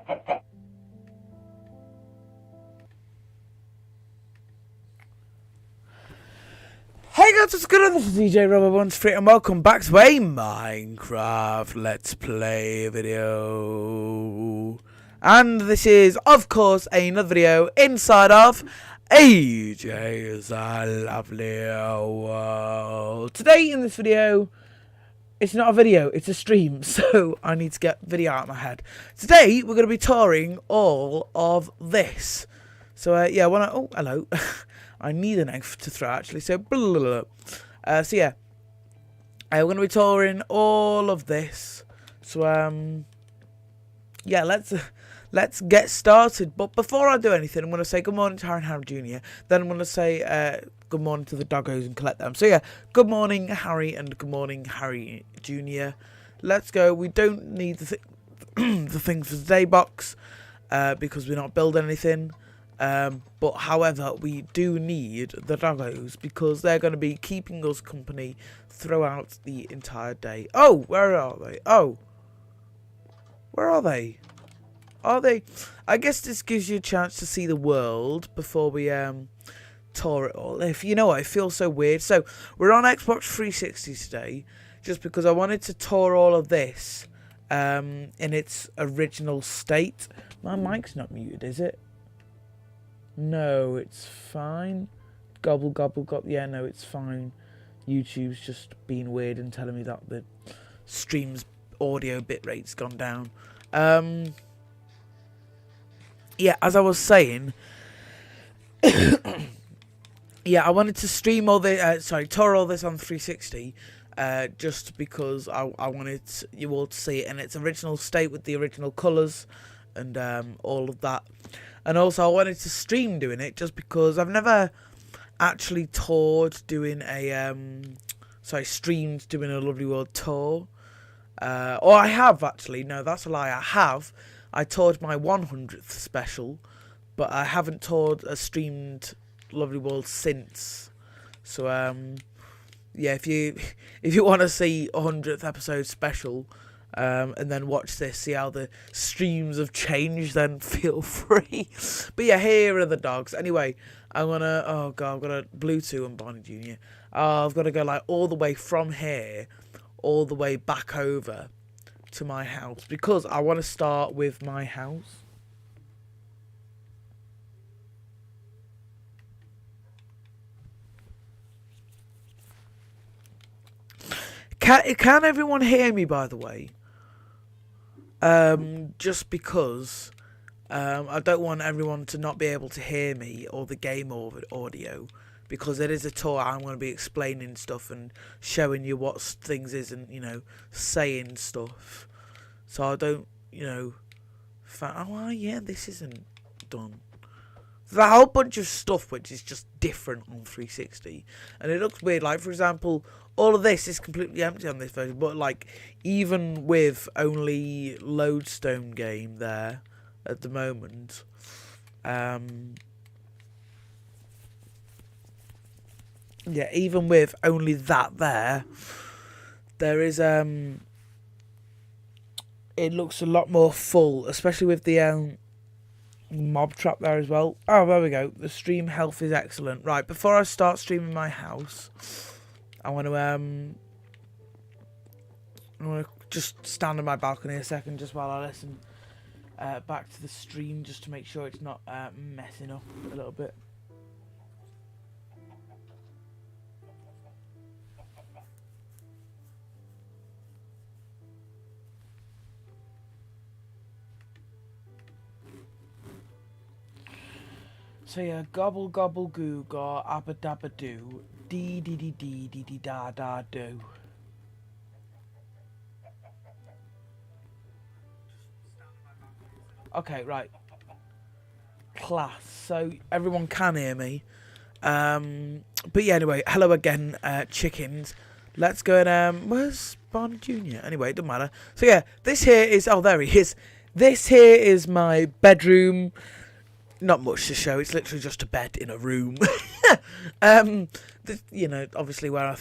Hey guys, what's good on? This is DJ Robert13 and welcome back to a Minecraft Let's Play video. And this is, of course, another video inside of AJ's Lovely World. Today in this video, it's not a video, it's a stream, so I need to get video out of my head. Today, we're going to be touring all of this. So, yeah, oh, hello. I need a knife to throw, actually, so, blah, blah, blah. So yeah, we're going to be touring all of this, so, yeah, let's get started. But before I do anything, I'm going to say good morning to Harry and Harry Jr., then I'm going to say, good morning to the doggos and collect them. So yeah, good morning, Harry, and good morning, Harry Jr. Let's go. We don't need the things for the day box, because we're not building anything. But however, we do need the doggos because they're going to be keeping us company throughout the entire day. Oh, where are they? Oh, where are they? Are they? I guess this gives you a chance to see the world before we tour it all. If you know what, it feels so weird. So we're on Xbox 360 today, just because I wanted to tour all of this in its original state. My mic's not muted, is it? No, it's fine. Gobble, gobble, gobble. Yeah, no, it's fine. YouTube's just being weird and telling me that the stream's audio bitrate's gone down. Yeah, as I was saying, yeah, I wanted to stream all the, tour all this on 360, just because I wanted you all to see it in its original state with the original colours and all of that. And also, I wanted to stream doing it just because I've never actually toured doing a, streamed doing a Lovely World tour. Or I have, actually. No, that's a lie. I have. I toured my 100th special, but I haven't toured a streamed Lovely World since. So, yeah, if you want to see a 100th episode special, and then watch this, see how the streams have changed, then feel free. But yeah, here are the dogs. Anyway, I'm gonna, oh god, I've got a Bluetooth and Barney Jr. I've got to go like all the way from here, all the way back over to my house, because I want to start with my house. Can everyone hear me, by the way? Just because I don't want everyone to not be able to hear me or the game audio, because it is a tour. I'm going to be explaining stuff and showing you what things is and, you know, saying stuff. So I don't, you know, oh yeah, this isn't done. There's a whole bunch of stuff which is just different on 360, and it looks weird. Like, for example, all of this is completely empty on this version, but like, even with only Lodestone game there at the moment, yeah, even with only that there is it looks a lot more full, especially with the mob trap there as well. Oh, there we go. The stream health is excellent. Right, before I start streaming my house, I want to just stand on my balcony a second just while I listen back to the stream, just to make sure it's not messing up a little bit. So yeah, gobble gobble goo gaw abba dabba doo, dee dee dee dee dee dee da da do. Okay, right. Class. So everyone can hear me. But yeah, anyway, hello again, chickens. Let's go and where's Barney Jr.? Anyway, it doesn't matter. So yeah, this here is, oh, there he is. This here is my bedroom. Not much to show. It's literally just a bed in a room. You know, obviously where I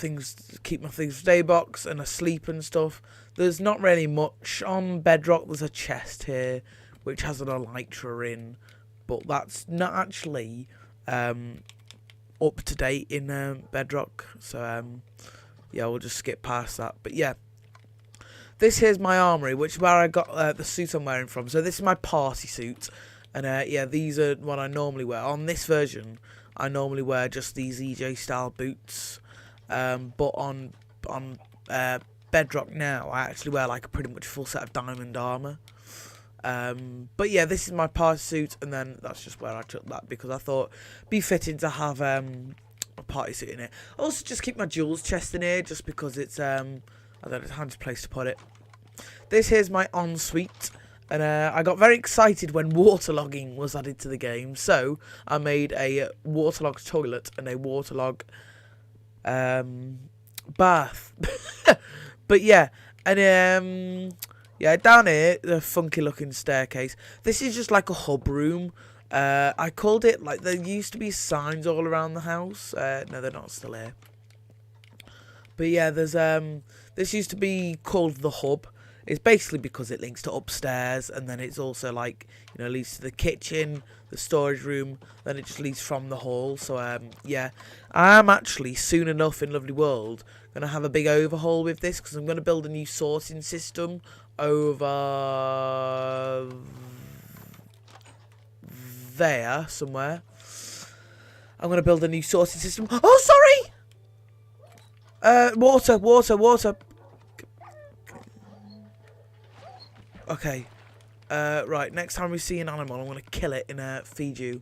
keep my things for day box and I sleep and stuff. There's not really much on bedrock. There's a chest here which has an elytra in, but that's not actually up to date in Bedrock. So yeah, we'll just skip past that. But yeah, this here's my armory, which is where I got the suit I'm wearing from. So this is my party suit, and yeah, these are what I normally wear. On this version, I normally wear just these EJ style boots, but on Bedrock now, I actually wear like a pretty much full set of diamond armor. But yeah, this is my party suit, and then that's just where I took that because I thought it'd be fitting to have a party suit in it. Also, just keep my jewels chest in here just because it's I don't know, it's a handy place to put it. This here's my ensuite, and I got very excited when waterlogging was added to the game, so I made a waterlogged toilet and a waterlogged bath. But yeah, and yeah, down here, the funky looking staircase. This is just like a hub room. I called it, like, there used to be signs all around the house. No, they're not still here. But yeah, there's this used to be called the hub. It's basically because it links to upstairs, and then it's also like, you know, leads to the kitchen, the storage room, then it just leads from the hall. So yeah, I'm actually soon enough in Lovely World gonna have a big overhaul with this because I'm gonna build a new sorting system over there somewhere. I'm gonna build a new sorting system. Oh, sorry. Water. Okay. Right. Next time we see an animal, I'm gonna kill it and feed you.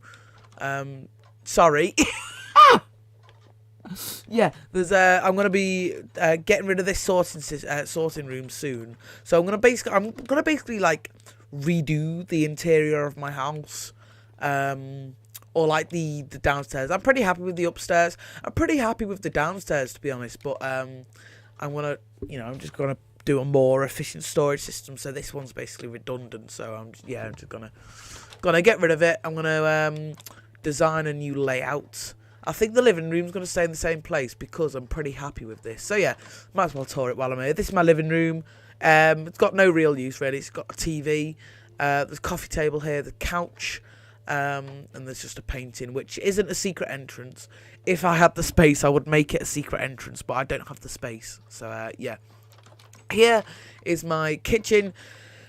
Sorry. Yeah. There's I'm gonna be getting rid of this sorting room soon. So I'm gonna basically like redo the interior of my house. Or like the downstairs. I'm pretty happy with the upstairs. I'm pretty happy with the downstairs, to be honest. But I'm gonna, I'm just gonna do a more efficient storage system. So this one's basically redundant. So I'm just gonna get rid of it. I'm gonna design a new layout. I think the living room's gonna stay in the same place because I'm pretty happy with this. So yeah, might as well tour it while I'm here. This is my living room. It's got no real use really. It's got a TV. There's a coffee table here. The couch. And there's just a painting, which isn't a secret entrance. If I had the space, I would make it a secret entrance, but I don't have the space. So, yeah. Here is my kitchen.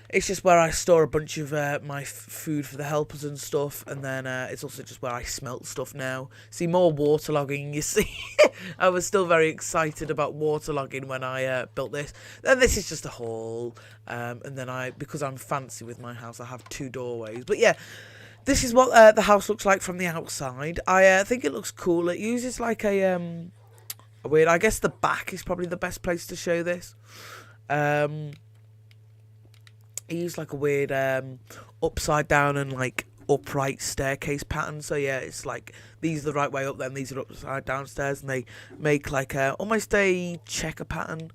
It's just where I store a bunch of my food for the helpers and stuff. And then it's also just where I smelt stuff now. See, more waterlogging, you see. I was still very excited about waterlogging when I built this. Then this is just a hall. And then because I'm fancy with my house, I have 2 doorways. But yeah. This is what the house looks like from the outside. I think it looks cool. It uses like a weird... I guess the back is probably the best place to show this. It used like a weird upside down and like upright staircase pattern. So yeah, it's like these are the right way up, then these are upside down stairs, and they make like almost a checker pattern.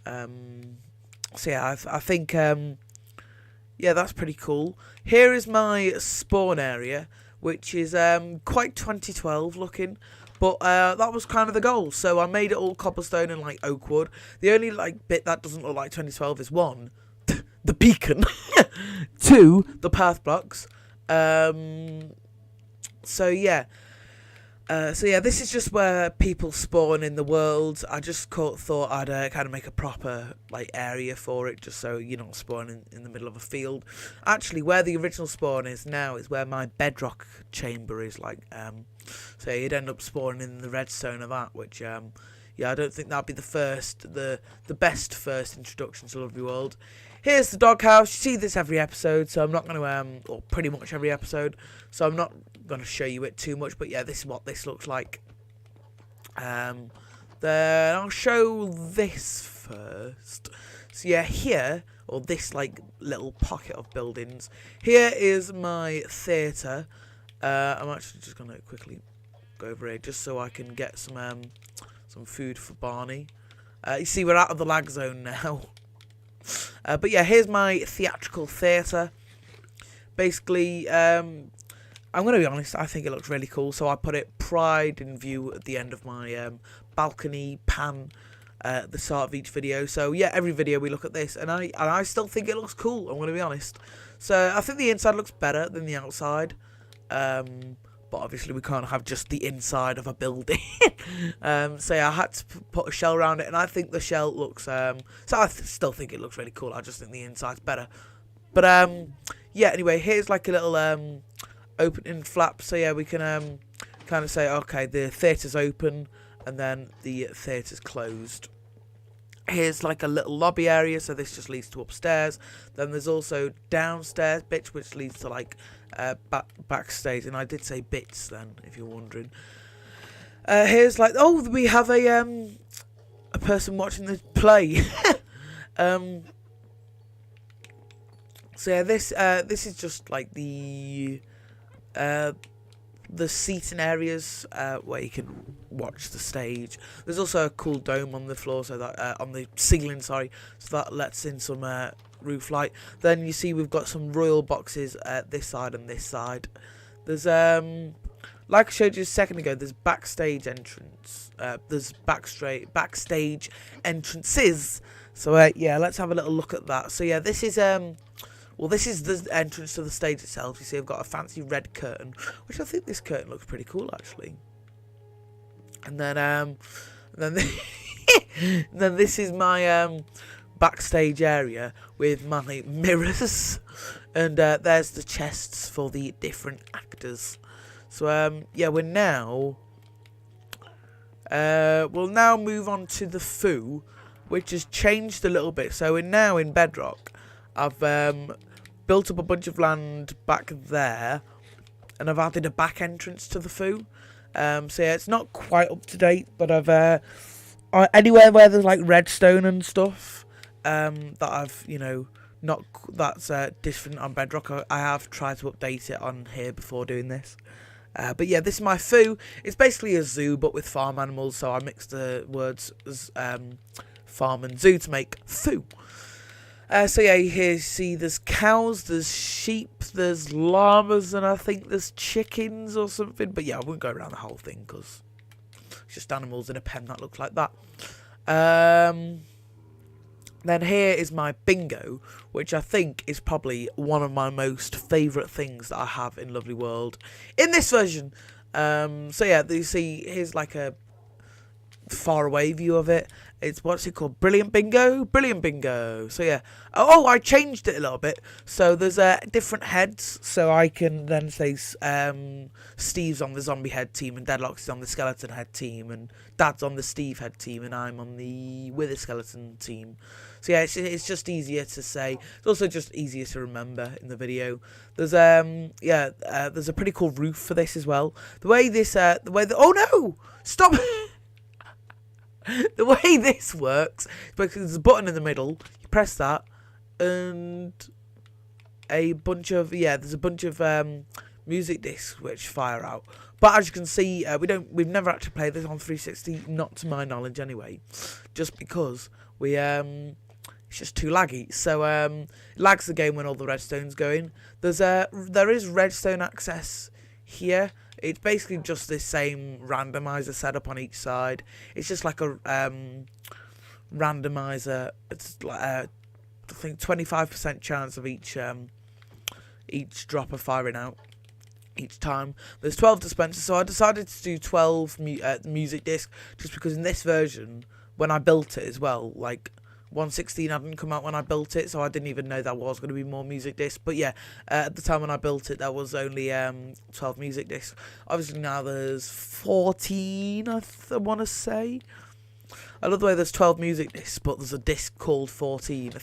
So yeah, I think... yeah, that's pretty cool. Here is my spawn area, which is quite 2012 looking, but that was kind of the goal. So I made it all cobblestone and like oak wood. The only like bit that doesn't look like 2012 is 1, the beacon, 2, the path blocks. So yeah. This is just where people spawn in the world. I just thought I'd kind of make a proper like area for it, just so you're not spawning in the middle of a field. Actually, where the original spawn is now is where my bedrock chamber is. Like, so you'd end up spawning in the redstone of that, which yeah, I don't think that'd be the best first introduction to Lovely World. Here's the doghouse. You see this every episode, so I'm not going to, or pretty much every episode, so I'm not going to show you it too much, but yeah, this is what this looks like. Then I'll show this first. So yeah, here, or this like little pocket of buildings, here is my theatre. I'm actually just going to quickly go over here, just so I can get some food for Barney. You see, we're out of the lag zone now. But yeah, here's my theatrical theatre. Basically, I'm going to be honest, I think it looks really cool. So I put it pride in view at the end of my balcony pan. at the start of each video. So yeah, every video we look at this, and I still think it looks cool, I'm going to be honest. So I think the inside looks better than the outside. But obviously we can't have just the inside of a building. So yeah, I had to put a shell around it, and I think the shell looks, so I still think it looks really cool. I just think the inside's better. But yeah, anyway, here's like a little opening flap. So yeah, we can kind of say, okay, the theatre's open, and then the theatre's closed. Here's like a little lobby area, so this just leads to upstairs. Then there's also downstairs bits, which leads to like backstage. And I did say bits then, if you're wondering. Here's like, oh, we have a person watching the play. So yeah, this is just like the seating areas where you can watch the stage. There's also a cool dome on the floor, so that on the ceiling, sorry, so that lets in some roof light. Then you see we've got some royal boxes at this side and this side. There's like I showed you a second ago, there's backstage entrance. There's backstage entrances. So yeah, let's have a little look at that. So yeah, this is well, this is the entrance to the stage itself. You see, I've got a fancy red curtain, which I think this curtain looks pretty cool, actually. And then then this is my backstage area with my mirrors, and there's the chests for the different actors. So yeah, we'll now move on to the foo, which has changed a little bit. So we're now in Bedrock. I've built up a bunch of land back there, and I've added a back entrance to the foo. So yeah, it's not quite up to date, but I've anywhere where there's like redstone and stuff that I've, you know, not that's different on Bedrock. I have tried to update it on here before doing this. But yeah, this is my foo. It's basically a zoo, but with farm animals. So I mixed the words farm and zoo to make foo. So yeah, you see there's cows, there's sheep, there's llamas, and I think there's chickens or something. But yeah, I wouldn't go around the whole thing because it's just animals in a pen that look like that. Then here is my bingo, which I think is probably one of my most favourite things that I have in Lovely World in this version. So yeah, you see here's like a far away view of it. It's, what's it called? Brilliant Bingo? Brilliant Bingo. So yeah. Oh, I changed it a little bit. So there's different heads. So I can then say Steve's on the zombie head team, and Deadlox is on the skeleton head team, and Dad's on the Steve head team, and I'm on the Wither skeleton team. So yeah, it's just easier to say. It's also just easier to remember in the video. There's there's a pretty cool roof for this as well. The way this oh no! Stop! The way this works, because there's a button in the middle, you press that, and there's a bunch of music discs which fire out. But as you can see, we've never actually played this on 360, not to my knowledge anyway, just because it's just too laggy. So it lags the game when all the redstone's going. There is redstone access here. It's basically just this same randomizer setup on each side. It's just like a randomizer. It's like I think 25% chance of each dropper firing out each time. There's 12 dispensers, so I decided to do 12 music discs just because in this version, when I built it as well, like 1.16 hadn't come out when I built it, so I didn't even know there was going to be more music discs. But yeah, at the time when I built it, there was only 12 music discs. Obviously now there's 14, I want to say. I love the way there's 12 music discs, but there's a disc called 13.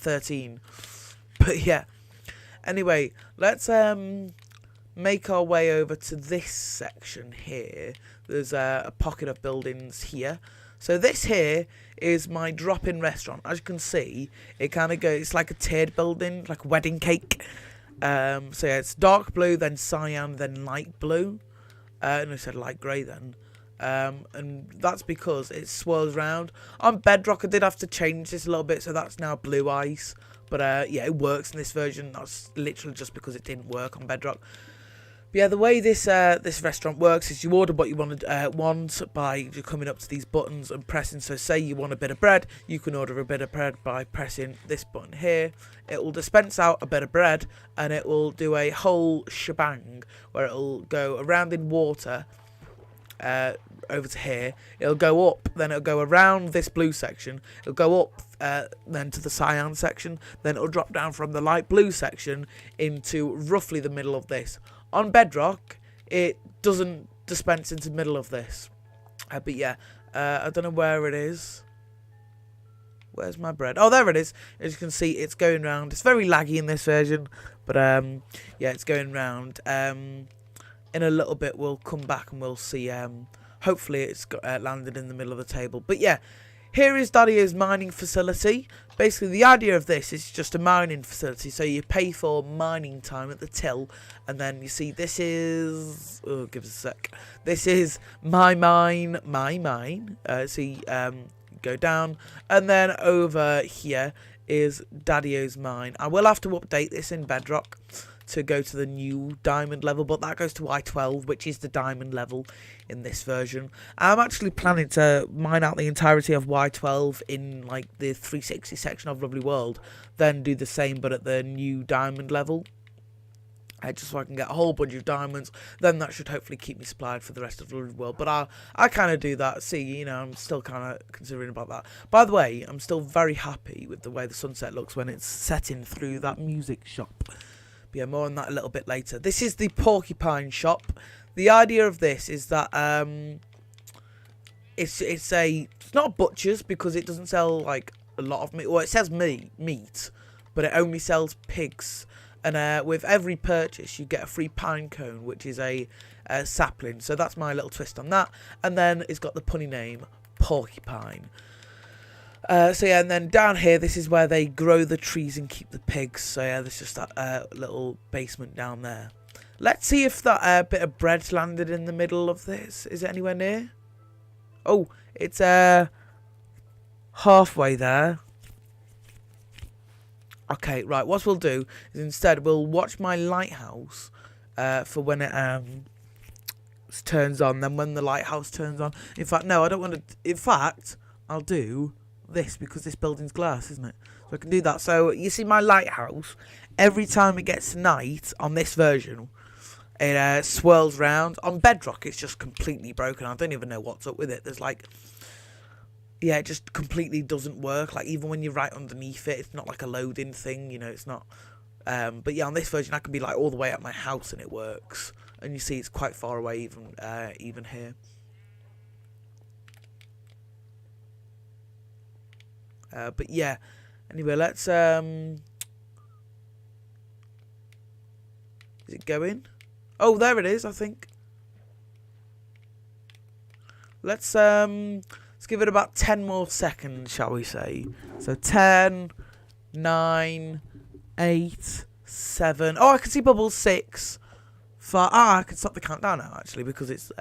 But yeah. Anyway, let's make our way over to this section here. There's a pocket of buildings here. So this here is my drop-in restaurant. As you can see, it kind of goes, it's like a tiered building, like a wedding cake. So yeah, it's dark blue, then cyan, then light blue. And I said light grey then. And that's because it swirls around. On Bedrock, I did have to change this a little bit, so that's now blue ice. But yeah, it works in this version. That's literally just because it didn't work on Bedrock. But yeah, the way this this restaurant works is you order what you want by coming up to these buttons and pressing. So say you want a bit of bread, you can order a bit of bread by pressing this button here. It will dispense out a bit of bread, and it will do a whole shebang where it will go around in water over to here. It'll go up, then it'll go around this blue section. It'll go up then to the cyan section. Then it'll drop down from the light blue section into roughly the middle of this. On Bedrock, it doesn't dispense into the middle of this. But yeah, I don't know where it is. Where's my bread? Oh, there it is. As you can see, it's going round. It's very laggy in this version, but yeah, it's going round. In a little bit, we'll come back and we'll see. Hopefully, it's got landed in the middle of the table. But yeah, here is Daddyo's mining facility. Basically, the idea of this is just a mining facility. So you pay for mining time at the till. And then you see this is... Oh, give us a sec. This is my mine. See, go down. And then over here is Daddyo's mine. I will have to update this in Bedrock to go to the new diamond level, but that goes to Y12, which is the diamond level in this version. I'm actually planning to mine out the entirety of Y12 in like the 360 section of Lovely World, then do the same but at the new diamond level, just so I can get a whole bunch of diamonds. Then that should hopefully keep me supplied for the rest of the Lovely World. But I kind of do that. See, you know, I'm still kind of considering about that. By the way, I'm still very happy with the way the sunset looks when it's setting through that music shop. But yeah, more on that a little bit later. This is the porcupine shop. The idea of this is that it's not a butcher's because it doesn't sell like a lot of meat. Well, it sells meat, but it only sells pigs. And with every purchase, you get a free pine cone, which is a sapling. So that's my little twist on that. And then it's got the punny name, Porcupine. So yeah, and then down here, this is where they grow the trees and keep the pigs. So yeah, there's just that little basement down there. Let's see if that bit of bread landed in the middle of this. Is it anywhere near? Oh, it's halfway there. Okay, right, what we'll do is instead we'll watch my lighthouse for when it turns on. Then when the lighthouse turns on. In fact, no, I don't want to. In fact, I'll do this because this building's glass, isn't it? So I can do that. So you see my lighthouse, every time it gets night on this version, it swirls round. On Bedrock, it's just completely broken. I don't even know what's up with it. There's like, yeah, it just completely doesn't work. Like even when you're right underneath it, it's not like a loading thing, you know, it's not. But yeah, on this version, I can be like all the way at my house and it works. And you see it's quite far away even here. But yeah, anyway, let's, is it going? Oh, there it is, I think. Let's give it about 10 more seconds, shall we say. So 10, 9, 8, 7. Oh, I can see bubbles 6. 5. I can stop the countdown now, actually, because it's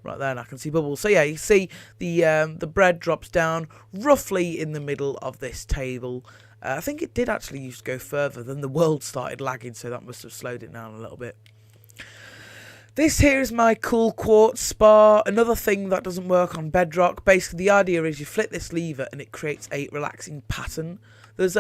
right there and I can see bubbles. So yeah, you see the bread drops down roughly in the middle of this table. I think it did actually used to go further, then the world started lagging, so that must have slowed it down a little bit. This here is my cool Quartz Spa. Another thing that doesn't work on Bedrock. Basically, the idea is you flip this lever and it creates a relaxing pattern. There's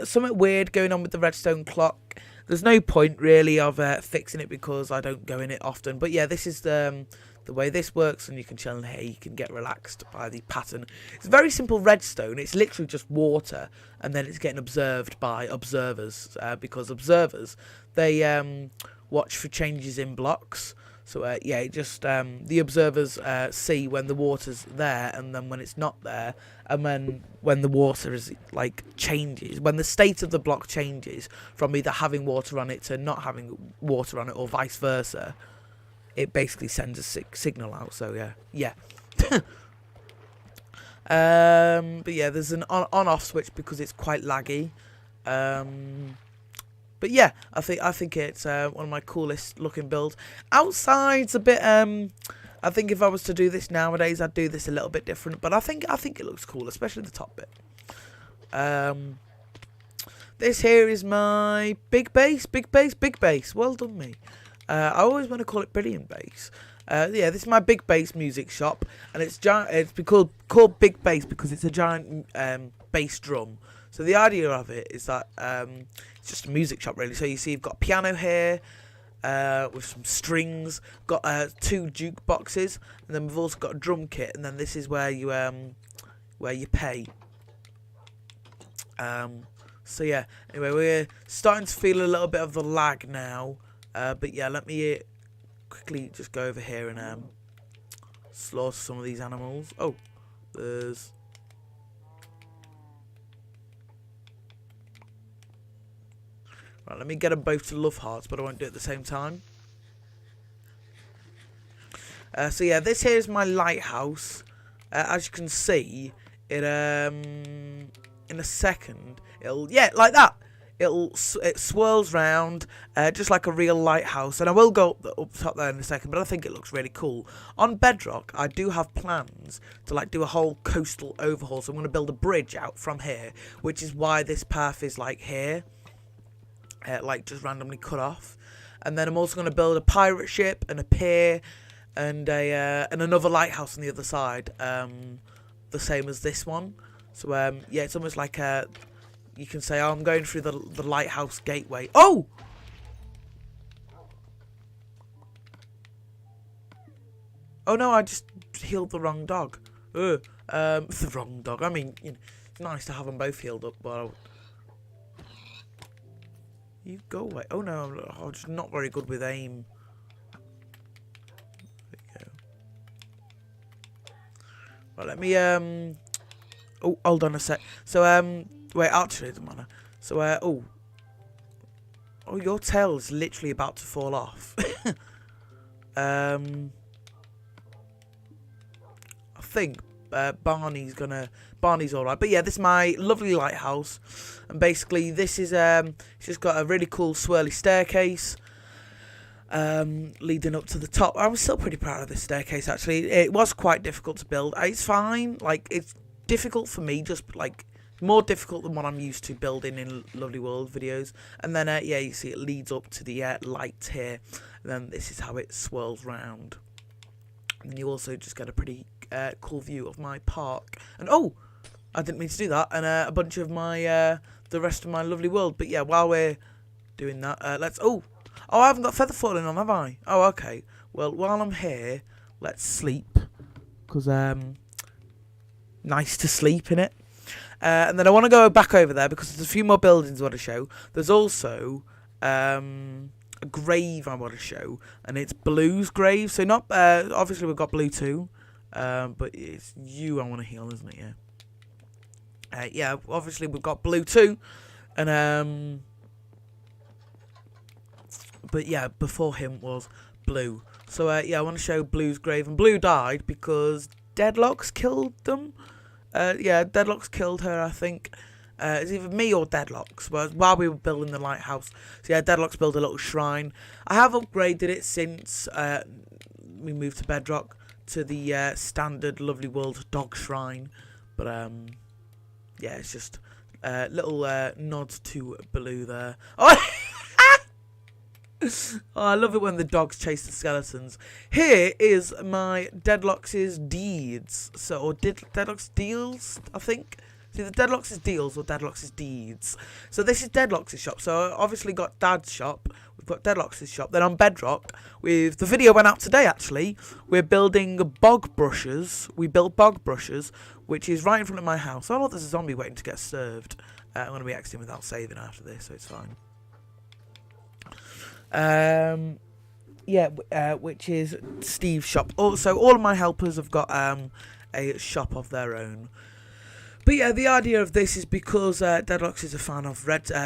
something weird going on with the redstone clock. There's no point really of fixing it because I don't go in it often. But yeah, this is the way this works, and you can chill in here. You can get relaxed by the pattern. It's a very simple redstone. It's literally just water, and then it's getting observed by observers because observers, they watch for changes in blocks. So yeah, it just the observers see when the water's there, and then when it's not there, and then when the water is like changes, when the state of the block changes from either having water on it to not having water on it, or vice versa, it basically sends a signal out. So yeah. But yeah, there's an on-off switch because it's quite laggy. But yeah, I think it's one of my coolest looking builds. Outside's a bit I think if I was to do this nowadays, I'd do this a little bit different. But I think it looks cool, especially the top bit. This here is my big base. Well done, me. I always want to call it Brilliant Bass. Yeah, this is my Big Bass music shop, and it's giant. It's called Big Bass because it's a giant bass drum. So the idea of it is that it's just a music shop, really. So you see, you've got a piano here with some strings, got 2 jukeboxes, and then we've also got a drum kit. And then this is where you pay. So yeah. Anyway, we're starting to feel a little bit of the lag now. But yeah, let me quickly just go over here and slaughter some of these animals. Oh, there's... Right, let me get them both to love hearts, but I won't do it at the same time. So yeah, this here is my lighthouse. As you can see, it in a second, it'll, yeah, like that. It swirls round just like a real lighthouse, and I will go up top there in a second, but I think it looks really cool. On Bedrock, I do have plans to like do a whole coastal overhaul, so I'm going to build a bridge out from here, which is why this path is like here, like just randomly cut off. And then I'm also going to build a pirate ship and a pier and another lighthouse on the other side, the same as this one. So yeah, it's almost like a... You can say, oh, I'm going through the lighthouse gateway. Oh! Oh no, I just healed the wrong dog. The wrong dog. I mean, you know, it's nice to have them both healed up, but... You go away. Oh no, I'm just not very good with aim. There you go. Right, let me, Oh, hold on a sec. So, wait, actually, it doesn't matter. So, oh, your tail is literally about to fall off. I think Barney's alright. But yeah, this is my lovely lighthouse, and basically this is it's just got a really cool swirly staircase leading up to the top. I'm still pretty proud of this staircase. Actually, it was quite difficult to build. It's fine. Like, it's difficult for me, just like more difficult than what I'm used to building in Lovely World videos. And then yeah, you see it leads up to the light here, and then this is how it swirls round. And you also just get a pretty cool view of my park. And oh, I didn't mean to do that. And a bunch of my the rest of my Lovely World. But yeah, while we're doing that, let's... Oh, I haven't got feather falling on, have I? Oh, okay. Well, while I'm here, let's sleep, because nice to sleep in it. And then I want to go back over there because there's a few more buildings I want to show. There's also a grave I want to show, and it's Blue's grave. So not obviously we've got Blue too, but it's you I want to heal, isn't it? Yeah. Yeah. Obviously we've got Blue too, and but yeah, before him was Blue. So yeah, I want to show Blue's grave, and Blue died because Deadlox killed them. Yeah, Deadlox killed her, I think. It's either me or Deadlox, while we were building the lighthouse. So yeah, Deadlox built a little shrine. I have upgraded it since we moved to Bedrock to the standard Lovely World dog shrine. But yeah, it's just a little nod to Blue there. Oh! Oh, I love it when the dogs chase the skeletons. Here is my Deadlox's deeds. So, or Deadlox's deals, I think. See, the Deadlox's deals or Deadlox's deeds. So this is Deadlox's shop. So obviously got Dad's shop. We've got Deadlox's shop. Then on Bedrock, the video went out today actually. We're building bog brushes. We built bog brushes, which is right in front of my house. Oh, look, there's a zombie waiting to get served. I'm going to be exiting without saving after this, so it's fine. Yeah, which is Steve's shop. Also, all of my helpers have got a shop of their own. But yeah, the idea of this is because Deadlox is a fan of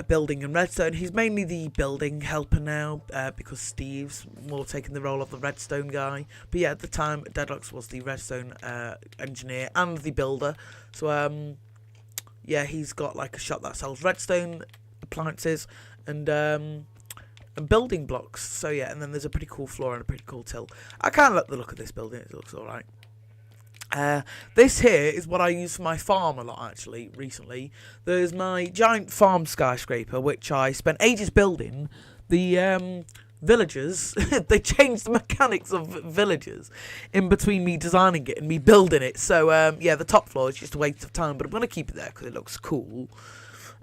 building and redstone. He's mainly the building helper now, because Steve's more taking the role of the redstone guy. But yeah, at the time, Deadlox was the redstone engineer and the builder. So yeah, he's got like a shop that sells redstone appliances and building blocks. So yeah, and then there's a pretty cool floor and a pretty cool till. I kind of like the look of this building. It looks alright. This here is what I use for my farm a lot actually recently. There's my giant farm skyscraper, which I spent ages building. The villagers, they changed the mechanics of villagers in between me designing it and me building it. So, yeah, the top floor is just a waste of time, but I'm going to keep it there because it looks cool.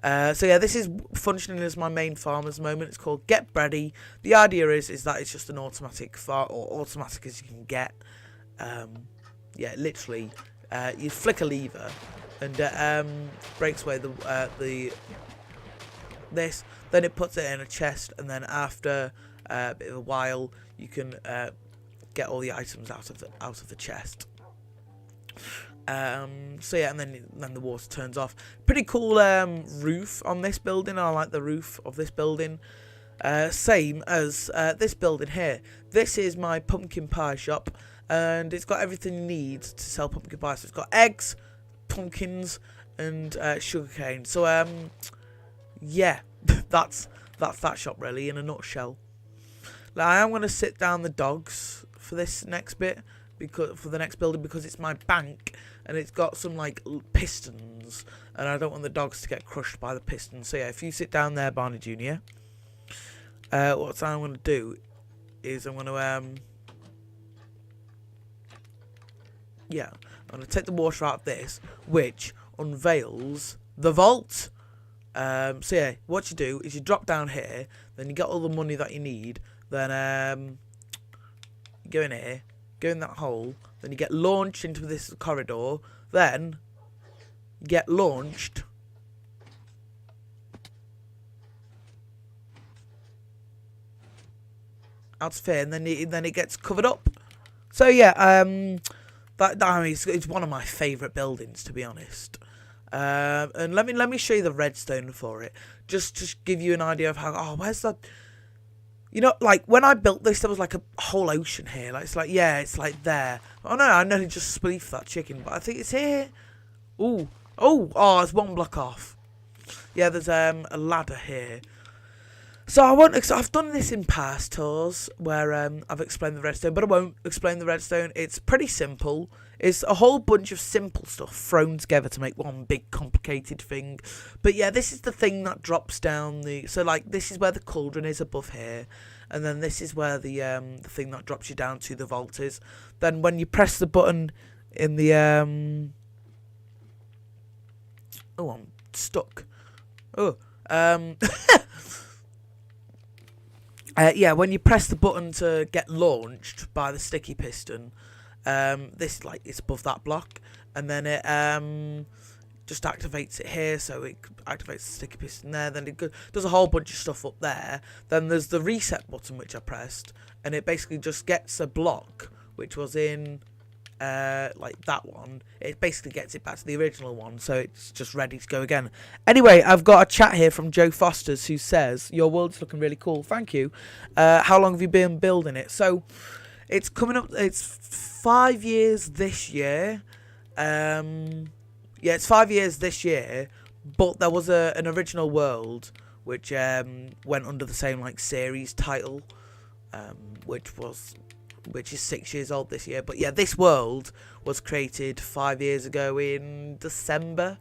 So yeah, this is functioning as my main farm at the moment. It's called Get Bready. The idea is that it's just an automatic farm, or automatic as you can get. Yeah, literally, you flick a lever and breaks away this. Then it puts it in a chest, and then after a bit of a while, you can get all the items out of the chest. So yeah, and then the water turns off. Pretty cool roof on this building. I like the roof of this building. Same as this building here. This is my pumpkin pie shop, and it's got everything you need to sell pumpkin pie. So it's got eggs, pumpkins, and sugarcane. So yeah, that's that shop really in a nutshell. Now, I am going to sit down the dogs for this next bit, for the next building, because it's my bank and it's got some like pistons, and I don't want the dogs to get crushed by the pistons. So yeah, if you sit down there, Barney Jr., what I'm going to do is I'm going to yeah, I'm going to take the water out of this, which unveils the vault. So yeah, what you do is you drop down here, then you get all the money that you need, then you go in here, go in that hole, then you get launched into this corridor, then you get launched out of here, and then it gets covered up. So yeah, I mean, it's one of my favourite buildings, to be honest. And let me show you the redstone for it, just to give you an idea of how. Oh, where's that? You know, like when I built this, there was like a whole ocean here. Like it's like, yeah, it's like there. Oh no, I nearly just spleefed that chicken, but I think it's here. Oh, it's one block off. Yeah, there's a ladder here. So I've done this in past tours where I've explained the redstone, but I won't explain the redstone. It's pretty simple. It's a whole bunch of simple stuff thrown together to make one big complicated thing. But yeah, this is the thing that drops down the. So like this is where the cauldron is above here, and then this is where the thing that drops you down to the vault is. Then when you press the button in the oh, I'm stuck. Oh, yeah, when you press the button to get launched by the sticky piston, this like it's above that block, and then it just activates it here, so it activates the sticky piston there. Then it does a whole bunch of stuff up there. Then there's the reset button which I pressed, and it basically just gets a block which was in like that one. It basically gets it back to the original one, so it's just ready to go again. Anyway, I've got a chat here from Joe Foster's who says, your world's looking really cool. Thank you. How long have you been building it? So it's coming up, it's 5 years this year. Yeah, it's 5 years this year, but there was an original world which went under the same like series title, which is 6 years old this year. But yeah, this world was created 5 years ago in December.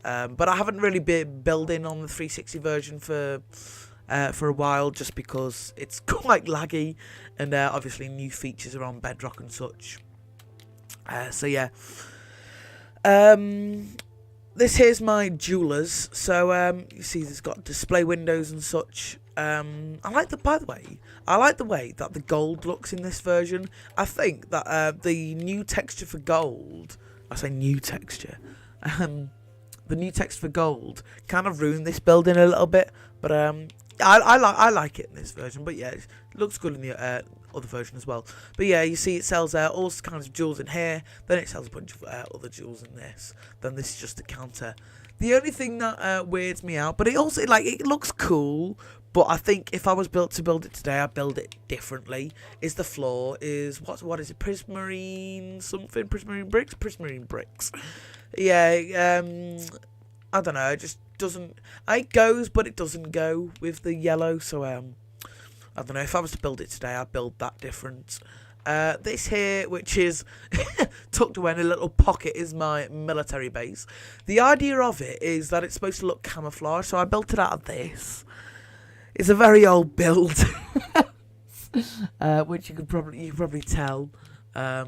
But I haven't really been building on the 360 version for a while, just because it's quite laggy, and obviously new features are on Bedrock and such. So yeah. This here's my jewelers. So you see there's got display windows and such. By the way, I like the way that the gold looks in this version. I think that the new texture for gold, I say new texture, the new text for gold kind of ruined this building a little bit, but I like it in this version. But yeah, it looks good in the other version as well. But yeah, you see it sells all kinds of jewels in here, then it sells a bunch of other jewels in this, then this is just a counter. The only thing that weirds me out, but it also it looks cool, but I think if I was to build it today, I'd build it differently. Is the floor is what is it? Prismarine something? Prismarine bricks. Yeah. I don't know. It just doesn't. It goes, but it doesn't go with the yellow. So I don't know. If I was to build it today, I'd build that different. This here, which is tucked away in a little pocket, is my military base. The idea of it is that it's supposed to look camouflage, so I built it out of this. It's a very old build. house, which you can probably tell. I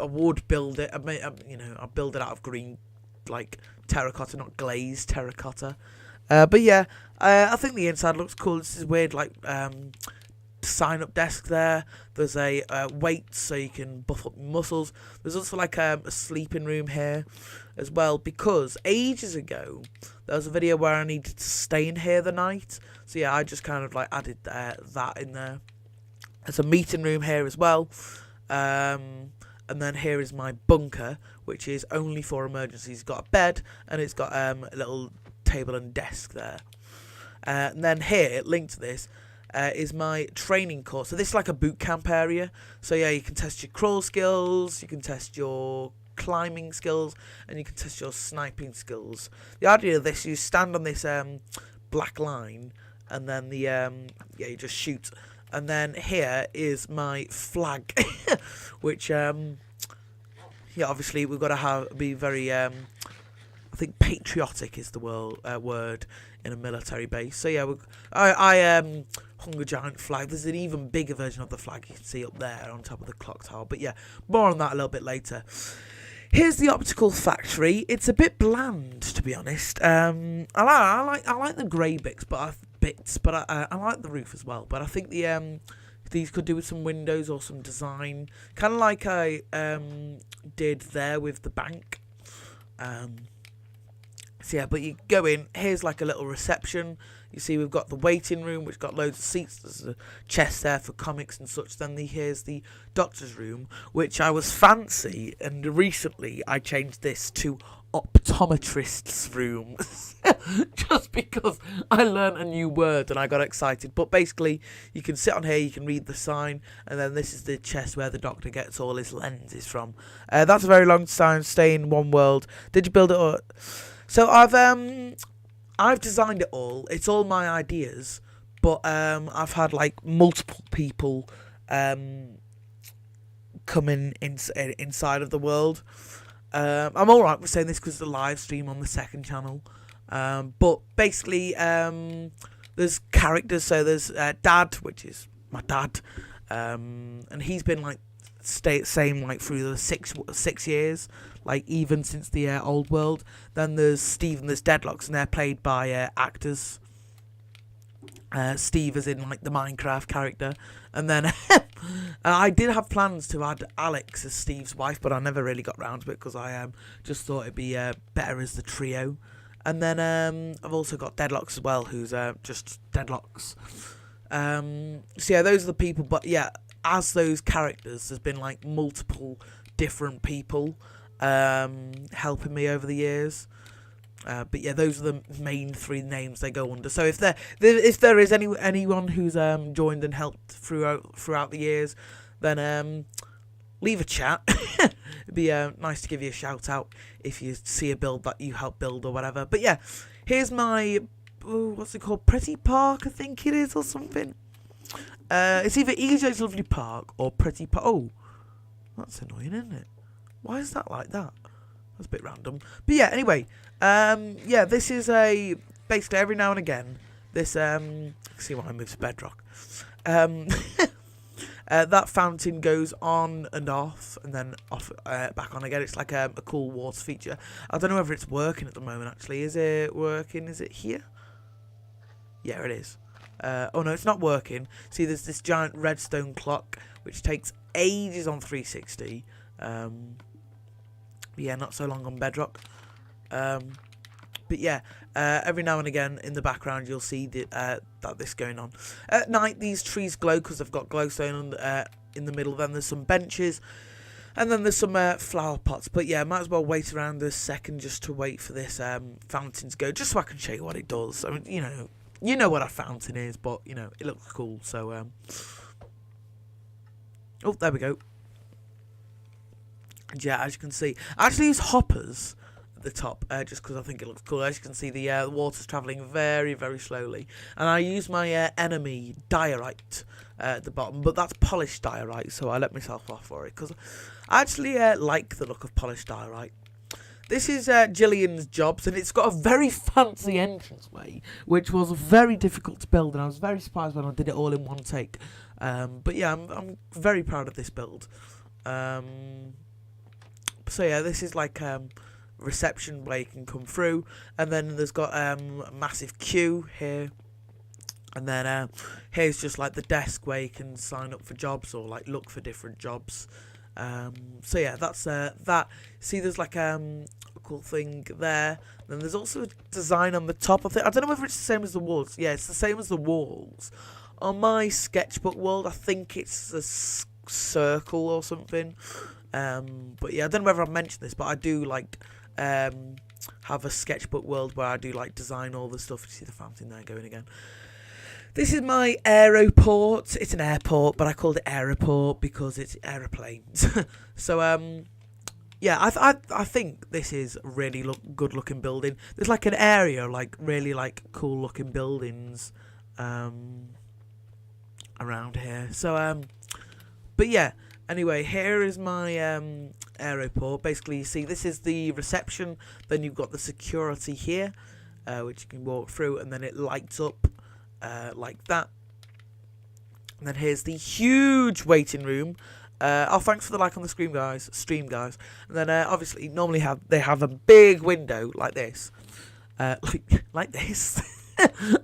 would build it. I'll build it out of green, like terracotta, not glazed terracotta. But yeah, I think the inside looks cool. This is weird, like sign up desk there. There's a weight so you can buff up your muscles. There's also like a sleeping room here as well, because ages ago there was a video where I needed to stay in here the night. So yeah, I just kind of like added that in there. There's a meeting room here as well. And then here is my bunker, which is only for emergencies. It's got a bed and it's got a little table and desk there. And then here, linked to this, is my training course. So this is like a boot camp area. So yeah, you can test your crawl skills, you can test your climbing skills, and you can test your sniping skills. The idea of this, you stand on this black line, and then you just shoot. And then here is my flag, which obviously we've got to be very I think patriotic is the word in a military base. So yeah, I hung a giant flag. There's an even bigger version of the flag you can see up there on top of the clock tower. But yeah, more on that a little bit later. Here's the Optical Factory. It's a bit bland, to be honest. I like the grey bits, but I like the roof as well. But I think these could do with some windows or some design, kind of like I did there with the bank. So yeah, but you go in, here's like a little reception. You see we've got the waiting room, which got loads of seats. There's a chest there for comics and such. Then here's the doctor's room, which I was fancy, and recently I changed this to optometrist's room. Just because I learned a new word and I got excited. But basically, you can sit on here, you can read the sign, and then this is the chest where the doctor gets all his lenses from. That's a very long time. Stay in one world. Did you build it or... So I've designed it all. It's all my ideas, but I've had like multiple people come in inside of the world. I'm alright with saying this because it's a live stream on the second channel. But basically, there's characters. So there's Dad, which is my dad, and he's been like same like through the six years, like even since the old world. Then there's Steve and there's Deadlox, and they're played by actors. Steve is in like the Minecraft character, and then I did have plans to add Alex as Steve's wife, but I never really got round to it because I just thought it'd be better as the trio. And then I've also got Deadlox as well, who's just Deadlox. So yeah, those are the people. But yeah, as those characters, there's been like multiple different people helping me over the years. But yeah, those are the main three names they go under. So if there is anyone who's joined and helped throughout the years, then leave a chat. It'd be nice to give you a shout out if you see a build that you helped build or whatever. But yeah, here's my what's it called? Pretty Park, I think it is, or something. It's either EJ's Lovely Park or Pretty Park. Oh, that's annoying, isn't it? Why is that like that? That's a bit random. But yeah, anyway, yeah, this is basically every now and again, this, see why I moved to bedrock. That fountain goes on and off, and then off, back on again. It's like a cool water feature. I don't know whether it's working at the moment, actually. Is it working? Is it here? Yeah, it is. Oh no, it's not working. See, there's this giant redstone clock, which takes ages on 360. Yeah, not so long on bedrock. But yeah, every now and again in the background you'll see that this going on. At night these trees glow because they've got glowstone in the middle. Then there's some benches, and then there's some flower pots. But yeah, might as well wait around a second just to wait for this fountain to go, just so I can show you what it does. I mean, you know what a fountain is, but it looks cool. So oh, there we go. And yeah, as you can see, I actually use hoppers at the top, just because I think it looks cool. As you can see, the water's travelling very, very slowly. And I use my enemy diorite at the bottom, but that's polished diorite, so I let myself off for it, because I actually like the look of polished diorite. this is Gillian's jobs, and it's got a very fancy entranceway, which was very difficult to build, and I was very surprised when I did it all in one take. But yeah, I'm very proud of this build. So yeah, this is like reception where you can come through, and then there's got a massive queue here. And then here's just like the desk where you can sign up for jobs or like look for different jobs. So yeah, that's that. See, there's like a cool thing there. Then there's also a design on the top of it. I don't know whether it's the same as the walls. Yeah, it's the same as the walls. On my sketchbook world, I think it's a circle or something. But yeah, I don't know whether I've mentioned this, but I do like have a sketchbook world where I do like design all the stuff. You see the fountain there going again. This is my aeroport. It's an airport, but I called it aeroport because it's aeroplanes. So, yeah, I think this is a really good looking building. There's like an area, like really like cool looking buildings around here. So, but yeah, anyway, here is my aeroport. Basically, you see, this is the reception. Then you've got the security here, which you can walk through, and then it lights up. Like that. And then here's the huge waiting room. Oh, thanks for the like on the stream, guys. And then obviously normally they have a big window like this. Like this.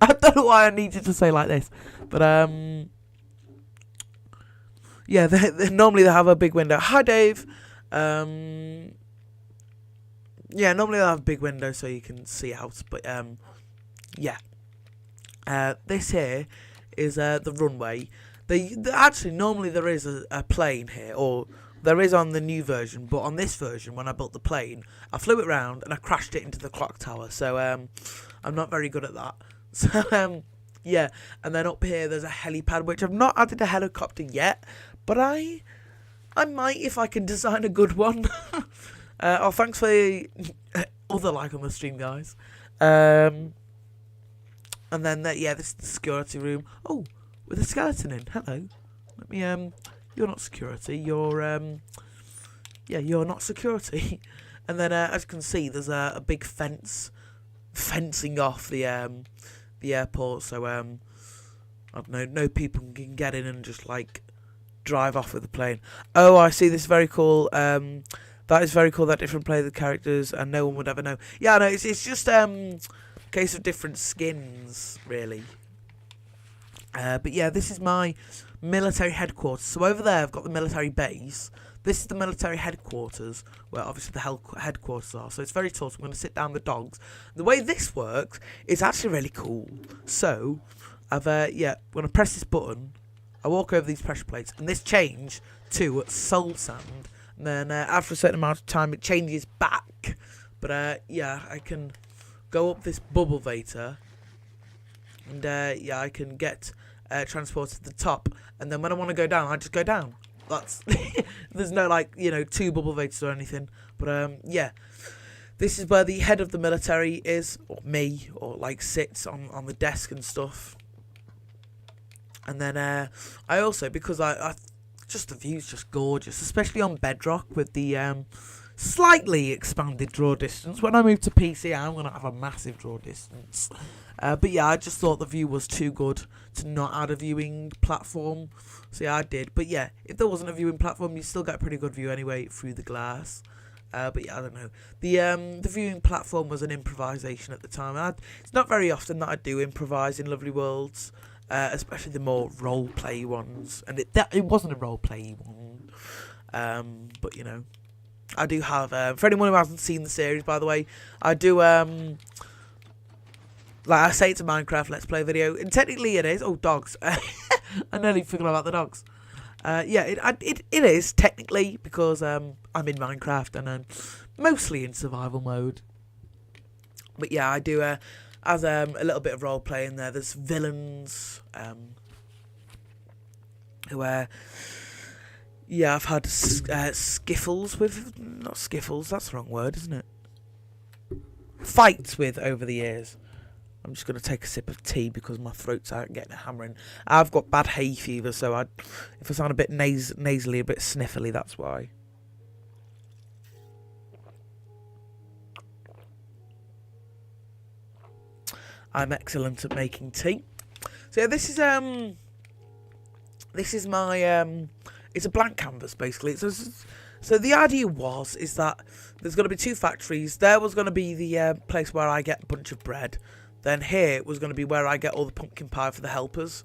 I don't know why I needed to say like this, but yeah, normally they have a big window. Hi, Dave. Yeah, normally they have a big window so you can see out, but yeah. This here is the runway. Actually, normally there is a plane here, or there is on the new version, but on this version, when I built the plane, I flew it round and I crashed it into the clock tower, so I'm not very good at that. So, yeah, and then up here there's a helipad, which I've not added a helicopter yet, but I might if I can design a good one. Oh, thanks for the other like on the stream, guys. And then, yeah, this is the security room. Oh, with a skeleton in. Hello. Let me, you're not security. You're, yeah, you're not security. And then, as you can see, there's a big fencing off the airport. So, I don't know, no people can get in and just, like, drive off with the plane. Oh, I see, this is very cool. That is very cool, that different play the characters, and no one would ever know. Yeah, no, it's just, case of different skins, really. But yeah, this is my military headquarters. So over there, I've got the military base. This is the military headquarters, where obviously the headquarters are. So it's very tall. So I'm going to sit down the dogs. The way this works is actually really cool. So I've yeah, when I press this button, I walk over these pressure plates, and this change to soul sand. And then after a certain amount of time, it changes back. But yeah, I can go up this bubble vator, and yeah, I can get transported to the top, and then when I want to go down, I just go down. That's there's no like, you know, two bubble vators or anything, but yeah, this is where the head of the military is, or me, or like sits on the desk and stuff. And then I also, because I just the view's just gorgeous, especially on Bedrock with the slightly expanded draw distance. When I move to PC, I'm going to have a massive draw distance. But yeah, I just thought the view was too good to not add a viewing platform. So yeah, I did. But yeah, if there wasn't a viewing platform, you still get a pretty good view anyway through the glass. But yeah, I don't know. The viewing platform was an improvisation at the time. It's not very often that I do improvise in Lovely Worlds, especially the more role-play ones. And it wasn't a role-play one. But you know, I do have, for anyone who hasn't seen the series, by the way, I do, like I say, it's a Minecraft Let's Play video, and technically it is. Oh, dogs. I nearly forgot about the dogs. Yeah, it is, technically, because I'm in Minecraft, and I'm mostly in survival mode. But yeah, I do, as a little bit of role-play in there. There's villains, who yeah, I've had skiffles with, not skiffles, that's the wrong word, isn't it? Fights with over the years. I'm just going to take a sip of tea because my throat's out getting a hammering. I've got bad hay fever, so if I sound a bit nasally, a bit sniffly, that's why. I'm excellent at making tea. So yeah, this is my it's a blank canvas basically. So the idea is that there's going to be 2 factories. There was going to be the place where I get a bunch of bread. Then here was going to be where I get all the pumpkin pie for the helpers.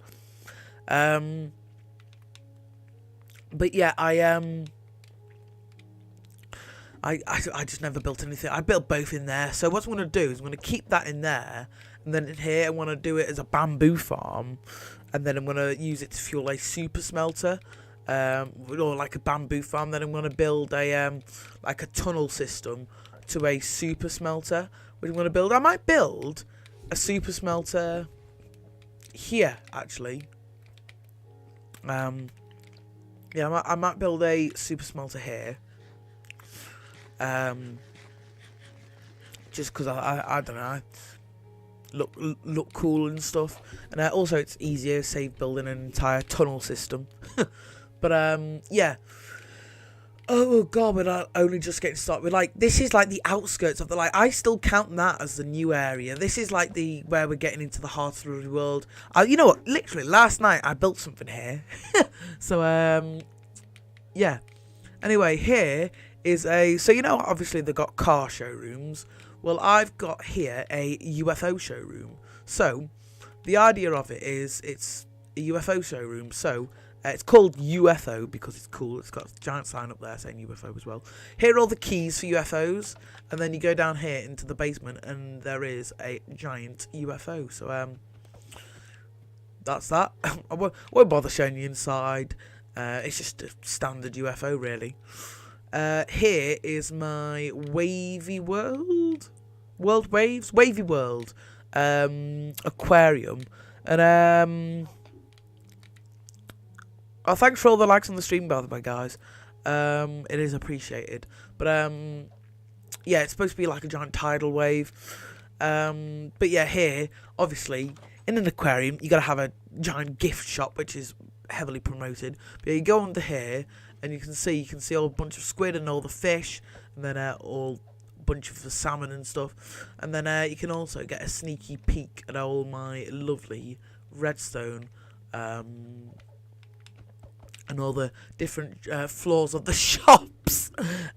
But yeah, I just never built anything. I built both in there. So what I'm going to do is I'm going to keep that in there. And then in here I want to do it as a bamboo farm. And then I'm going to use it to fuel a super smelter. Or like a bamboo farm. Then I'm going to build a like a tunnel system to a super smelter, which I'm going to build. I might build a super smelter here actually. Yeah, I might build a super smelter here. Just because I don't know, look cool and stuff, and also it's easier, save building an entire tunnel system. But yeah. Oh god, we're only just getting started. We're like, this is like the outskirts of the, like, I still count that as the new area. This is like where we're getting into the heart of the world. You know what? Literally last night I built something here. So yeah. Anyway, here is so you know, obviously they've got car showrooms. Well, I've got here a UFO showroom. So the idea of it is it's a UFO showroom. So it's called UFO because it's cool. It's got a giant sign up there saying UFO as well. Here are all the keys for UFOs. And then you go down here into the basement and there is a giant UFO. So that's that. I won't bother showing you inside. It's just a standard UFO really. Here is my wavy world. Wavy world. Aquarium. And oh, thanks for all the likes on the stream, by the way, guys. It is appreciated. But yeah, it's supposed to be like a giant tidal wave. But yeah, here, obviously, in an aquarium, you gotta have a giant gift shop, which is heavily promoted. But yeah, you go under here, and you can see all a bunch of squid and all the fish, and then all a bunch of the salmon and stuff. And then you can also get a sneaky peek at all my lovely redstone. And all the different floors of the shops.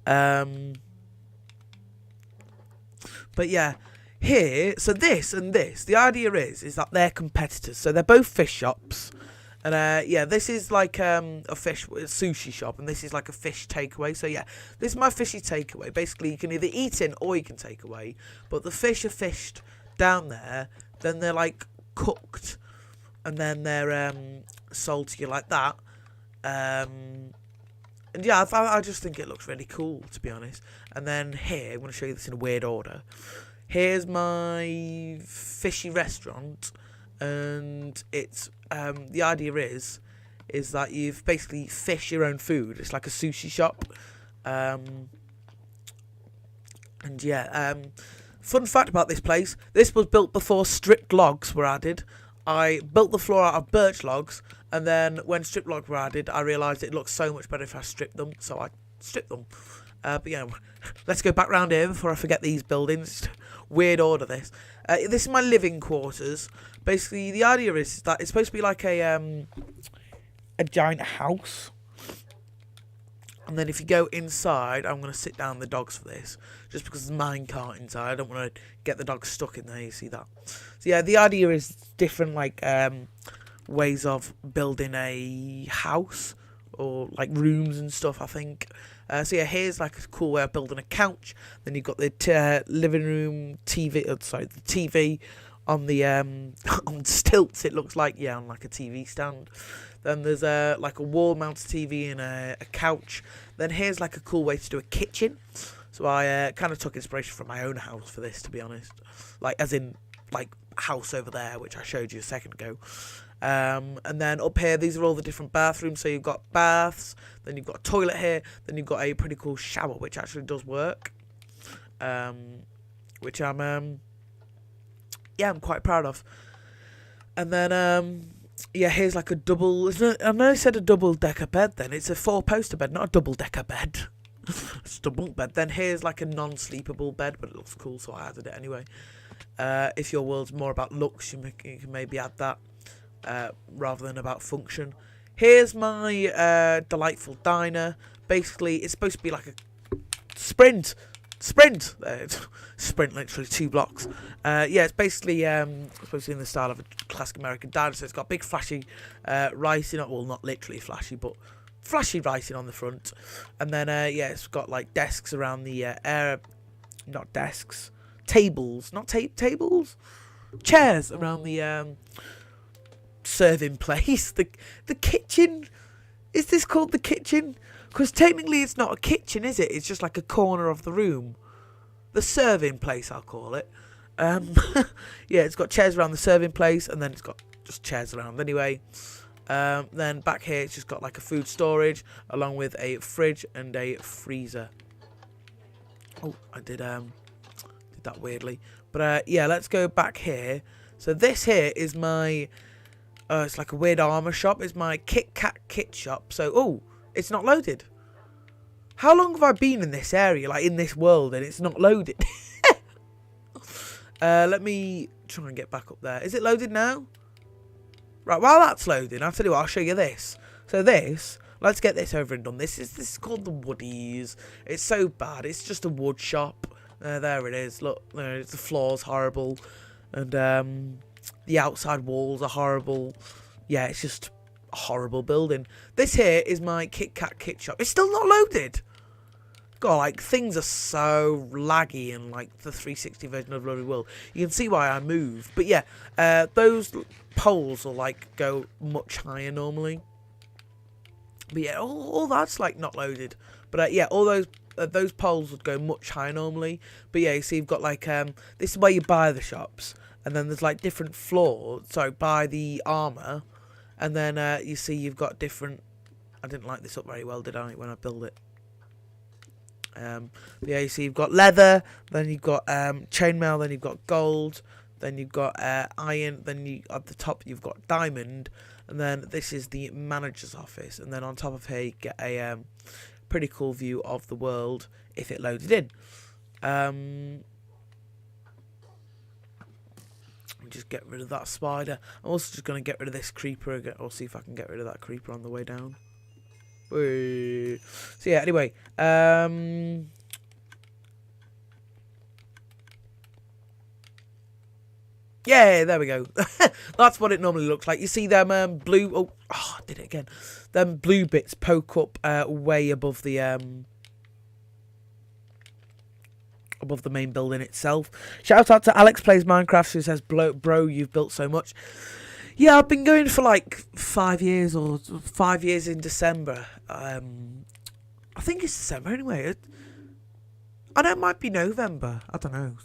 But yeah, here, so this and this, the idea is that they're competitors. So they're both fish shops. And yeah, this is like a sushi shop, and this is like a fish takeaway. So yeah, this is my fishy takeaway. Basically, you can either eat in or you can take away. But the fish are fished down there, then they're like cooked, and then they're sold to you like that. And yeah, I just think it looks really cool, to be honest. And then here, I'm going to show you this in a weird order. Here's my Fishy Restaurant, and it's the idea is that you've basically fish your own food. It's like a sushi shop. And yeah, fun fact about this place: this was built before stripped logs were added. I built the floor out of birch logs, and then when strip logs were added, I realised it looks so much better if I stripped them, so I stripped them. But yeah, let's go back round here before I forget these buildings. Weird order, this. This is my living quarters. Basically, the idea is that it's supposed to be like a giant house. And then if you go inside, I'm going to sit down the dogs for this. Just because there's a minecart inside. I don't want to get the dogs stuck in there, you see that. So yeah, the idea is different like ways of building a house. Or like rooms and stuff, I think. So yeah, here's like a cool way of building a couch. Then you've got the living room TV. The TV on the on stilts. It looks like, yeah, on like a TV stand. Then there's like a wall-mounted TV and a couch. Then here's like a cool way to do a kitchen. So I kind of took inspiration from my own house for this, to be honest. Like as in like house over there, which I showed you a second ago. And then up here, these are all the different bathrooms. So you've got baths, then you've got a toilet here, then you've got a pretty cool shower, which actually does work. Which I'm quite proud of. And then yeah, here's like a double. I know I said a double-decker bed. Then it's a 4-poster bed, not a double-decker bed. It's a double bed. Then here's like a non-sleepable bed, but it looks cool, so I added it anyway. If your world's more about looks, you can maybe add that rather than about function. Here's my delightful diner. Basically, it's supposed to be like a sprint. Sprint, literally 2 blocks. Yeah, it's basically supposed to be in the style of a classic American diner. So it's got big flashy writing. Well, not literally flashy, but flashy writing on the front. And then yeah, it's got like desks around the not desks, tables, not tables, chairs around the serving place. The kitchen. Is this called the kitchen? Because technically it's not a kitchen, is it? It's just like a corner of the room. The serving place, I'll call it. Yeah, it's got chairs around the serving place, and then it's got just chairs around anyway. Then back here, it's just got like a food storage, along with a fridge and a freezer. Oh, I did that weirdly. But yeah, let's go back here. So this here is my... it's like a weird armour shop. It's my Kit Kat kit shop. So, oh... It's not loaded. How long have I been in this area, like in this world, and it's not loaded? Let me try and get back up there. Is it loaded now? Right, while that's loading, I'll tell you what, I'll show you this. So this, let's get this over and done. This is called the Woodies. It's so bad. It's just a wood shop. There it is. Look, the floor's horrible. And the outside walls are horrible. Yeah, it's just... horrible building. This here is my Kit Kat kit shop. It's still not loaded. God, like, things are so laggy in like the 360 version of Lovely World. You can see why I moved. But yeah, those poles will like go much higher normally. But yeah, all that's like not loaded. But yeah, all those poles would go much higher normally. But yeah, you see, you've got like this is where you buy the shops, and then there's like different floors. So buy the armor. And then you see you've got different... I didn't like this up very well, did I, when I build it? Yeah, you see you've got leather, then you've got chainmail, then you've got gold, then you've got iron, then at the top you've got diamond, and then this is the manager's office. And then on top of here you get a pretty cool view of the world if it loaded in. Just get rid of that spider. I'm also just going to get rid of this creeper again. I'll see if I can get rid of that creeper on the way down. Whee. So yeah, anyway. Yeah, there we go. That's what it normally looks like. You see them blue... Oh, I did it again. Them blue bits poke up way above the... above the main building itself. Shout out to Alex Plays Minecraft, who says, bro, you've built so much. Yeah, I've been going for like 5 years, or 5 years in December. I think it's December anyway. I know it might be November. I don't know.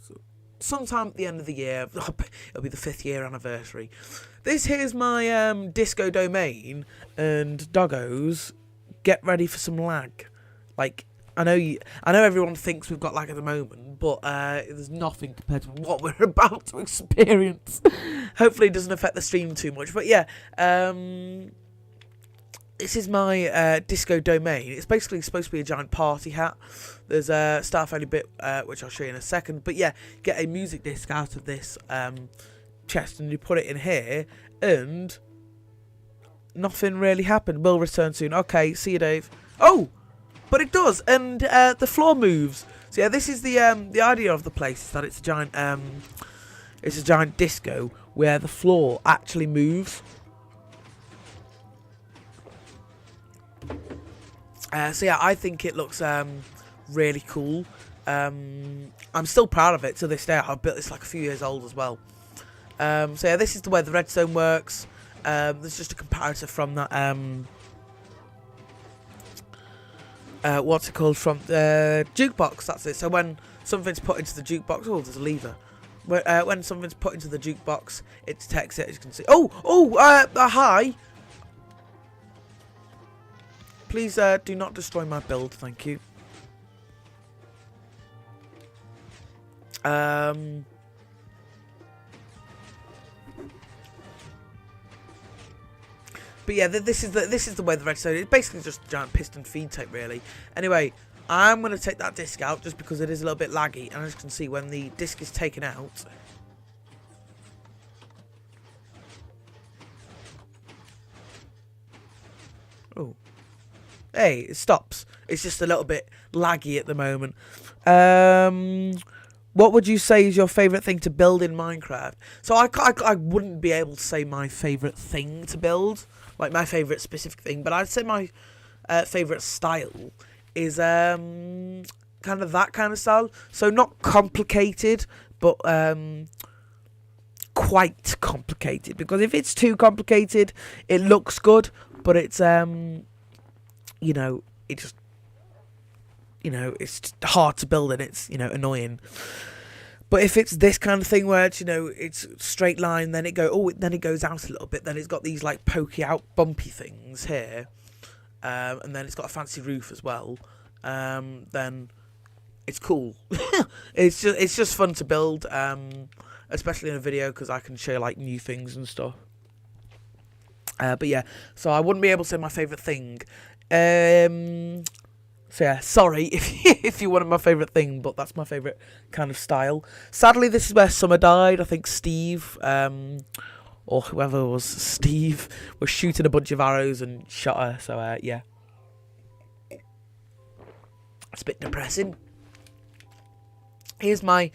Sometime at the end of the year. It'll be the 5th year anniversary. This here's my disco domain, and doggos, get ready for some lag. Like, I know everyone thinks we've got lag at the moment, but there's nothing compared to what we're about to experience. Hopefully it doesn't affect the stream too much. But yeah, this is my disco domain. It's basically supposed to be a giant party hat. There's a Starfighter bit, which I'll show you in a second. But yeah, get a music disc out of this chest, and you put it in here, and nothing really happened. Will return soon. Okay, see you, Dave. Oh! But it does, and the floor moves. So yeah, this is the idea of the place, is that it's a giant disco where the floor actually moves. So yeah, I think it looks really cool. I'm still proud of it to this day. I built this like a few years old as well. So yeah, this is the way the redstone works. There's just a comparator from that. What's it called, from the jukebox, that's it. So when something's put into the jukebox, oh, there's a lever. When something's put into the jukebox, it detects it, as you can see. Hi! Please do not destroy my build, thank you. But yeah, this is the way the redstone. It's basically just a giant piston feed tape, really. Anyway, I'm going to take that disc out just because it is a little bit laggy, and as you can see, when the disc is taken out, hey, it stops. It's just a little bit laggy at the moment. What would you say is your favourite thing to build in Minecraft? So I wouldn't be able to say my favourite thing to build, like my favourite specific thing, but I'd say my favourite style is kind of that kind of style. So not complicated, but quite complicated. Because if it's too complicated, it looks good, but it's you know, it just, you know, it's just hard to build and it's, you know, annoying. But if it's this kind of thing where it's, you know, it's straight line, then it goes out a little bit, then it's got these like pokey out bumpy things here, and then it's got a fancy roof as well, then it's cool. It's just fun to build, especially in a video, because I can show like new things and stuff. But yeah, so I wouldn't be able to say my favourite thing. So yeah, sorry if you wanted my favourite thing, but that's my favourite kind of style. Sadly, this is where Summer died. I think Steve, or whoever was Steve, was shooting a bunch of arrows and shot her. So yeah, it's a bit depressing. Here's my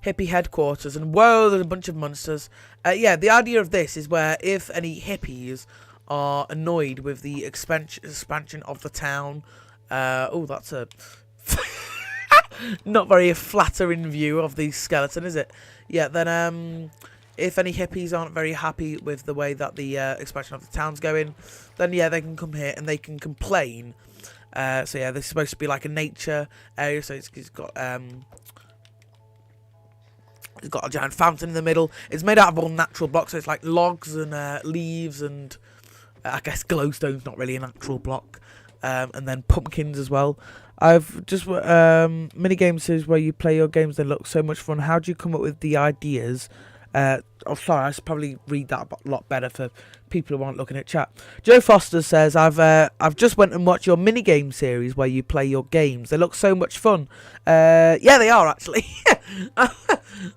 hippie headquarters, and whoa, there's a bunch of monsters. Yeah, the idea of this is where if any hippies are annoyed with the expansion of the town, oh, that's a not very flattering view of the skeleton, is it? Yeah, then if any hippies aren't very happy with the way that the expansion of the town's going, then yeah, they can come here and they can complain. So yeah, this is supposed to be like a nature area, so it's got a giant fountain in the middle. It's made out of all natural blocks, so it's like logs and leaves and I guess glowstone's not really a natural block. And then pumpkins as well. I've just minigame series where you play your games. They look so much fun. How do you come up with the ideas? Oh, sorry, I should probably read that a lot better for people who aren't looking at chat. Joe Foster says, I've just went and watched your minigame series where you play your games. They look so much fun. Yeah, they are actually.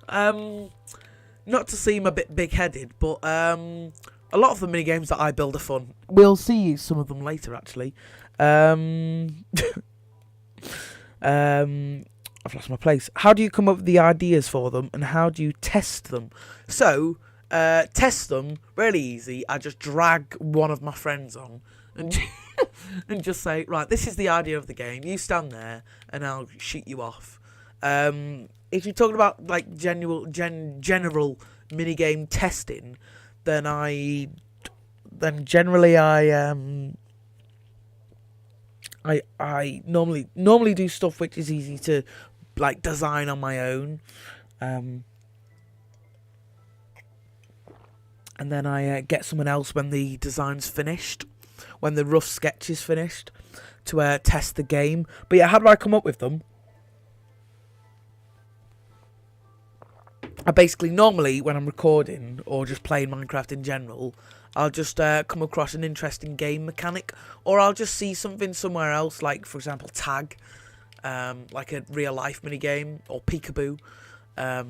Not to seem a bit big-headed, but a lot of the minigames that I build are fun. We'll see some of them later, actually. I've lost my place. How do you come up with the ideas for them, and how do you test them? So, test them, really easy. I just drag one of my friends on and and just say, right, this is the idea of the game. You stand there, and I'll shoot you off. If you're talking about like general minigame testing, then generally I normally do stuff which is easy to like design on my own, and then I get someone else when the design's finished, when the rough sketch is finished, to test the game. But yeah, how do I come up with them? I basically, normally when I'm recording or just playing Minecraft in general, I'll just come across an interesting game mechanic, or I'll just see something somewhere else, like for example tag, like a real life mini game, or peekaboo. I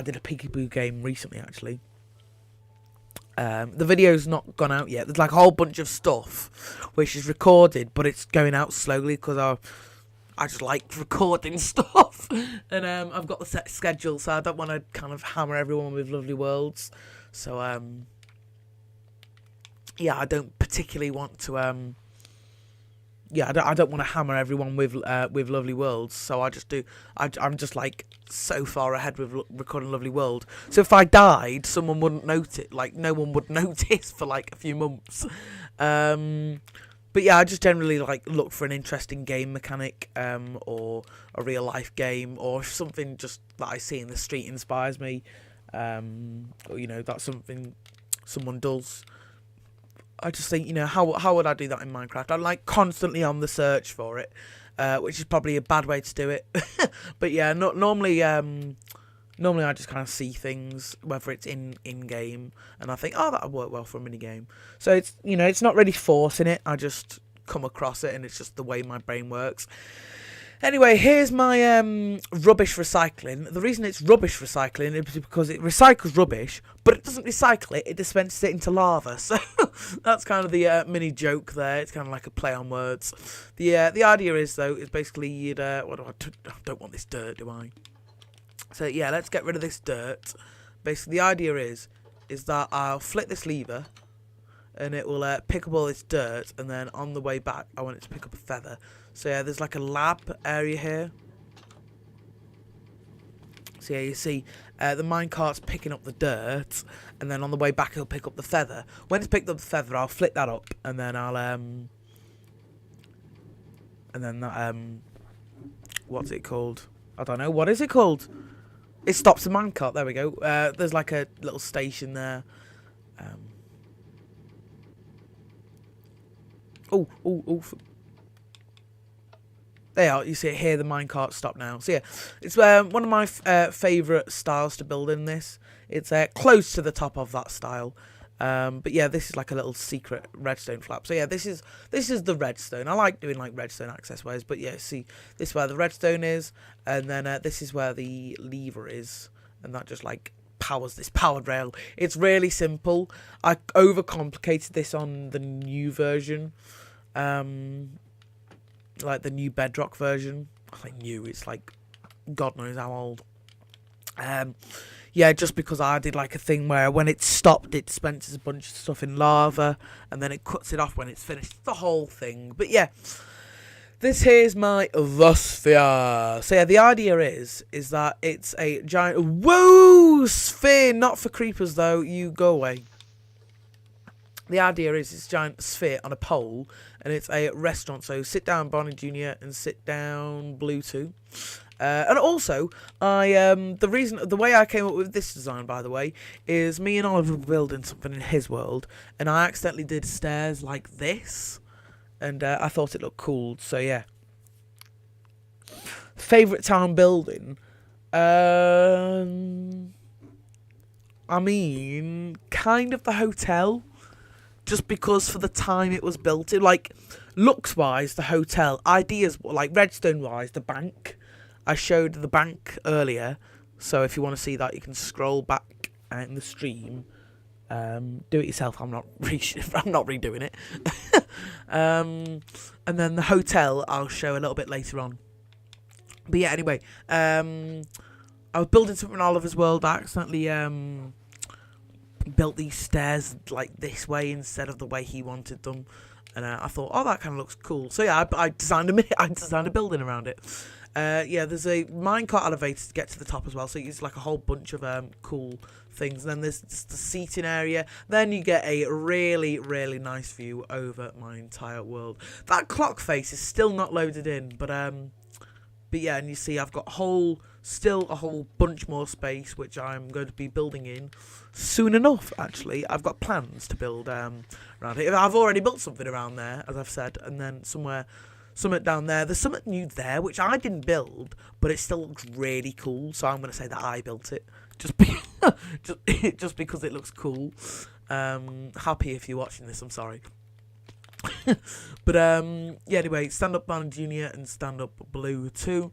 did a peekaboo game recently actually. The video's not gone out yet. There's like a whole bunch of stuff which is recorded, but it's going out slowly because I just like recording stuff, and I've got the set schedule, so I don't want to kind of hammer everyone with lovely worlds. So yeah, I don't particularly want to yeah, I don't want to hammer everyone with lovely worlds. So I just do. I'm just like so far ahead with recording Lovely World. So if I died, someone wouldn't notice. Like no one would notice for like a few months. But yeah, I just generally like look for an interesting game mechanic, or a real life game, or something just that I see in the street inspires me, or you know, that's something someone does. I just think, you know, how would I do that in Minecraft? I'm like constantly on the search for it, which is probably a bad way to do it. But yeah, normally I just kind of see things, whether it's in game, and I think, oh, that would work well for a mini game. So it's, you know, it's not really forcing it. I just come across it, and it's just the way my brain works. Anyway, here's my rubbish recycling. The reason it's rubbish recycling is because it recycles rubbish, but it doesn't recycle it, it dispenses it into lava. So that's kind of the mini joke there. It's kind of like a play on words. The idea is, though, is basically you'd... I don't want this dirt, do I? So, yeah, let's get rid of this dirt. Basically, the idea is that I'll flick this lever, and it will pick up all this dirt, and then on the way back, I want it to pick up a feather. So yeah, there's like a lab area here. So yeah, you see the minecart's picking up the dirt, and then on the way back it'll pick up the feather. When it's picked up the feather, I'll flick that up, and then I'll what's it called? I don't know. What is it called? It stops the minecart. There we go. There's like a little station there. Oh. There you are, you see it here, the minecart stopped now. So yeah, it's one of my favourite styles to build in this. It's close to the top of that style. But yeah, this is like a little secret redstone flap. So yeah, this is the redstone. I like doing like redstone access ways, but yeah, see, this is where the redstone is, and then this is where the lever is, and that just like powers this powered rail. It's really simple. I overcomplicated this on the new version. Like the new Bedrock version. I think new, it's like God knows how old. Yeah, just because I did like a thing where when it stopped, it dispenses a bunch of stuff in lava, and then it cuts it off when it's finished. The whole thing. But yeah, this here's my The Sphere. So yeah, the idea is that it's a giant... Whoa! Sphere! Not for creepers though, you go away. The idea is it's a giant sphere on a pole, and it's a restaurant. So sit down, Bonnie Jr., and sit down, Blue 2. And also, the way I came up with this design, by the way, is me and Oliver were building something in his world, and I accidentally did stairs like this, and I thought it looked cool. So yeah, favorite town building. I mean, kind of the hotel. Just because for the time it was built, like looks-wise, the hotel, ideas like redstone-wise, the bank. I showed the bank earlier, so if you want to see that, you can scroll back in the stream. Do it yourself. I'm not redoing it. And then the hotel, I'll show a little bit later on. But yeah, anyway, I was building something in Oliver's world. I accidentally built these stairs like this way instead of the way he wanted them, and I thought, oh, that kind of looks cool. So yeah, I designed a building around it. Yeah, there's a minecart elevator to get to the top as well, so it's like a whole bunch of cool things. And then there's just the seating area. Then you get a really, really nice view over my entire world. That clock face is still not loaded in, but yeah, and you see I've got still a whole bunch more space, which I'm going to be building in soon enough, actually. I've got plans to build around here. I've already built something around there, as I've said, and then something down there. There's something new there, which I didn't build, but it still looks really cool, so I'm going to say that I built it, just because it looks cool. Happy if you're watching this, I'm sorry. But yeah, anyway, stand up Man Jr. and stand up Blue 2.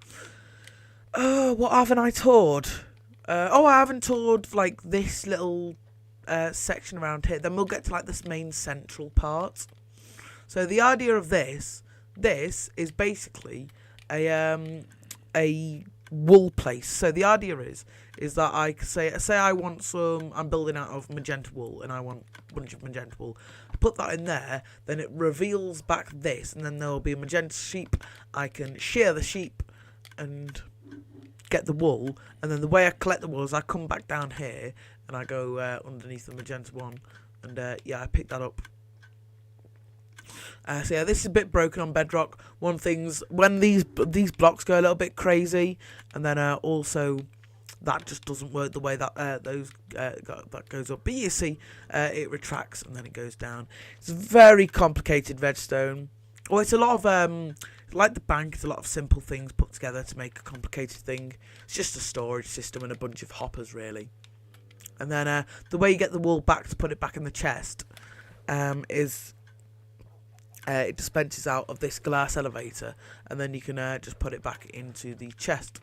What haven't I toured? I haven't toured like this little section around here. Then we'll get to like this main central part. So the idea of this is basically a wool place. So the idea is that I say I want some. I'm building out of magenta wool, and I want a bunch of magenta wool. I put that in there, then it reveals back this, and then there will be a magenta sheep. I can shear the sheep and get the wool, and then the way I collect the wool is I come back down here and I go underneath the magenta one, and yeah, I pick that up. So yeah, this is a bit broken on Bedrock. One thing's when these blocks go a little bit crazy, and then also that just doesn't work the way that that goes up. But you see, it retracts and then it goes down. It's very complicated redstone. Well, it's a lot of like the bank, it's a lot of simple things put together to make a complicated thing. It's just a storage system and a bunch of hoppers, really. And then the way you get the wool back to put it back in the chest is it dispenses out of this glass elevator, and then you can just put it back into the chest.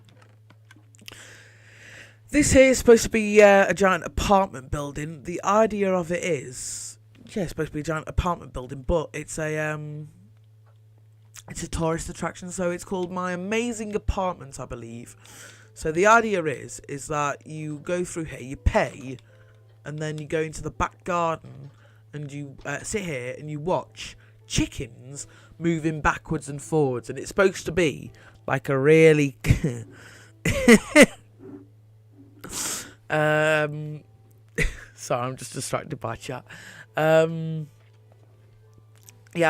This here is supposed to be a giant apartment building. The idea of it is, yeah, it's supposed to be a giant apartment building, but it's a tourist attraction, so it's called My Amazing Apartments, I believe. So the idea is that you go through here, you pay, and then you go into the back garden, and you sit here and you watch chickens moving backwards and forwards, and it's supposed to be like a really sorry, I'm just distracted by chat. Yeah,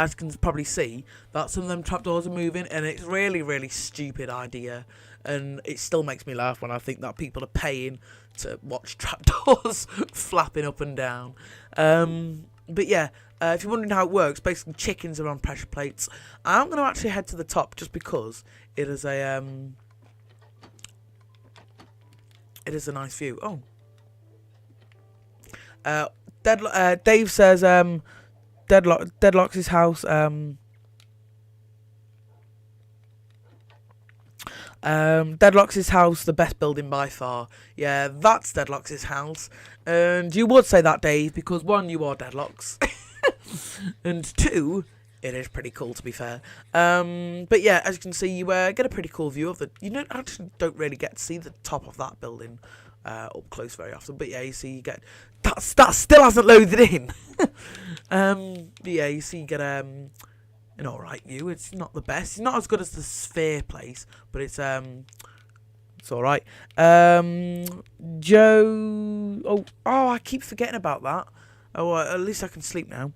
as you can probably see, that some of them trapdoors are moving, and it's really, really stupid idea, and it still makes me laugh when I think that people are paying to watch trapdoors flapping up and down. But yeah, if you're wondering how it works, basically chickens are on pressure plates. I'm going to actually head to the top just because it is a nice view. Oh, Dave says Deadlox's house. Deadlox's house, the best building by far. Yeah, that's Deadlox's house. And you would say that, Dave, because one, you are Deadlox. And two, it is pretty cool, to be fair. But yeah, as you can see, you get a pretty cool view of the... You actually don't really get to see the top of that building up close very often. But yeah, you see, you get... That still hasn't loaded in. But yeah, you see, you get... an alright view. It's not the best. It's not as good as the Sphere place, but it's alright. Joe... Oh, I keep forgetting about that. Oh, at least I can sleep now.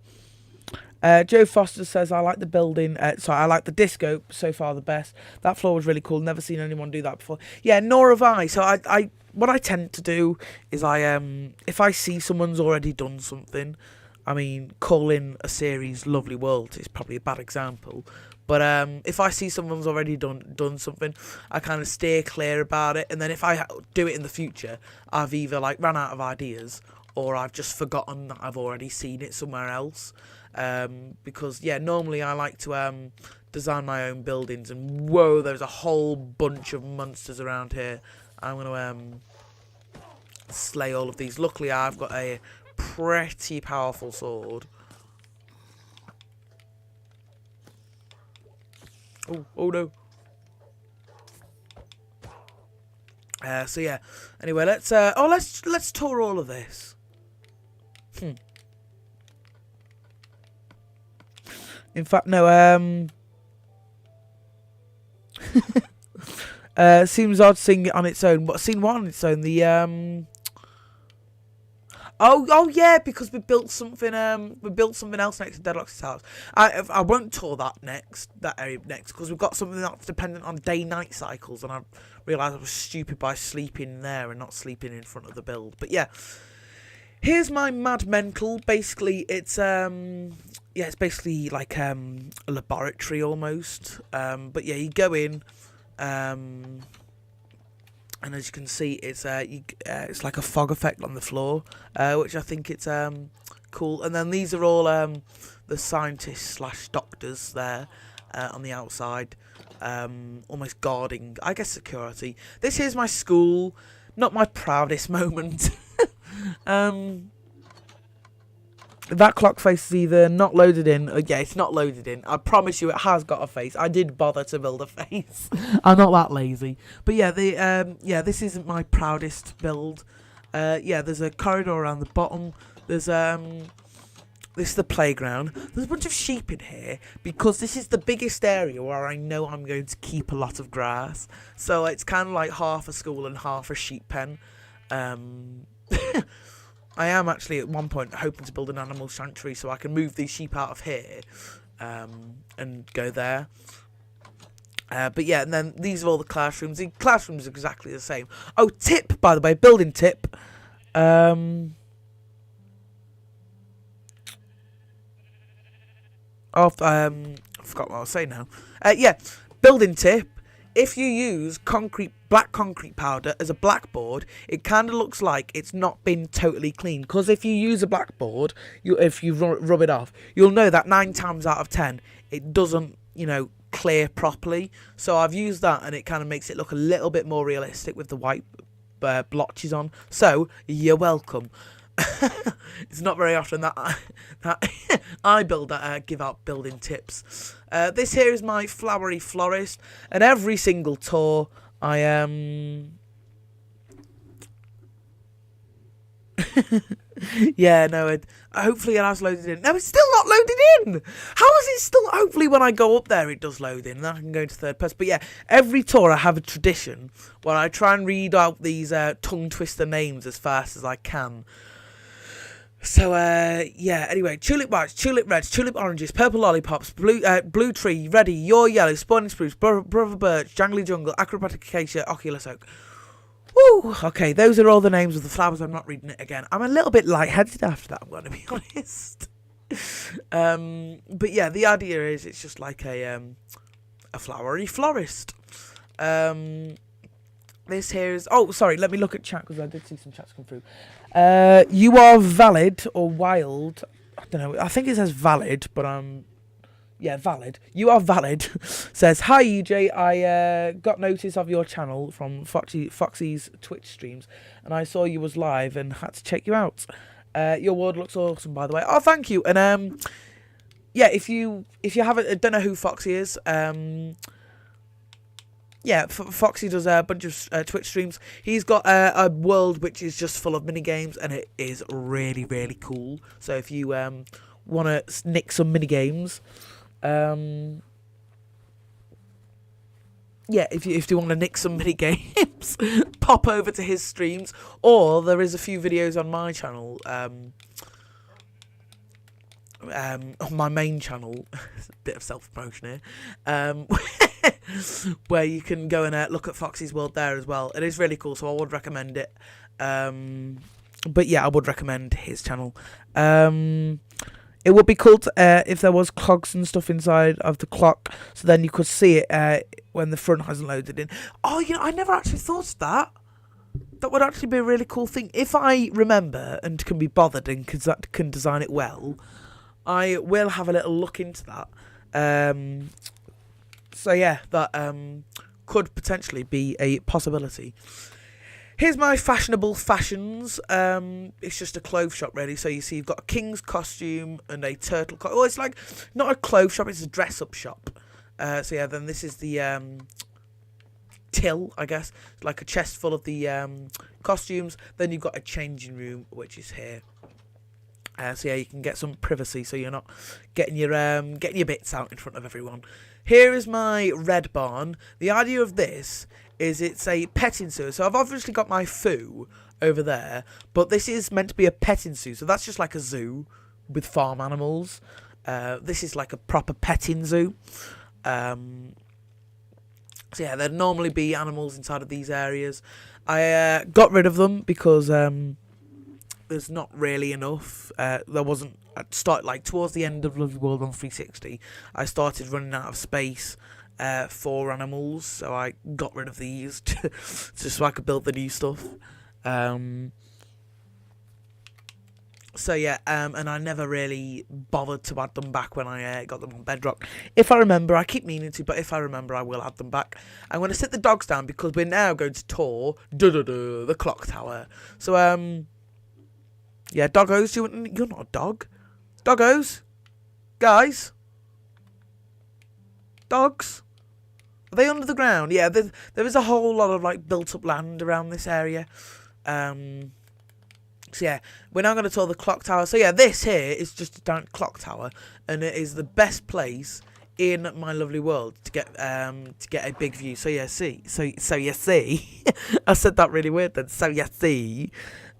Joe Foster says, I like the building. I like the disco. So far, the best. That floor was really cool. Never seen anyone do that before. Yeah, nor have I. So what I tend to do is if I see someone's already done something, I mean, calling a series Lovely World is probably a bad example. But if I see someone's already done something, I kind of steer clear about it. And then if I do it in the future, I've either run out of ideas, or I've just forgotten that I've already seen it somewhere else. Because, yeah, normally I like to design my own buildings. And, whoa, there's a whole bunch of monsters around here. I'm going to slay all of these. Luckily, I've got a pretty powerful sword. Oh no. So, yeah. Anyway, let's tour all of this. In fact, no, seems odd seeing it on its own. But seeing what on its own? The, Oh yeah, because we built something else next to Deadlox's house. I won't tour that area next, because we've got something that's dependent on day-night cycles, and I realised I was stupid by sleeping there and not sleeping in front of the build. But yeah. Here's my mad mental. Basically, it's it's basically like a laboratory almost. But yeah, you go in, and as you can see, it's like a fog effect on the floor, which I think it's cool. And then these are all the scientists / doctors there on the outside, almost guarding, I guess, security. This is my school. Not my proudest moment. That clock face is either not loaded in. Yeah, it's not loaded in. I promise you, it has got a face. I did bother to build a face. I'm not that lazy. But yeah, this isn't my proudest build. Yeah, there's a corridor around the bottom. There's this is the playground. There's a bunch of sheep in here because this is the biggest area where I know I'm going to keep a lot of grass. So it's kind of like half a school and half a sheep pen. I am actually at one point hoping to build an animal sanctuary so I can move these sheep out of here and go there. But yeah, and then these are all the classrooms. The classrooms are exactly the same. Oh, tip, by the way, building tip. I forgot what I was saying now. Yeah, building tip. if you use black concrete powder as a blackboard, it kind of looks like it's not been totally clean. Because if you use a blackboard, if you rub it off, you'll know that 9 times out of 10 it doesn't, clear properly. So I've used that, and it kind of makes it look a little bit more realistic with the white blotches on. So you're welcome. It's not very often that I give out building tips. This here is my flowery florist, and every single tour I yeah, no, hopefully it has loaded in. No, it's still not loaded in. How is it still? Hopefully when I go up there it does load in, and then I can go into third person. But yeah, every tour I have a tradition where I try and read out these tongue twister names as fast as I can. So, yeah, anyway, tulip whites, tulip reds, tulip oranges, purple lollipops, blue tree, ready, your yellow, spawning spruce, brother birch, jangly jungle, acrobatic acacia, oculus oak. Woo! Okay, those are all the names of the flowers. I'm not reading it again. I'm a little bit lightheaded after that, I'm going to be honest. But yeah, the idea is it's just like a flowery florist. This here is... Oh, sorry, let me look at chat, because I did see some chats come through. You are valid or wild. I don't know. I think it says valid, but yeah, valid. You are valid. Says, hi, EJ. I got notice of your channel from Foxy's Twitch streams, and I saw you was live and had to check you out. Your ward looks awesome, by the way. Oh, thank you. And yeah, if you haven't, don't know who Foxy is, yeah, Foxy does a bunch of Twitch streams. He's got a world which is just full of minigames, and it is really, really cool. So if you want to nick some minigames, yeah, if you want to nick some minigames, pop over to his streams. Or there is a few videos on my channel, on my main channel, bit of self-promotion here, where you can go and look at Foxy's world there as well. It is really cool, so I would recommend it. But yeah, I would recommend his channel. It would be cool to, if there was clogs and stuff inside of the clock, so then you could see it when the front hasn't loaded in. Oh, I never actually thought of that. That would actually be a really cool thing. If I remember and can be bothered and can design it well, I will have a little look into that. So yeah, that could potentially be a possibility. Here's my Fashionable Fashions. It's just a clothes shop, really. So you see you've got a king's costume and a turtle well, it's like not a clothes shop, it's a dress-up shop. So yeah, then this is the till, I guess. It's like a chest full of the costumes. Then you've got a changing room, which is here. So yeah, you can get some privacy, so you're not getting your bits out in front of everyone. Here is my red barn. The idea of this is it's a petting zoo. So I've obviously got my foo over there, but this is meant to be a petting zoo. So that's just like a zoo with farm animals. This is like a proper petting zoo. So yeah, there'd normally be animals inside of these areas. I got rid of them because there's not really enough. There wasn't. I'd start like towards the end of Lovely World on 360. I started running out of space for animals, so I got rid of these just so I could build the new stuff. So yeah, and I never really bothered to add them back when I got them on Bedrock. If I remember, I keep meaning to, but if I remember, I will add them back. I'm going to sit the dogs down because we're now going to tour the clock tower. So yeah, doggos, you're not a dog. Doggos, guys, dogs. Are they under the ground? Yeah, there is a whole lot of like built up land around this area. So yeah, we're now going to tour the clock tower. So yeah, this here is just a giant clock tower, and it is the best place in my lovely world to get a big view. So yeah, so you see, I said that really weird then. So you see,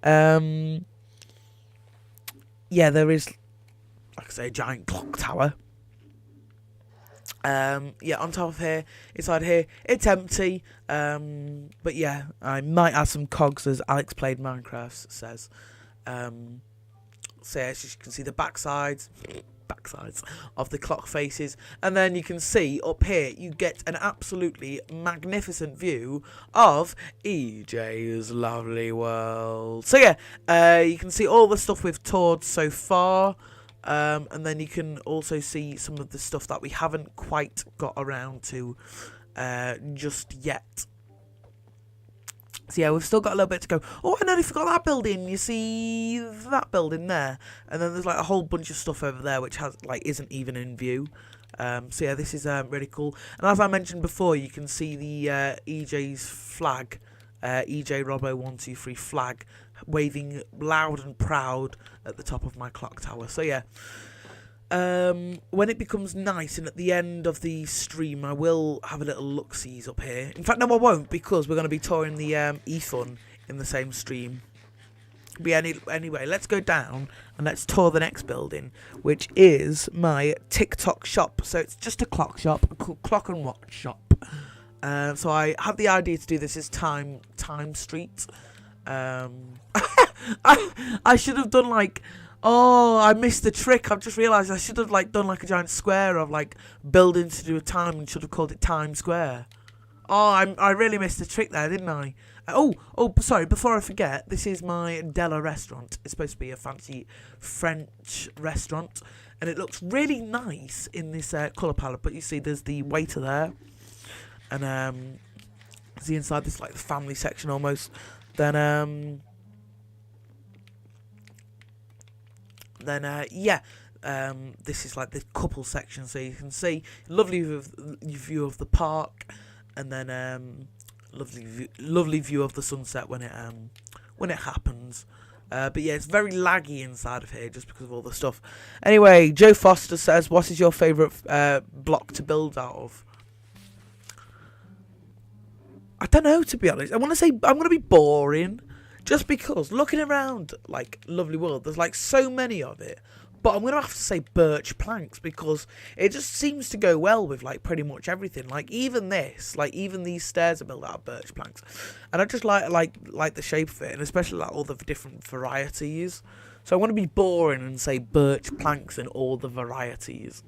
yeah, there is, like I say, a giant clock tower. Yeah, on top of here, inside here, it's empty. But yeah, I might add some cogs as Alex Played Minecraft says. So yeah, as you can see the backside backsides of the clock faces. And then you can see up here, you get an absolutely magnificent view of EJ's lovely world. So yeah, you can see all the stuff we've toured so far. And then you can also see some of the stuff that we haven't quite got around to just yet. So yeah, we've still got a little bit to go. Oh, I nearly forgot that building. You see that building there? And then there's like a whole bunch of stuff over there which has like isn't even in view. So yeah, this is really cool. And as I mentioned before, you can see the EJ's flag, EJ Robbo 123 flag, waving loud and proud at the top of my clock tower. So yeah, when it becomes nice and at the end of the stream, I will have a little look-sees up here. In fact, no, I won't, because we're going to be touring the eFun in the same stream. But yeah, anyway, let's go down and let's tour the next building, which is my TikTok shop. So it's just a clock shop, a clock and watch shop. So I had the idea to do this as Time Street. I should have done like, oh, I missed the trick. I've just realised I should have like done like a giant square of like buildings to do with time and should have called it Times Square. Oh, I really missed the trick there, didn't I? Oh, sorry, before I forget, this is my Della restaurant. It's supposed to be a fancy French restaurant, and it looks really nice in this colour palette, but you see there's the waiter there, and see inside this like the family section almost. Then yeah, this is like the couple section, so you can see lovely view of the park, and then lovely view of the sunset when it happens. But yeah, it's very laggy inside of here just because of all the stuff. Anyway, Joe Foster says, what is your favourite block to build out of? I don't know, to be honest. I want to say I'm going to be boring, just because looking around like Lovely World, there's like so many of it. But I'm going to have to say birch planks, because it just seems to go well with like pretty much everything. Like even this, like even these stairs are built out of birch planks, and I just like the shape of it, and especially like all the different varieties. So I want to be boring and say birch planks and all the varieties.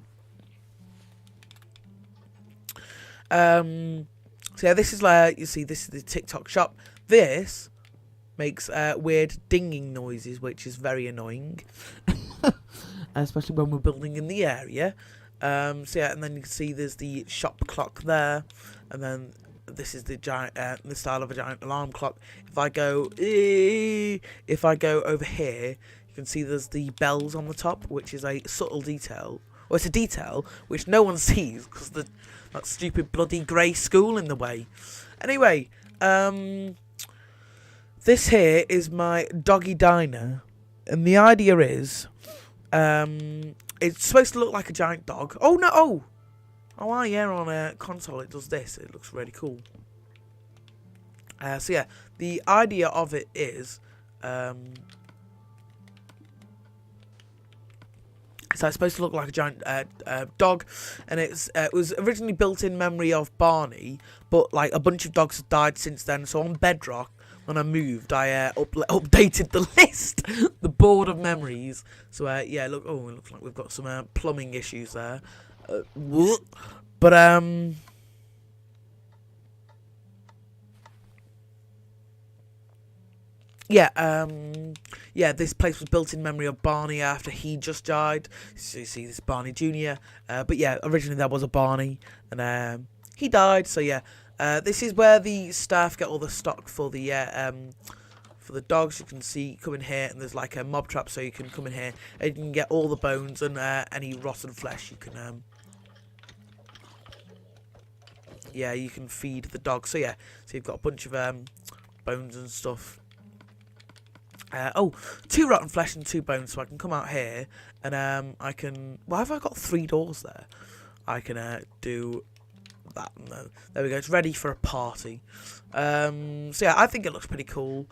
So yeah, this is like, you see, this is the TikTok shop. This makes weird dinging noises, which is very annoying. Especially when we're building in the area. So yeah, and then you can see there's the shop clock there, and then this is the giant, the style of a giant alarm clock. If I go over here, you can see there's the bells on the top, which is a subtle detail. Well, it's a detail which no one sees because that stupid bloody grey school in the way. Anyway, this here is my Doggy Diner, and the idea is, it's supposed to look like a giant dog. Oh no! Oh yeah, on a console it does this. It looks really cool. So yeah, the idea of it is, so it's supposed to look like a giant dog, and it was originally built in memory of Barney, but like a bunch of dogs have died since then. So on Bedrock, when I moved, I updated the list, the board of memories. So yeah, look, it looks like we've got some plumbing issues there, but yeah, this place was built in memory of Barney after he just died. So you see this Barney Jr. But yeah, originally there was a Barney, and he died. So yeah, this is where the staff get all the stock for the dogs. You can see come in here, and there's like a mob trap, so you can come in here and you can get all the bones and any rotten flesh. You can you can feed the dogs. So yeah, so you've got a bunch of bones and stuff. 2 rotten flesh and 2 bones, so I can come out here and I can, well, have I got 3 doors there? I can do that. No, there we go, it's ready for a party. So yeah, I think it looks pretty cool.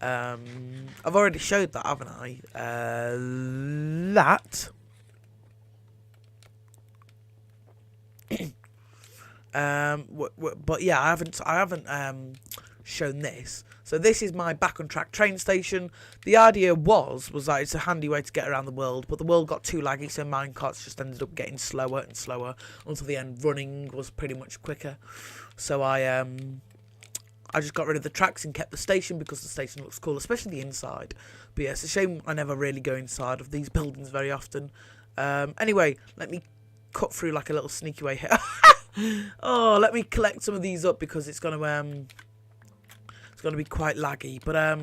I've already showed that, haven't I? But yeah, I haven't shown this. So this is my back on track train station. The idea was that it's a handy way to get around the world, but the world got too laggy, so minecarts just ended up getting slower and slower until the end. Running was pretty much quicker. So I just got rid of the tracks and kept the station because the station looks cool, especially the inside. But yeah, it's a shame I never really go inside of these buildings very often. Anyway, let me cut through like a little sneaky way here. Oh, let me collect some of these up because it's gonna be quite laggy. But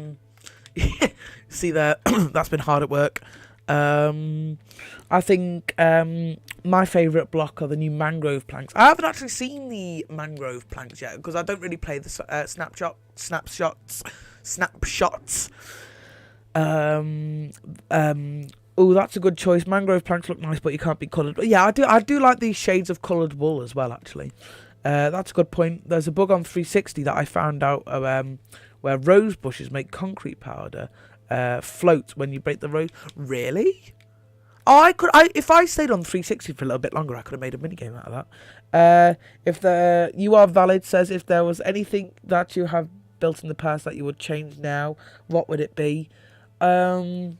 see there, that's been hard at work. I think my favourite block are the new mangrove planks. I haven't actually seen the mangrove planks yet because I don't really play the snapshots. Oh, that's a good choice. Mangrove planks look nice, but you can't be coloured. But yeah, I do like these shades of coloured wool as well, actually. That's a good point. There's a bug on 360 that I found out where rose bushes make concrete powder float when you break the rose. Really? Oh, if I stayed on 360 for a little bit longer, I could have made a minigame out of that. If the You Are Valid says, if there was anything that you have built in the past that you would change now, what would it be? I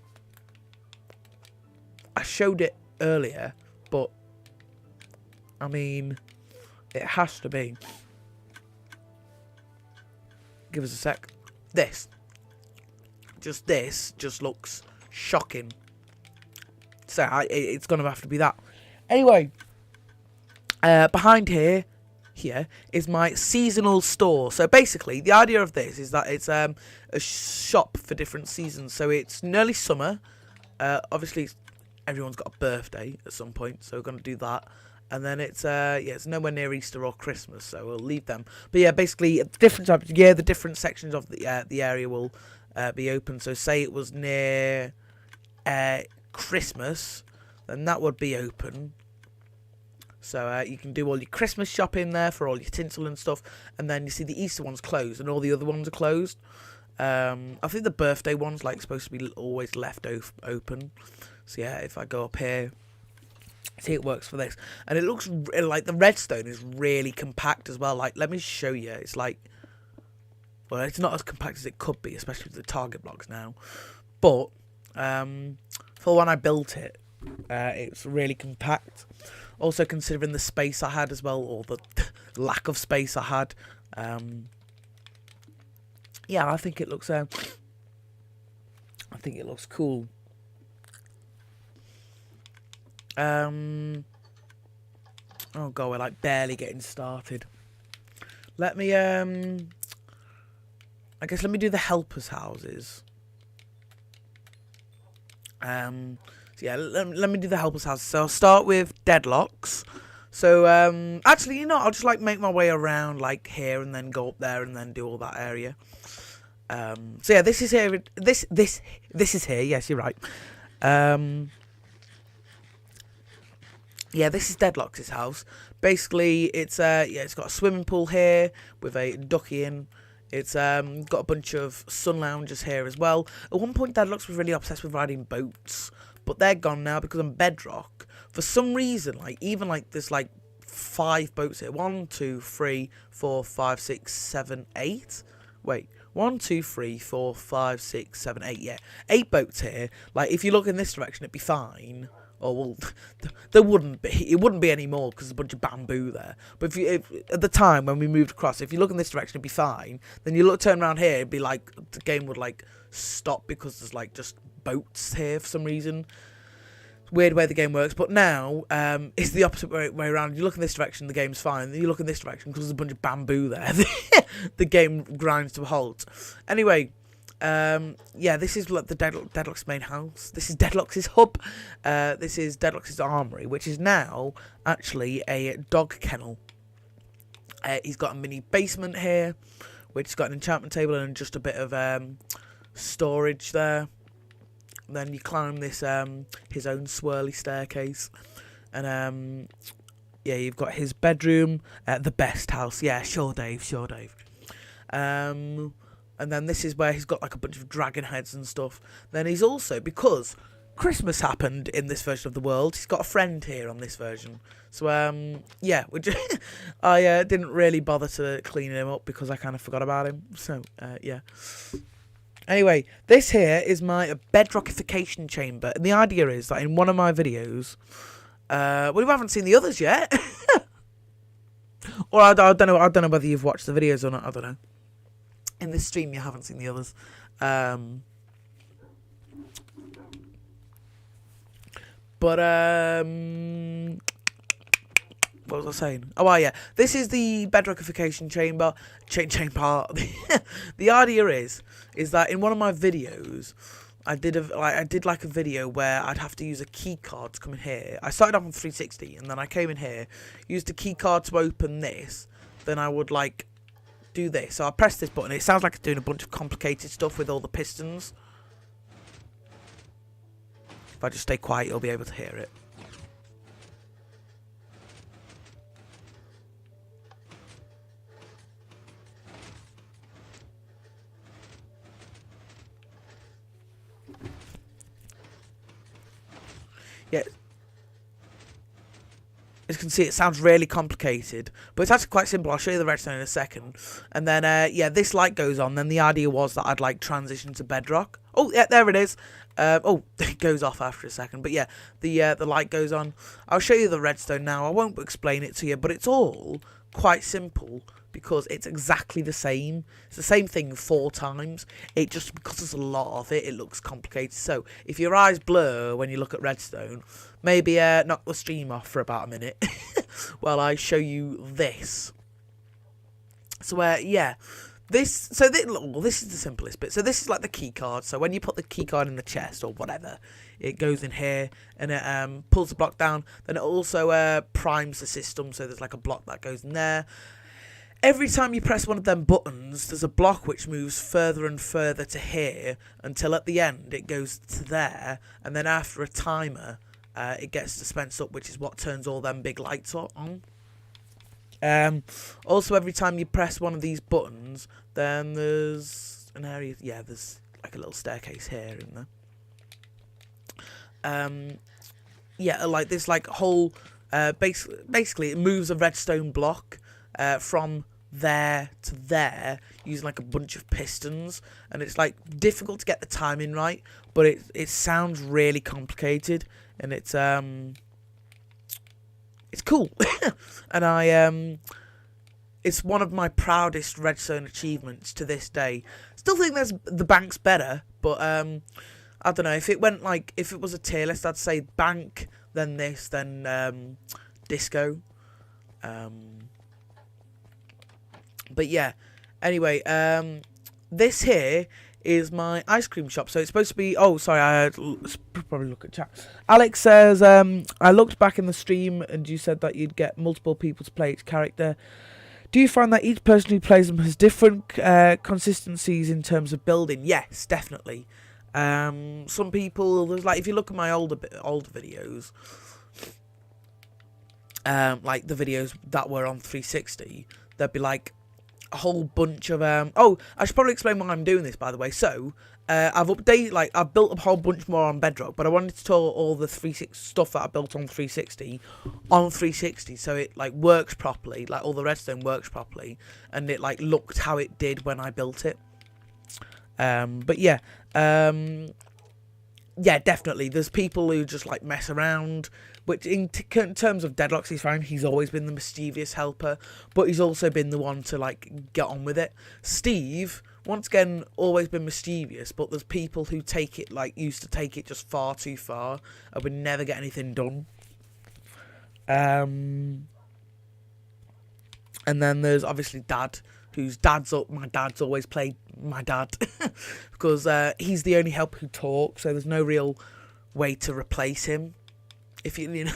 showed it earlier, but I mean, it has to be. Give us a sec. This just looks shocking. So it's gonna have to be that. Anyway, behind here is my seasonal store. So basically, the idea of this is that it's a shop for different seasons. So it's nearly summer. Obviously, everyone's got a birthday at some point, so we're gonna do that. And then it's it's nowhere near Easter or Christmas, so we'll leave them. But yeah, basically different times of year, the different sections of the area will be open. So say it was near Christmas, then that would be open. So you can do all your Christmas shopping there for all your tinsel and stuff. And then you see the Easter one's closed and all the other ones are closed. I think the birthday one's like supposed to be always left open. So yeah, if I go up here, see, it works for this. And it looks like the redstone is really compact as well. Like, let me show you. It's like, well, it's not as compact as it could be, especially with the target blocks now. But for when I built it, it's really compact. Also considering the space I had as well, or the lack of space I had. Yeah, I think it looks cool. Oh god, we're like barely getting started. Let me I guess let me do the helpers' houses. So yeah, let me do the helpers' houses. So I'll start with Deadlox. So actually, you know, I'll just like make my way around like here and then go up there and then do all that area. So yeah, this is here. This is here. Yes, you're right. Yeah, this is Deadlox's house. Basically, it's it's got a swimming pool here with a ducky in. It's got a bunch of sun loungers here as well. At one point, Deadlox was really obsessed with riding boats, but they're gone now because on Bedrock, for some reason, like even like there's like 5 boats here. 1, 2, 3, 4, 5, 6, 7, 8. Wait. 1, 2, 3, 4, 5, 6, 7, 8. Yeah, 8 boats here. Like if you look in this direction, it'd be fine. Oh well, there wouldn't be. It wouldn't be anymore because there's a bunch of bamboo there. But if at the time when we moved across, if you look in this direction, it'd be fine. Then you turn around here, it'd be like the game would like stop because there's like just boats here for some reason. Weird way the game works. But now it's the opposite way around. You look in this direction, the game's fine. Then you look in this direction because there's a bunch of bamboo there. The game grinds to a halt. Anyway. Yeah, this is like the Deadlox main house. This is Deadlox's hub. This is Deadlox's Armory, which is now actually a dog kennel. He's got a mini basement here, which has got an enchantment table and just a bit of storage there. Then you climb this his own swirly staircase, and yeah, you've got his bedroom, the best house. Yeah, sure, Dave. And then this is where he's got like a bunch of dragon heads and stuff. Then he's also, because Christmas happened in this version of the world. He's got a friend here on this version. So, yeah, I didn't really bother to clean him up because I kind of forgot about him. So, yeah. Anyway, this here is my bedrockification chamber. And the idea is that in one of my videos, well, we haven't seen the others yet. Or I don't know whether you've watched the videos or not. I don't know. In this stream, you haven't seen the others. But, what was I saying? Oh, yeah. This is the bedrockification chamber. Chamber. The idea is that in one of my videos, I did like a video where I'd have to use a key card to come in here. I started off on 360, and then I came in here, used a key card to open this. Then I would like do this. So I press this button. It sounds like it's doing a bunch of complicated stuff with all the pistons. If I just stay quiet, you'll be able to hear it. Yeah. As you can see, it sounds really complicated, but it's actually quite simple. I'll show you the redstone in a second. And then, yeah, this light goes on. Then the idea was that I'd, like, transition to bedrock. Oh, yeah, there it is. Oh, it goes off after a second. But, yeah, the light goes on. I'll show you the redstone now. I won't explain it to you, but it's all quite simple because it's exactly the same. It's the same thing 4 times. It just, because there's a lot of it, it looks complicated. So, if your eyes blur when you look at redstone, maybe knock the stream off for about a minute while I show you this. So, yeah. This is the simplest bit. So this is like the key card. So when you put the key card in the chest or whatever, it goes in here and it pulls the block down. Then it also primes the system. So there's like a block that goes in there. Every time you press one of them buttons, there's a block which moves further and further to here until at the end it goes to there. And then after a timer, it gets dispensed up, which is what turns all them big lights on. Also, every time you press one of these buttons, then there's an area. Yeah, there's like a little staircase here in there. Yeah, like this, like whole. Basically, it moves a redstone block from there to there using like a bunch of pistons, and it's like difficult to get the timing right, but it sounds really complicated, and it's cool. And it's one of my proudest redstone achievements to this day. Still think the bank's better, but I don't know, if it was a tier list, I'd say bank, then this, then disco. But yeah, anyway, this here is my ice cream shop. So it's supposed to be... Oh, sorry, I probably look at chat. Alex says, I looked back in the stream and you said that you'd get multiple people to play each character. Do you find that each person who plays them has different consistencies in terms of building? Yes, definitely. Some people... There's like, if you look at my older videos, like the videos that were on 360, there'd be like a whole bunch of oh, I should probably explain why I'm doing this, by the way. So I've built a whole bunch more on Bedrock, but I wanted to store all the 360 stuff that I built on 360 so it like works properly, like all the redstone works properly, and it like looked how it did when I built it. But yeah, yeah, definitely there's people who just like mess around, which in terms of Deadlox, he's fine. He's always been the mischievous helper, but he's also been the one to like get on with it. Steve, once again, always been mischievous, but there's people who take it, like, used to take it just far too far and would never get anything done. And then there's obviously Dad, whose dad's up. My dad's always played my dad because he's the only helper who talks, so there's no real way to replace him. If you know,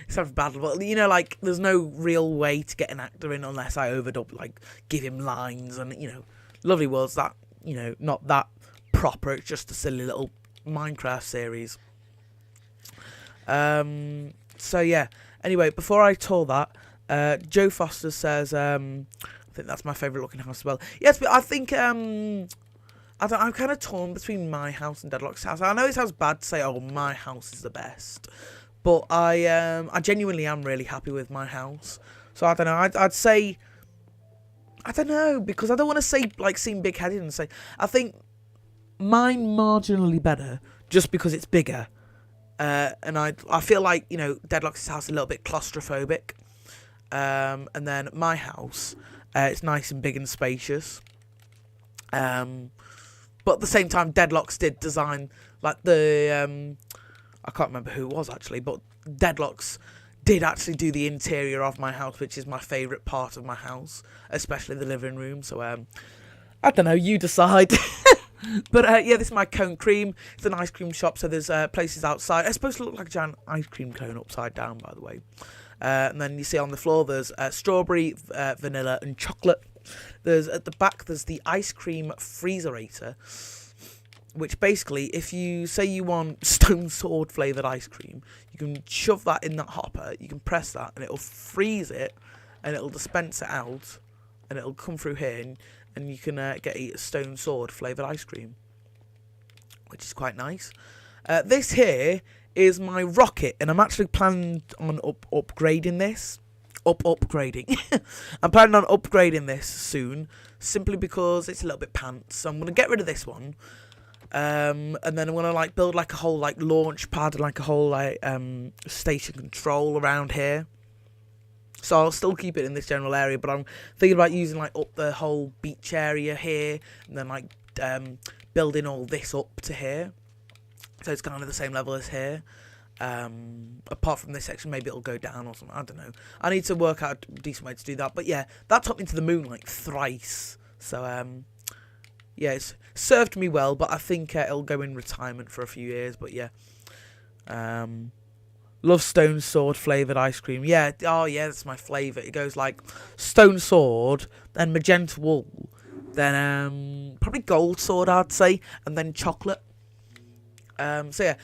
it sounds bad, but you know, like there's no real way to get an actor in unless I overdub, like give him lines, and you know, Lovely World's that, you know, not that proper. It's just a silly little Minecraft series. So yeah. Anyway, before I tour that, Joe Foster says, I think that's my favourite looking house as well. Yes, but I think I'm kind of torn between my house and Deadlock's house. I know it sounds bad to say, oh, my house is the best, but I genuinely am really happy with my house. So I don't know. I'd say, I don't know, because I don't want to say like seem big-headed and say I think mine marginally better just because it's bigger. And I feel like, you know, Deadlock's house is a little bit claustrophobic. And then my house, it's nice and big and spacious. But at the same time, Deadlox did design, like, the, I can't remember who it was, actually, but Deadlox did actually do the interior of my house, which is my favourite part of my house, especially the living room, so, I don't know, you decide. But, yeah, this is my cone cream. It's an ice cream shop, so there's places outside. It's supposed to look like a giant ice cream cone upside down, by the way. And then you see on the floor there's strawberry, vanilla, and chocolate. There's at the back there's the ice cream freezerator, which basically, if you say you want stone sword flavoured ice cream, you can shove that in that hopper, you can press that, and it'll freeze it, and it'll dispense it out, and it'll come through here, and you can get a stone sword flavoured ice cream, which is quite nice. This here is my rocket, and I'm actually planning on upgrading this. Upgrading. I'm planning on upgrading this soon, simply because it's a little bit pants. So I'm going to get rid of this one. And then I'm going to like build like a whole like launch pad and like a whole like station control around here. So I'll still keep it in this general area, but I'm thinking about using like up the whole beach area here, and then like building all this up to here. So it's kind of the same level as here. Apart from this section, maybe it'll go down or something. I don't know. I need to work out a decent way to do that. But yeah, that took me to the moon like thrice. So yeah, it's served me well. But I think it'll go in retirement for a few years. But yeah, love stone sword flavoured ice cream. Yeah, oh yeah, that's my flavour. It goes like stone sword, then magenta wool, then probably gold sword, I'd say, and then chocolate. So yeah.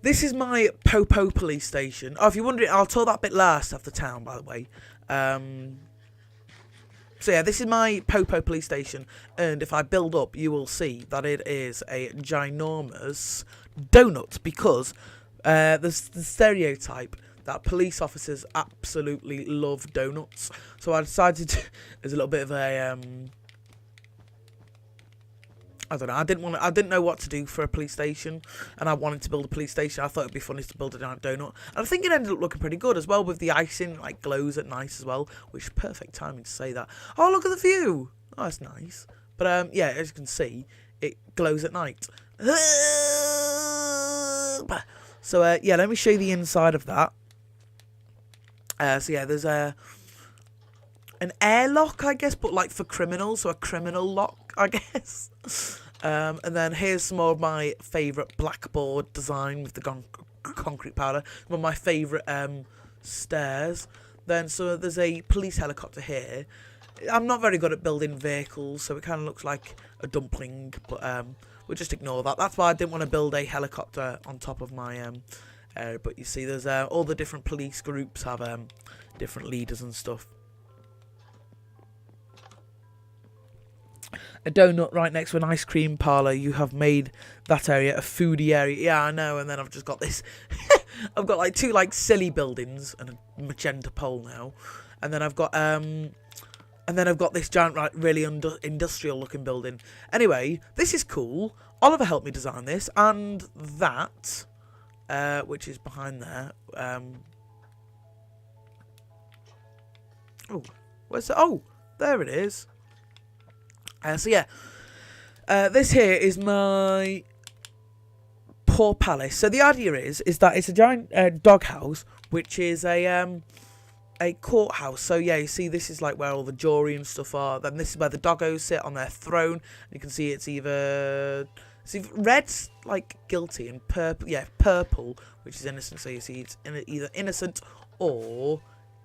This is my Popo police station. Oh, if you're wondering, I'll tell that bit last of the town, by the way. So yeah, this is my Popo police station, and if I build up, you will see that it is a ginormous donut, because there's the stereotype that police officers absolutely love donuts. So I decided to, there's a little bit of a I don't know. I didn't know what to do for a police station, and I wanted to build a police station. I thought it'd be funny to build a giant donut, and I think it ended up looking pretty good as well, with the icing like glows at night as well, which is perfect timing to say that. Oh, look at the view. Oh, that's nice. But yeah, as you can see, it glows at night. So yeah, let me show you the inside of that. So yeah, there's an airlock, I guess, but like for criminals, so a criminal lock, I guess. And then here's some more of my favourite blackboard design with the concrete powder. One of my favourite stairs. Then so there's a police helicopter here. I'm not very good at building vehicles, so it kind of looks like a dumpling, but we'll just ignore that. That's why I didn't want to build a helicopter on top of my area. But you see, there's all the different police groups have different leaders and stuff. A donut right next to an ice cream parlour. You have made that area a foodie area. Yeah, I know. And then I've just got this. I've got like two like silly buildings and a magenta pole now. And then I've got this giant, like, really industrial looking building. Anyway, this is cool. Oliver helped me design this, and that, which is behind there. Oh, where's that? Oh, there it is. So yeah, this here is my poor palace. So the idea is that it's a giant doghouse, which is a courthouse. So yeah, you see, this is like where all the jury and stuff are. Then this is where the doggos sit on their throne. You can see it's either red's like guilty and purple, yeah, purple, which is innocent. So you see it's either innocent or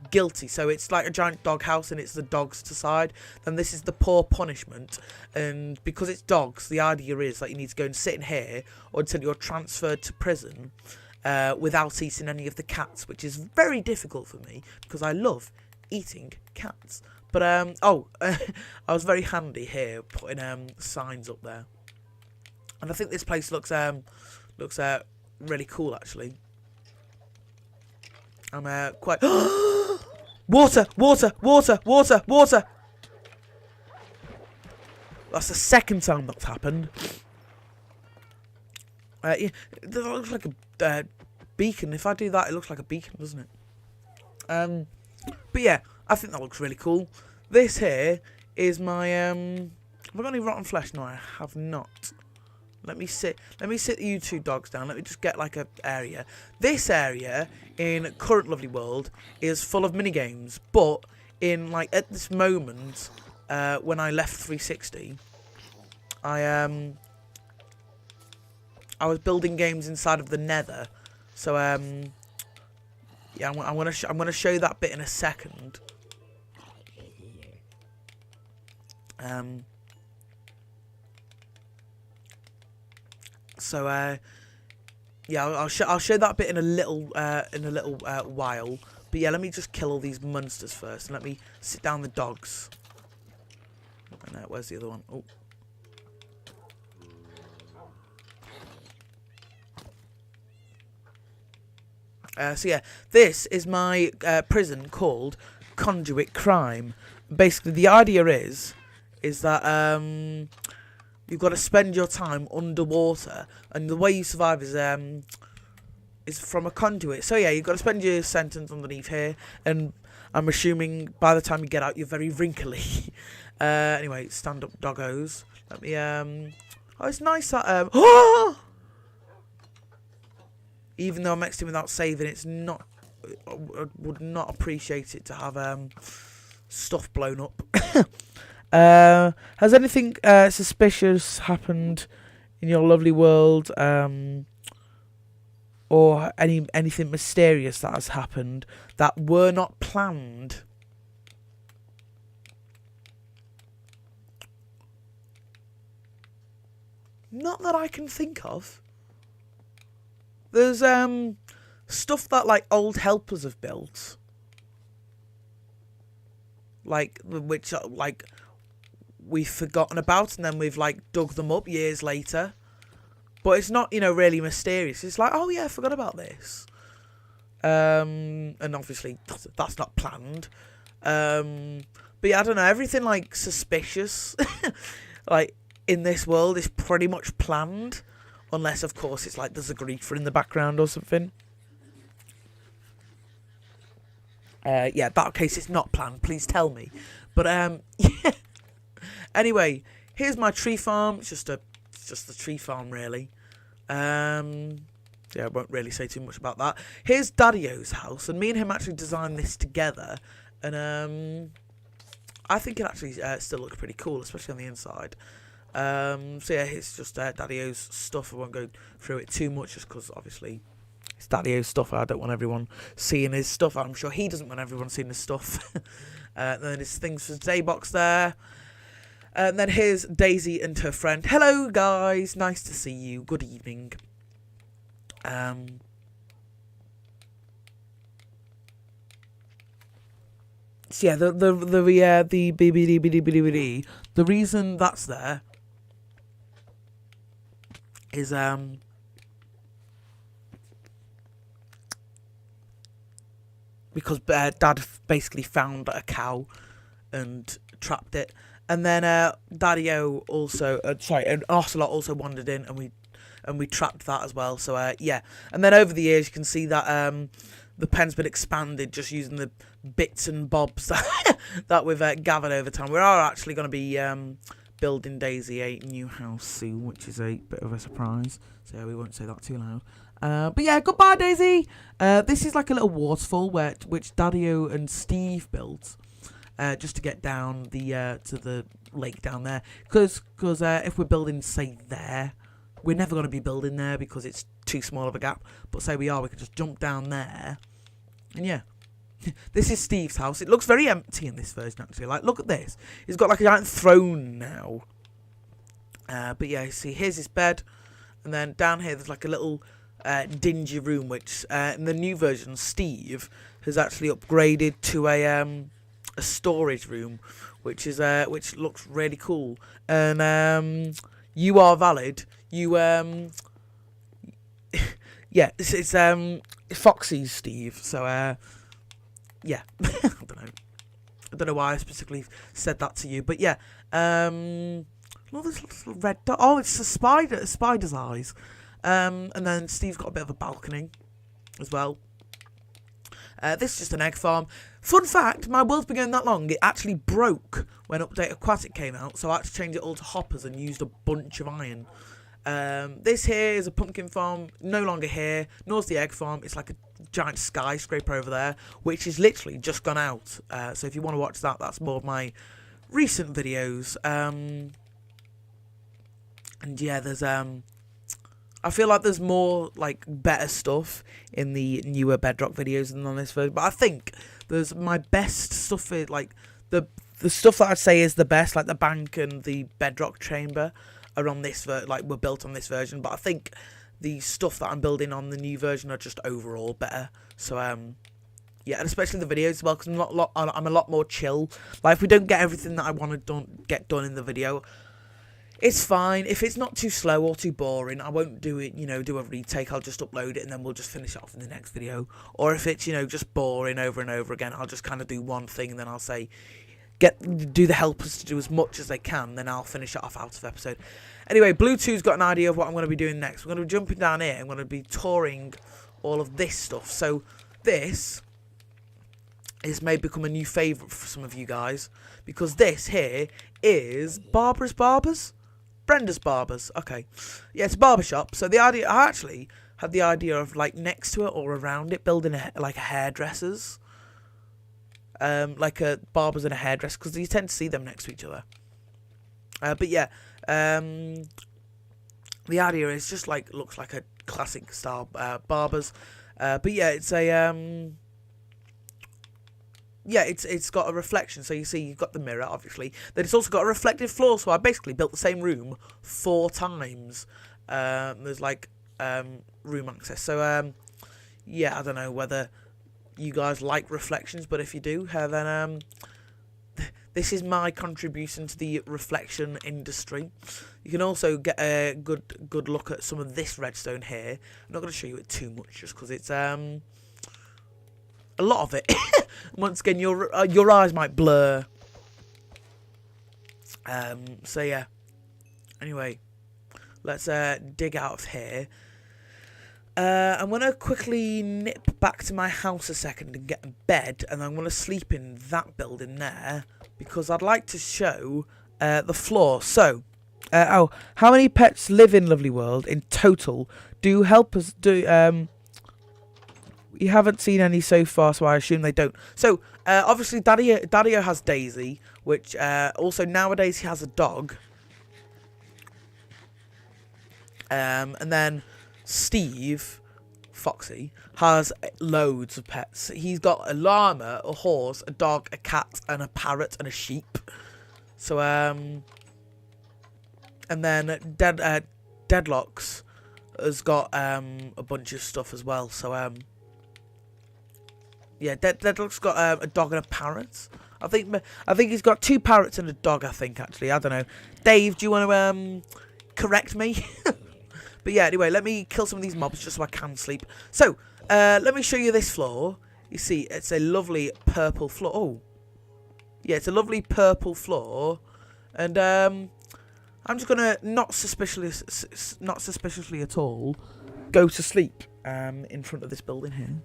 guilty. So it's like a giant doghouse, and it's the dogs to side. Then this is the poor punishment, and because it's dogs, the idea is that you need to go and sit in here or until you're transferred to prison without eating any of the cats, which is very difficult for me because I love eating cats. But oh, I was very handy here putting signs up there, and I think this place looks really cool actually. I'm quite water. That's the second time that's happened. Yeah, it looks like a beacon. If I do that, it looks like a beacon, doesn't it? But yeah, I think that looks really cool. This here is my have I got any rotten flesh? No, I have not. Let me sit you two dogs down. Let me just get like a area. This area in current lovely world is full of mini games, but in like at this moment, when I left 360, I was building games inside of the Nether. So yeah, I'm gonna show that bit in a second. So yeah, I'll show that bit in a little while. But yeah, let me just kill all these monsters first, and let me sit down the dogs. And where's the other one? Oh. So yeah, this is my prison called Conduit Crime. Basically, the idea is that you've got to spend your time underwater, and the way you survive is from a conduit. So yeah, you've got to spend your sentence underneath here, and I'm assuming by the time you get out, you're very wrinkly. Anyway, stand up doggos. Let me oh, it's nice that even though I'm exiting without saving, it's not. I would not appreciate it to have stuff blown up. Has anything suspicious happened in your lovely world, or anything mysterious that has happened that were not planned? Not that I can think of. There's stuff that like old helpers have built, like which like we've forgotten about, and then we've like dug them up years later. But it's not, you know, really mysterious. It's like, oh yeah, I forgot about this. And obviously that's not planned. But yeah, I don't know. Everything like suspicious, like in this world, is pretty much planned. Unless, of course, it's like there's a griefer in the background or something. Yeah, that case it's not planned. Please tell me. But yeah. Anyway, here's my tree farm. It's just a tree farm, really. Yeah, I won't really say too much about that. Here's Daddyo's house, and me and him actually designed this together. And I think it actually still looks pretty cool, especially on the inside. So yeah, it's just Daddyo's stuff. I won't go through it too much, just because obviously it's Daddyo's stuff. I don't want everyone seeing his stuff. I'm sure he doesn't want everyone seeing his stuff. Then there's things for day box there. And then here's Daisy and her friend. Hello guys, nice to see you. Good evening. So yeah, the BBD, the reason that's there is because Dad basically found a cow and trapped it, and then Daddyo also an ocelot also wandered in, and we trapped that as well. So yeah, and then over the years you can see that the pen's been expanded just using the bits and bobs that we've gathered over time. We are actually going to be building Daisy a new house soon, which is a bit of a surprise. So yeah, we won't say that too loud. But yeah, goodbye Daisy. This is like a little waterfall which Daddyo and Steve built, just to get down the to the lake down there. Because if we're building, say, there, we're never going to be building there because it's too small of a gap. But say we could just jump down there. And yeah, this is Steve's house. It looks very empty in this version, actually. Like, look at this. He's got like a giant throne now. But yeah, you see, here's his bed. And then down here, there's like a little dingy room, which in the new version, Steve has actually upgraded to a storage room, which looks really cool. And you are valid. You yeah, it's Foxy's Steve. So yeah, I don't know why I specifically said that to you, but yeah. Look, this little red dot. Oh, it's a spider. A spider's eyes. And then Steve's got a bit of a balcony as well. This is just an egg farm. Fun fact, my world's been going that long, it actually broke when Update Aquatic came out, so I had to change it all to hoppers and used a bunch of iron. This here is a pumpkin farm, no longer here, nor's the egg farm. It's like a giant skyscraper over there, which is literally just gone out. So if you want to watch that, that's more of my recent videos. And yeah, there's I feel like there's more, like, better stuff in the newer Bedrock videos than on this version. But I think there's my best stuff, like, the stuff that I'd say is the best, like the bank and the Bedrock chamber, are on this, were built on this version. But I think the stuff that I'm building on the new version are just overall better. So, yeah, and especially the videos as well, because I'm a lot more chill. Like, if we don't get everything that I want to get done in the video, it's fine. If it's not too slow or too boring, I won't do it, do a retake. I'll just upload it and then we'll just finish it off in the next video. Or if it's, just boring over and over again, I'll just kind of do one thing and then I'll say, do the helpers to do as much as they can, then I'll finish it off out of episode. Anyway, Blue 2's got an idea of what I'm going to be doing next. We're going to be jumping down here. I'm going to be touring all of this stuff. So this may become a new favourite for some of you guys, because this here is Barbara's Barbers? Brenda's Barbers. Okay. Yeah, it's a barbershop. So the idea, I actually had the idea of, like, next to it or around it, building like a hairdressers. Like a barbers and a hairdresser, because you tend to see them next to each other. But yeah, the idea is just like, looks like a classic style barbers. But yeah, it's a yeah, it's got a reflection. So you see, you've got the mirror, obviously. Then it's also got a reflective floor. So I basically built the same room 4 times. There's like room access. So yeah, I don't know whether you guys like reflections, but if you do, then this is my contribution to the reflection industry. You can also get a good look at some of this redstone here. I'm not going to show you it too much, just because it's a lot of it. Once again, your eyes might blur. So yeah. Anyway, let's dig out of here. I'm going to quickly nip back to my house a second and get in bed, and I'm going to sleep in that building there, because I'd like to show the floor. So, how many pets live in Lovely World in total? Do help us do... we haven't seen any so far, so I assume they don't. So, obviously, Daddyo has Daisy, which also nowadays he has a dog. And then Steve, Foxy, has loads of pets. He's got a llama, a horse, a dog, a cat, and a parrot, and a sheep. So, and then Deadlox has got a bunch of stuff as well. So, yeah, Deadlock's got a dog and a parrot. I think he's got 2 parrots and a dog, I think, actually. I don't know. Dave, do you want to correct me? But yeah, anyway, let me kill some of these mobs just so I can sleep. So, let me show you this floor. You see, it's a lovely purple floor. Oh, yeah, it's a lovely purple floor. And I'm just gonna not suspiciously at all go to sleep in front of this building here.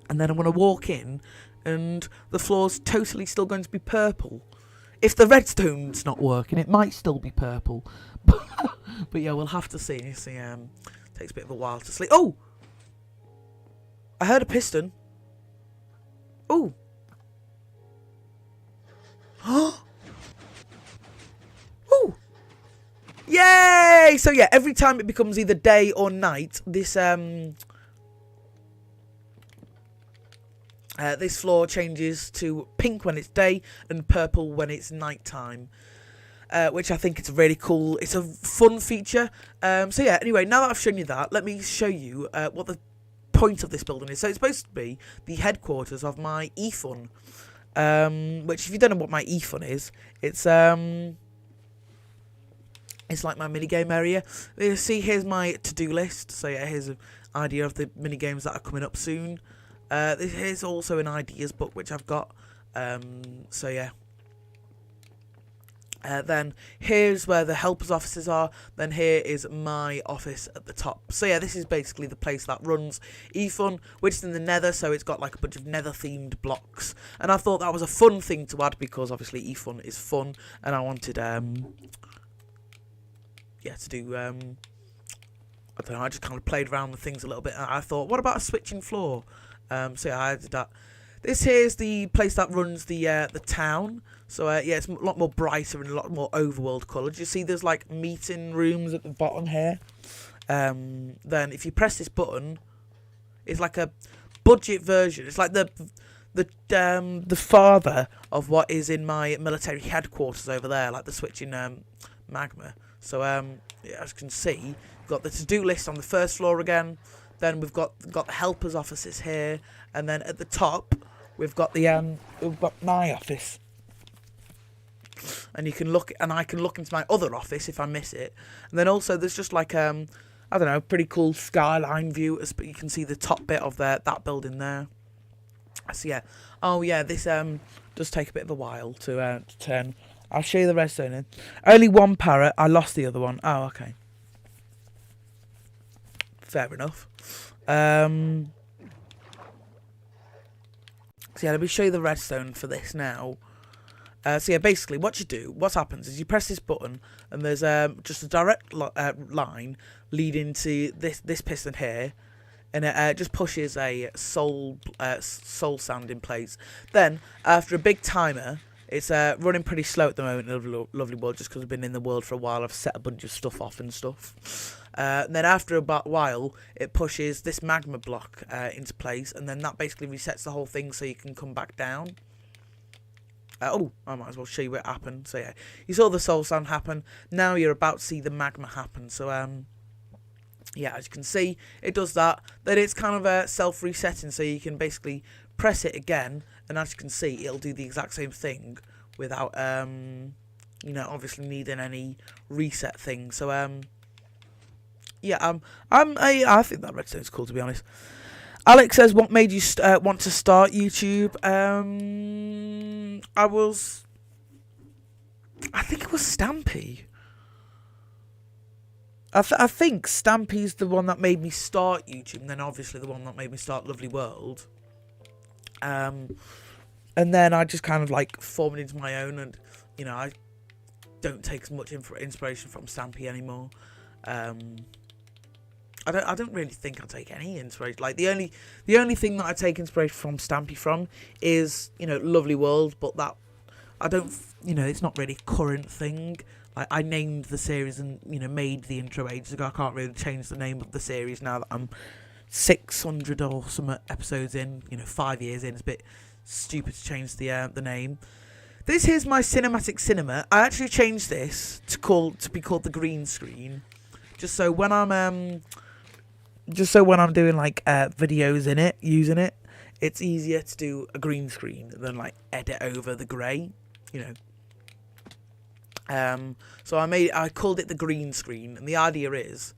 And then I'm gonna walk in, and the floor's totally still going to be purple. If the redstone's not working, it might still be purple. But yeah, we'll have to see. You see, takes a bit of a while to sleep. Oh! I heard a piston. Oh! Oh! Yay! So yeah, every time it becomes either day or night, this this floor changes to pink when it's day and purple when it's nighttime. Which I think it's really cool. It's a fun feature. So yeah, anyway, now that I've shown you that, let me show you what the point of this building is. So it's supposed to be the headquarters of my eFun. Which, if you don't know what my eFun is, it's like my minigame area. You see, here's my to-do list. So yeah, here's an idea of the minigames that are coming up soon. Here's also an ideas book which I've got. So yeah. Then here's where the helpers' offices are. Then here is my office at the top. So yeah, this is basically the place that runs eFun, which is in the Nether. So it's got like a bunch of Nether-themed blocks, and I thought that was a fun thing to add because obviously eFun is fun, and I wanted yeah, to do I don't know. I just kind of played around with things a little bit, and I thought, what about a switching floor? So yeah, I did that. This here's the place that runs the town. So yeah, it's a lot more brighter and a lot more overworld coloured. You see, there's like meeting rooms at the bottom here. Then if you press this button, it's like a budget version. It's like the father of what is in my military headquarters over there, like the switching magma. So yeah, as you can see, we've got the to-do list on the first floor again. Then we've got the helpers' offices here, and then at the top we've got my office. And you can look, and I can look into my other office if I miss it. And then also there's just like I don't know, pretty cool skyline view. But you can see the top bit of that building there. So yeah, oh yeah, this does take a bit of a while to turn. I'll show you the redstone in. Only one parrot. I lost the other one. Oh, okay. Fair enough. So yeah, let me show you the redstone for this now. So yeah, basically what happens is you press this button, and there's just a direct line leading to this piston here, and it just pushes a soul sand in place. Then after a big timer, it's running pretty slow at the moment in Lovely World, just because I've been in the world for a while. I've set a bunch of stuff off and stuff. And then after about a while, it pushes this magma block into place, and then that basically resets the whole thing so you can come back down. Oh, I might as well show you what happened. So yeah, you saw the soul sand happen. Now you're about to see the magma happen. So yeah, as you can see, it does that. Then it's kind of self-resetting, so you can basically press it again, and as you can see, it'll do the exact same thing without you know, obviously needing any reset thing. So yeah, I think that redstone's cool, to be honest. Alex says, what made you want to start YouTube? I think it was Stampy. I think Stampy's the one that made me start YouTube, and then obviously the one that made me start Lovely World. And then I just kind of like formed it into my own, and you know, I don't take as much inspiration from Stampy anymore. I don't really think I take any inspiration. Like the only thing that I take inspiration from Stampy from is, you know, Lovely World, but that I don't, you know, it's not really a current thing. Like I named the series and, you know, made the intro ages ago. I can't really change the name of the series now that I'm 600 or some episodes in. You know, 5 years in. It's a bit stupid to change the name. This here's my cinematic cinema. I actually changed this to be called the green screen, just so when I'm doing like videos in it, using it, it's easier to do a green screen than like edit over the grey, you know. So I called it the green screen, and the idea is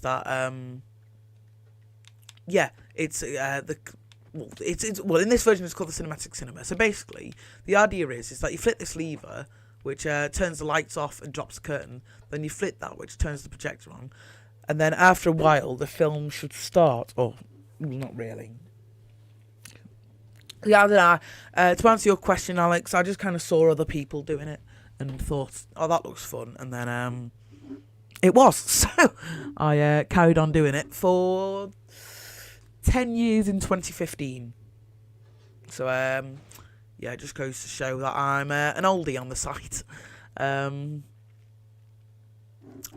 that yeah, it's well, in this version it's called the cinematic cinema. So basically, the idea is that you flip this lever, which turns the lights off and drops the curtain. Then you flip that, which turns the projector on. And then after a while, the film should start. Or, not really. Yeah, I don't know. To answer your question, Alex, I just kind of saw other people doing it and thought, oh, that looks fun. And then it was. So I carried on doing it for 10 years in 2015. So, yeah, it just goes to show that I'm an oldie on the site.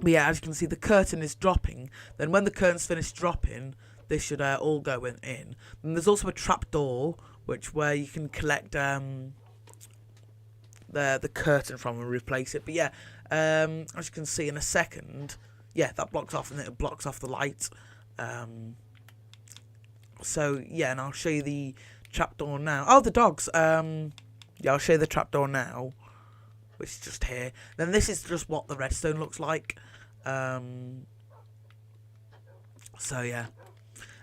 But yeah, as you can see, the curtain is dropping. Then when the curtain's finished dropping, this should all go in. And there's also a trap door, where you can collect the curtain from and replace it. But yeah, as you can see in a second, yeah, that blocks off, and it blocks off the light. So yeah, and I'll show you the trapdoor now. Oh, the dogs. Yeah, I'll show you the trapdoor now, which is just here. Then this is just what the redstone looks like. So yeah.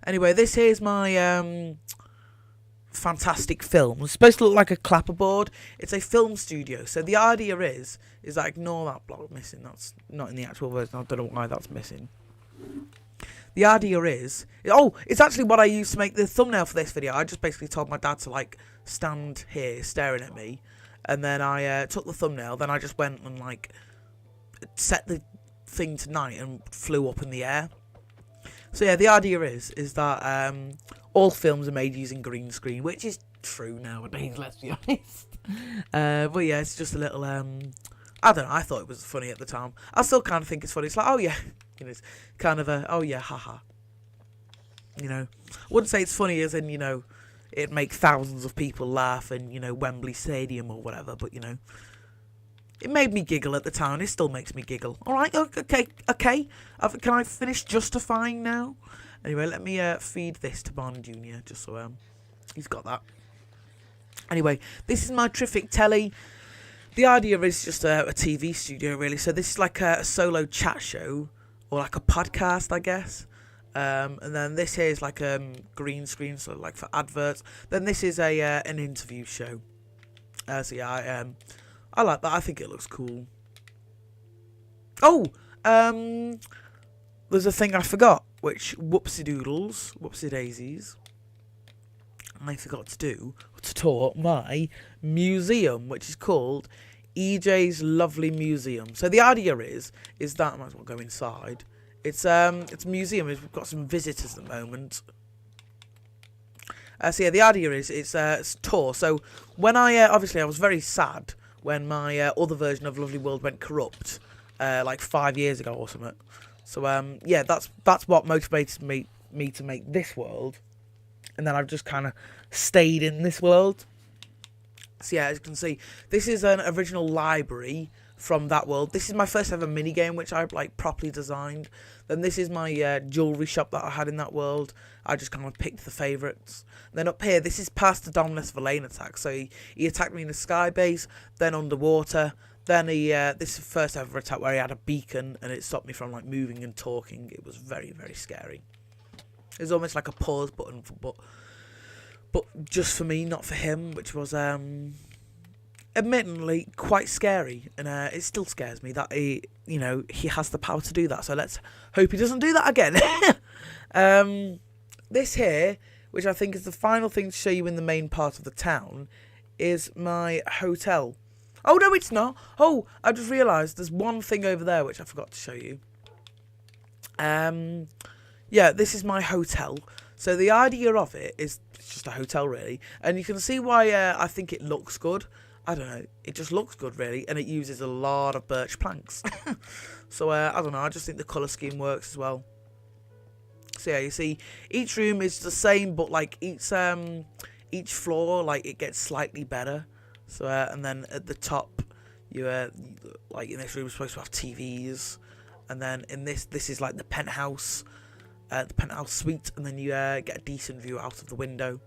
Anyway, this here's my fantastic film. It's supposed to look like a clapperboard. It's a film studio. So the idea is that ignore that block missing. That's not in the actual version. I don't know why that's missing. The idea is, it's actually what I used to make the thumbnail for this video. I just basically told my dad to like stand here staring at me, and then I took the thumbnail. Then I just went and like set the thing to night and flew up in the air. So yeah, the idea is that all films are made using green screen, which is true nowadays. Let's be honest. But yeah, it's just a little I don't know. I thought it was funny at the time. I still kind of think it's funny. It's like, oh yeah. You know, it's kind of a, oh yeah, haha. You know, I wouldn't say it's funny as in, you know, it'd make thousands of people laugh in, you know, Wembley Stadium or whatever, but, you know, it made me giggle at the time. It still makes me giggle. All right, okay. Can I finish justifying now? Anyway, let me feed this to Barney Jr. just so he's got that. Anyway, this is my terrific telly. The idea is just a TV studio, really. So this is like a solo chat show. Or like a podcast, I guess. And then this here is like green screen, so like for adverts. Then this is an interview show. So yeah, I like that. I think it looks cool. Oh, there's a thing I forgot, which whoopsie daisies. I forgot to tour my museum, which is called EJ's Lovely Museum. So the idea is that I might as well go inside. It's a museum. We've got some visitors at the moment. So yeah, the idea is it's a tour. So when I obviously I was very sad when my other version of Lovely World went corrupt, like 5 years ago or something. So yeah, that's what motivated me to make this world, and then I've just kind of stayed in this world. So yeah, as you can see, this is an original library from that world. This is my first ever minigame, which I like properly designed. Then this is my jewellery shop that I had in that world. I just kind of picked the favourites. Then up here, this is past the Dominus Villain attack. So he attacked me in the sky base, then underwater. Then this is the first ever attack where he had a beacon and it stopped me from like moving and talking. It was very, very scary. It was almost like a pause button, but just for me, not for him, which was admittedly quite scary, and it still scares me that he has the power to do that. So let's hope he doesn't do that again. This here, which I think is the final thing to show you in the main part of the town, is my hotel. Oh no, it's not. Oh, I just realised there's one thing over there which I forgot to show you. Yeah, this is my hotel. So the idea of it is it's just a hotel, really. And you can see why I think it looks good. I don't know. It just looks good, really. And it uses a lot of birch planks. So, I don't know. I just think the colour scheme works as well. So, yeah, you see, each room is the same, but, like, each floor, like, it gets slightly better. So, and then at the top, you, like, in this room, you're supposed to have TVs. And then in this is, like, the penthouse suite, and then you get a decent view out of the window.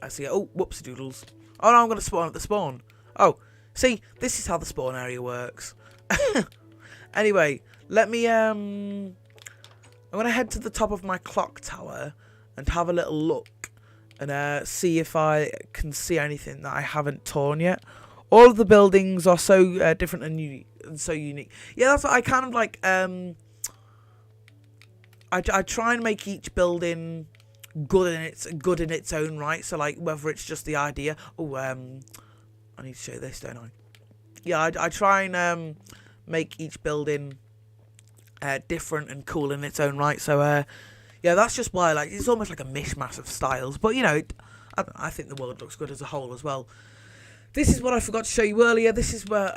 I see. Oh, whoopsie doodles. Oh no, I'm going to spawn at the spawn. Oh, see, this is how the spawn area works. Anyway, let me I'm going to head to the top of my clock tower and have a little look and see if I can see anything that I haven't torn yet. All of the buildings are so different and so unique. Yeah, that's what I kind of like. I try and make each building good in its own right. So like whether it's just the idea. Oh, I need to show this, don't I? Yeah, I try and make each building different and cool in its own right. So yeah, that's just why like it's almost like a mishmash of styles. But you know, I think the world looks good as a whole as well. This is what I forgot to show you earlier. This is where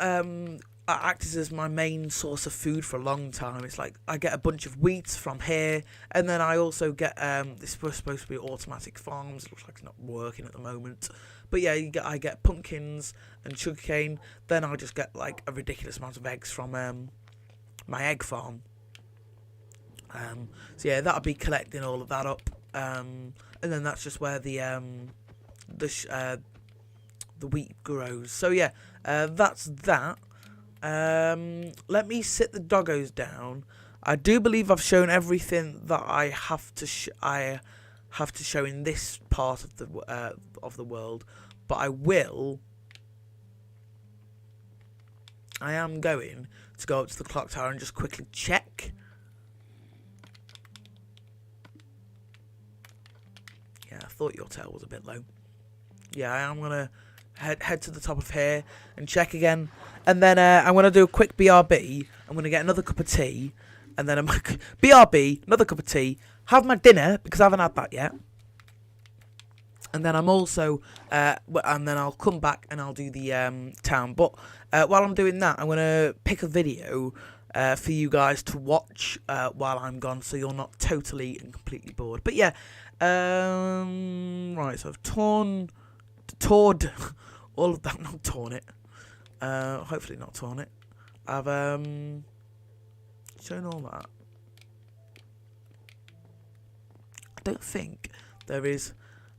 acted as my main source of food for a long time. It's like I get a bunch of wheat from here, and then I also get this was supposed to be automatic farms. It looks like it's not working at the moment, but yeah, I get pumpkins and sugarcane. Then I just get like a ridiculous amount of eggs from my egg farm. So yeah, that'll be collecting all of that up, and then that's just where the wheat grows. So yeah, that's that. Let me sit the doggos down. I do believe I've shown everything that I have to show in this part of the world, but I am going to go up to the clock tower and just quickly check. Yeah, I thought your tail was a bit low. Yeah, I am gonna head to the top of here and check again, and then I'm gonna do a quick BRB. I'm gonna get another cup of tea, and then I'm BRB, another cup of tea, have my dinner because I haven't had that yet, and then I'm also and then I'll come back and I'll do the town. But while I'm doing that, I'm gonna pick a video for you guys to watch while I'm gone, so you're not totally and completely bored. But yeah, right. So I've toured all of that, not torn it. Hopefully not torn it. I've shown all that. I don't think there is.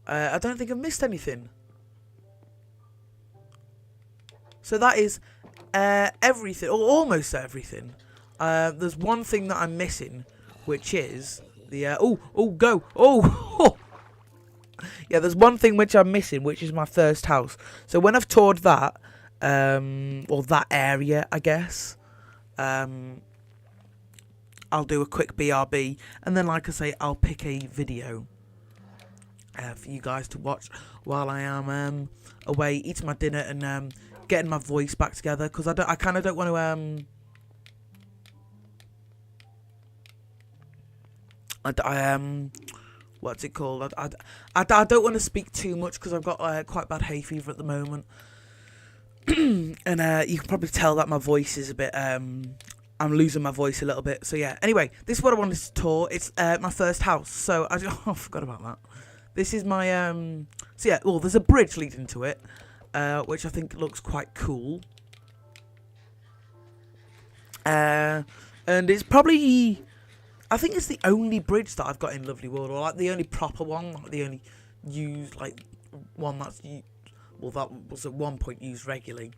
I don't think I've missed anything. So that is everything, or almost everything. There's one thing that I'm missing, which is the yeah, there's one thing which I'm missing, which is my first house. So when I've toured that, or that area, I guess, I'll do a quick BRB, and then, like I say, I'll pick a video for you guys to watch while I am away eating my dinner and getting my voice back together, because I kind of don't want to what's it called? I don't want to speak too much because I've got quite bad hay fever at the moment, and you can probably tell that my voice is a bit I'm losing my voice a little bit. So yeah. Anyway, this is what I wanted to tour. It's my first house. So I forgot about that. This is my so yeah. Well, there's a bridge leading to it, which I think looks quite cool. And it's probably, I think it's the only bridge that I've got in Lovely World, or like the only proper one, like the only used, like one that's well, that was at one point used regularly.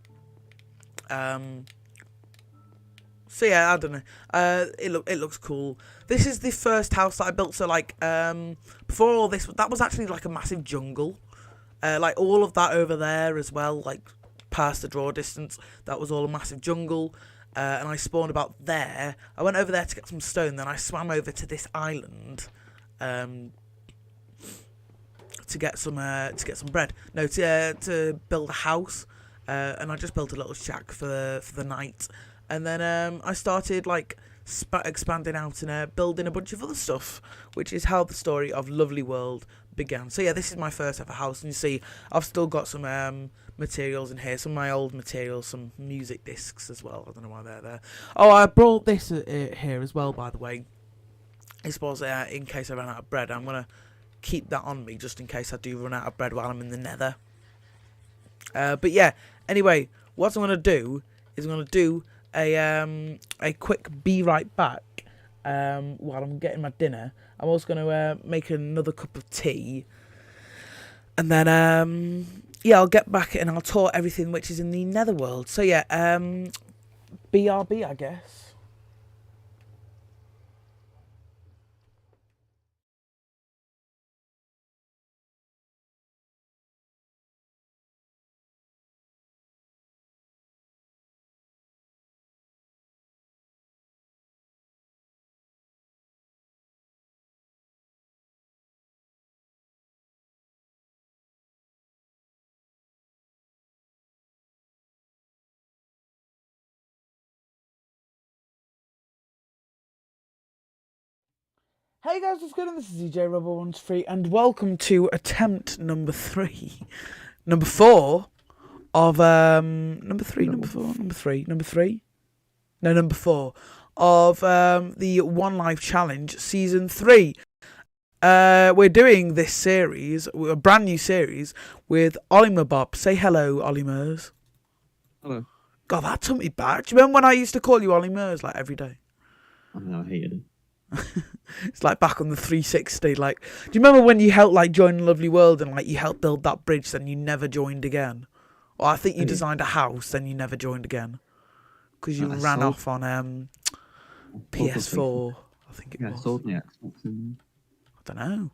So yeah, I don't know. It looks cool. This is the first house that I built. So like before all this, that was actually like a massive jungle. Like all of that over there as well, like past the draw distance, that was all a massive jungle. And I spawned about there. I went over there to get some stone. Then I swam over to this island to get some bread. No, to build a house. And I just built a little shack for the night. And then I started like expanding out and building a bunch of other stuff, which is how the story of Lovely World began. So yeah, this is my first ever house, and you see I've still got some materials in here, some of my old materials, some music discs as well. I don't know why they're there. Oh, I brought this here as well, by the way. This was in case I ran out of bread. I'm gonna keep that on me just in case I do run out of bread while I'm in the nether. But yeah, anyway, what I'm gonna do is I'm gonna do a quick be right back while I'm getting my dinner. I'm also going to make another cup of tea, and then yeah, I'll get back and I'll tour everything which is in the netherworld. So yeah, BRB, I guess. Hey guys, what's good? This is DJ Rubber13, and welcome to attempt number 3, number 4 of number 4 of the One Life Challenge Season 3. We're doing this series, a brand new series with Olimer Bob. Say hello, Olimers. Hello. God, that took me back. Do you remember when I used to call you Olimers like every day? I know, I hated it. It's like back on the 360. Like, do you remember when you helped like join Lovely World and like you helped build that bridge, then you never joined again? Or I think you designed a house, then you never joined again because you ran off on PS4. I think it was. I sold my Xbox. I don't know.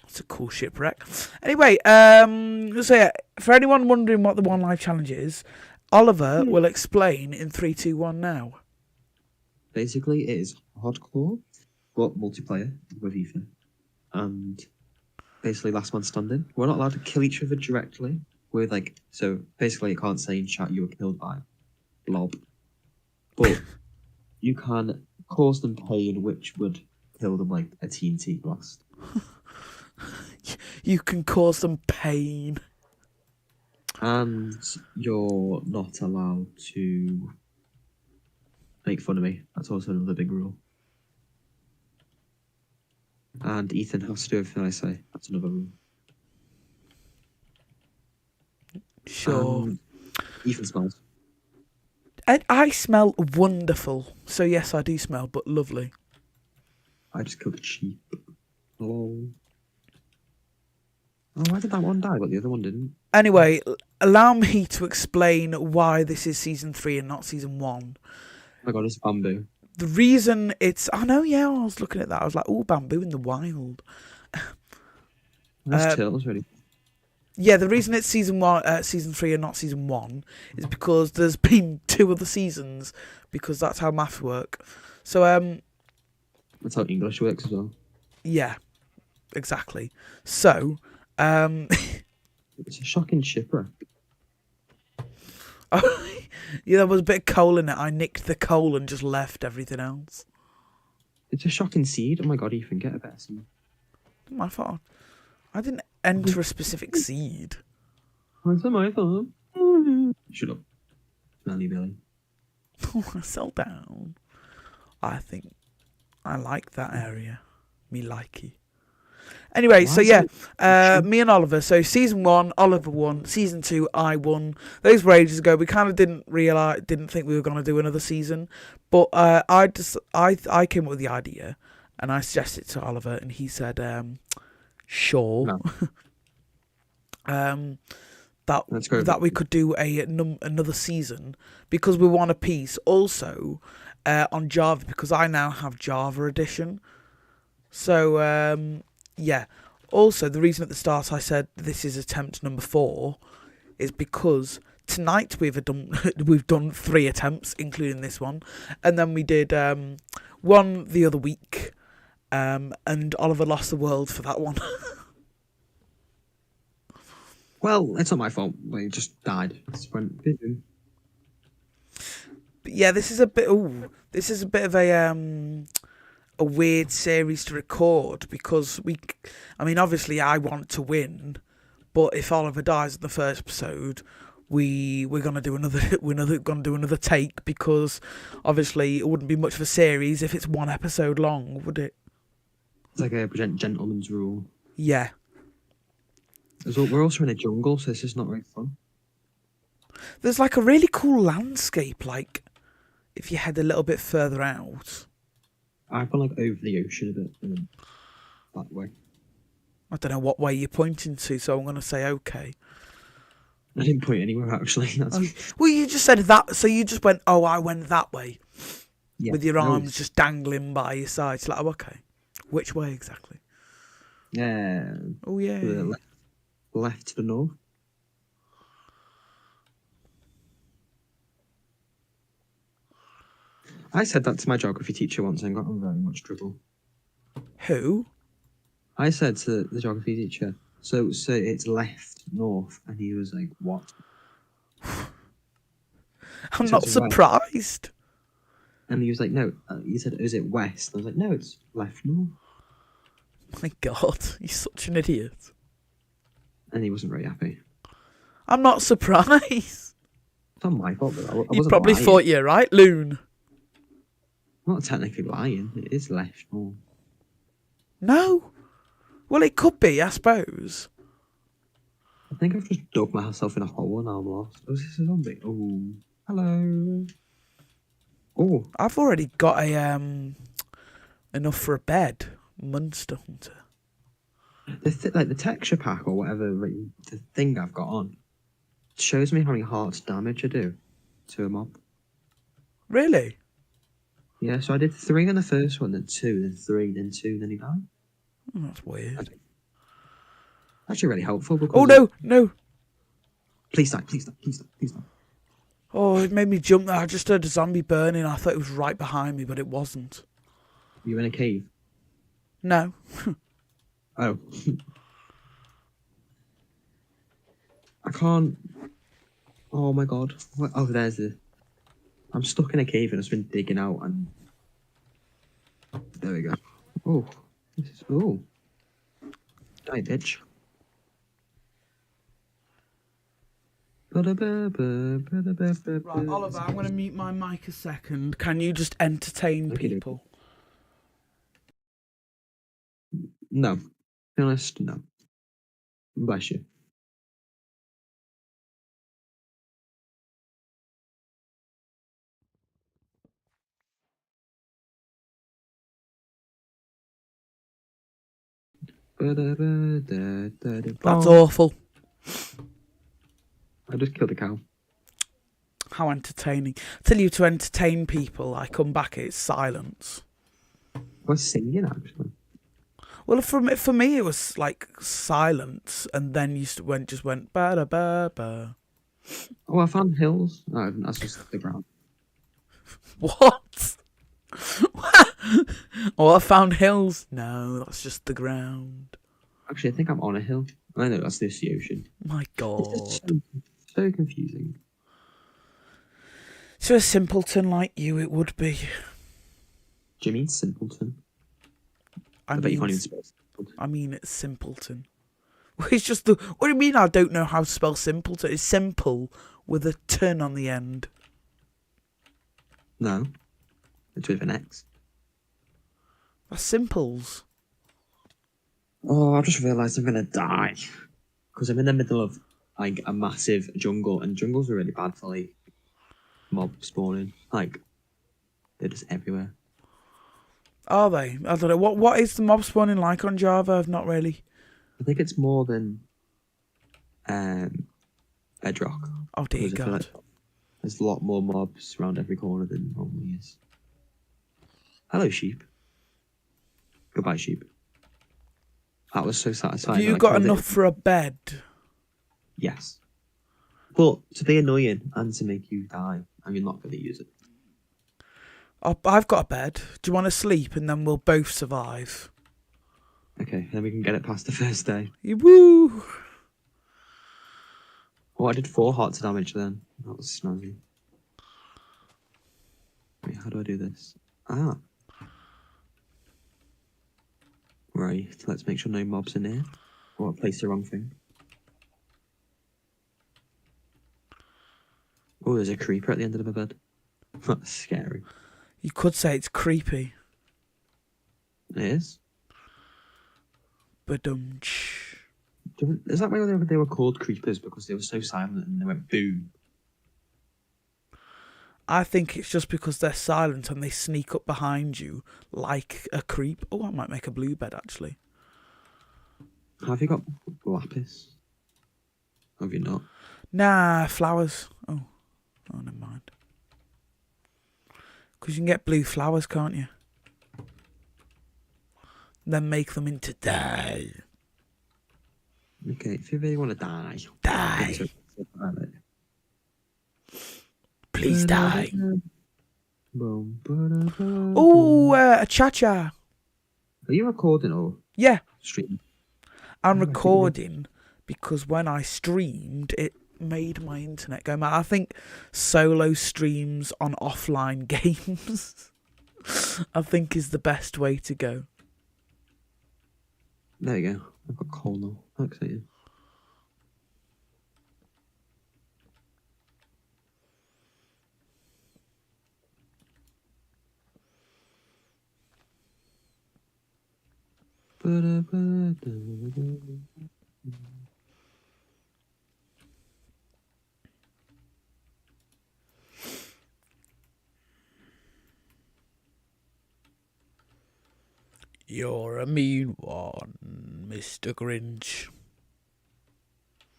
It's a cool shipwreck. Anyway, so yeah, for anyone wondering what the One Life Challenge is, Oliver will explain in 3, 2, 1 now. Basically, it is hardcore, but multiplayer with Ethan. And basically, last man standing. We're not allowed to kill each other directly. We're like, so basically, you can't say in chat you were killed by blob. But you can cause them pain, which would kill them like a TNT blast. You can cause them pain. And you're not allowed to make fun of me. That's also another big rule. And Ethan has to do everything I say. That's another rule. Sure. Ethan smells. I smell wonderful. So yes, I do smell, but lovely. I just cook cheap. Lol. Oh, why did that one die, but the other one didn't? Anyway, allow me to explain why this is season 3 and not season 1. Oh my god, it's bamboo. The reason it's... I know, yeah, I was looking at that. I was like, oh, bamboo in the wild. That's turtles, really. Yeah, the reason it's season 3 and not season 1 is because there's been 2 other seasons, because that's how maths work. So, That's how English works as well. Yeah, exactly. So, It's a shocking shipwreck. Oh, yeah, there was a bit of coal in it. I nicked the coal and just left everything else. It's a shocking seed. Oh my god, Ethan, get a better seed. My fault. I didn't enter a specific seed. It's my fault. Shut up. Smelly Billy. Settle down. I think I like that area. Me likey. Anyway, so yeah, me and Oliver. So season 1, Oliver won. Season 2, I won. Those were ages ago. We kind of didn't think we were going to do another season. But I came up with the idea, and I suggested it to Oliver, and he said, sure. No. that we could do another season because we want a piece. Also, on Java, because I now have Java Edition. So yeah. Also, the reason at the start I said this is attempt number 4 is because tonight we've done 3 attempts, including this one, and then we did one the other week, and Oliver lost the world for that one. Well, it's not my fault. They just died. It just went. But yeah, this is a bit of a weird series to record because obviously I want to win, but if Oliver dies in the first episode, we're gonna do another take because obviously it wouldn't be much of a series if it's 1 episode long, would it? It's like a gentleman's rule. Yeah. We're also in a jungle, so this is not very fun. There's like a really cool landscape, like if you head a little bit further out. I've gone like over the ocean a bit, and then that way. I don't know what way you're pointing to, so I'm gonna say okay. I didn't point anywhere actually. Well, you just said that, so you just went, oh, I went that way, yeah, with your arms just dangling by your sides. Like, oh, okay, which way exactly? Yeah. Oh yeah. Left to the north. I said that to my geography teacher once and got in very much trouble. Who? I said to the geography teacher, so it's left, north, and he was like, what? I'm not surprised. And he was like, no, he said, is it west? I was like, no, it's left, north. My God, you're such an idiot. And he wasn't very happy. I'm not surprised. It's not my fault, but I wasn't You probably lying. thought you're right, Loon. I'm not technically lying. It is left, north. No. Well, it could be, I suppose. I think I've just dug myself in a hole and I'm lost. Oh, is this a zombie? Oh, hello. Oh, I've already got a enough for a bed. Monster Hunter. like the texture pack or whatever, like, the thing I've got on shows me how many hearts damage I do to a mob. Really? Yeah, so I did 3 on the first one, then 2, then 3, then 2, then he died. Oh, that's weird. Actually, really helpful because. Oh no, no! Please die! Please die! Please die! Please die! Oh, it made me jump there. I just heard a zombie burning. I thought it was right behind me, but it wasn't. Are you in a cave? No. Oh. I can't. Oh my god. What? Oh, there's the. I'm stuck in a cave and I've been digging out and. There we go. Oh. This is. Oh. Die, bitch. Right, Oliver, I'm going to mute my mic a second. Can you just entertain people? No. To be honest, no. Bless you. That's awful. I just killed a cow. How entertaining. I tell you to entertain people, I come back, it's silence. I was singing, actually. Well, for me, it was like silence, and then you just went ba da ba ba. Oh, I found hills. No, that's just the ground. What? Oh, I found hills. No, that's just the ground. Actually, I think I'm on a hill. I know that's the ocean. My God. It's just so confusing. To a simpleton like you, it would be. Do you mean simpleton? I bet you mean, can't even spell simpleton. I mean, it's simpleton. It's just the. What do you mean? I don't know how to spell simpleton. It's simple with a ton on the end. No, it's with an X. That's simples. Oh, I just realised I'm gonna die because I'm in the middle of like a massive jungle, and jungles are really bad for like mob spawning. Like they're just everywhere. Are they? I don't know. What is the mob spawning like on Java? I've not really. I think it's more than Bedrock. Oh dear Because I feel God. like there's a lot more mobs around every corner than normally is. Hello, sheep. Goodbye, sheep. That was so satisfying. Have you got enough for a bed? Yes. But to be annoying and to make you die, and you're not going to use it. I've got a bed. Do you want to sleep and then we'll both survive? Okay, then we can get it past the first day. Woo! Oh, I did 4 hearts of damage then. That was snazzy. Wait, how do I do this? Ah. Right, let's make sure no mobs are near. Oh, I placed the wrong thing. Oh, there's a creeper at the end of the bed. That's scary. You could say it's creepy. It is? Badumch. Is that why they were called creepers? Because they were so silent and they went boom? I think it's just because they're silent and they sneak up behind you like a creep. Oh, I might make a blue bed, actually. Have you got lapis? Have you not? Nah, flowers. Oh, never mind. Because you can get blue flowers, can't you? Then make them into dye. Okay, if you really want to die. Die. Please die. Oh, a cha-cha. Are you recording or Yeah, streaming? I'm recording because when I streamed, it made my internet go mad. I think solo streams on offline games, I think, is the best way to go. There you go. I've got coal now. How exciting. You're a mean one, Mr. Grinch.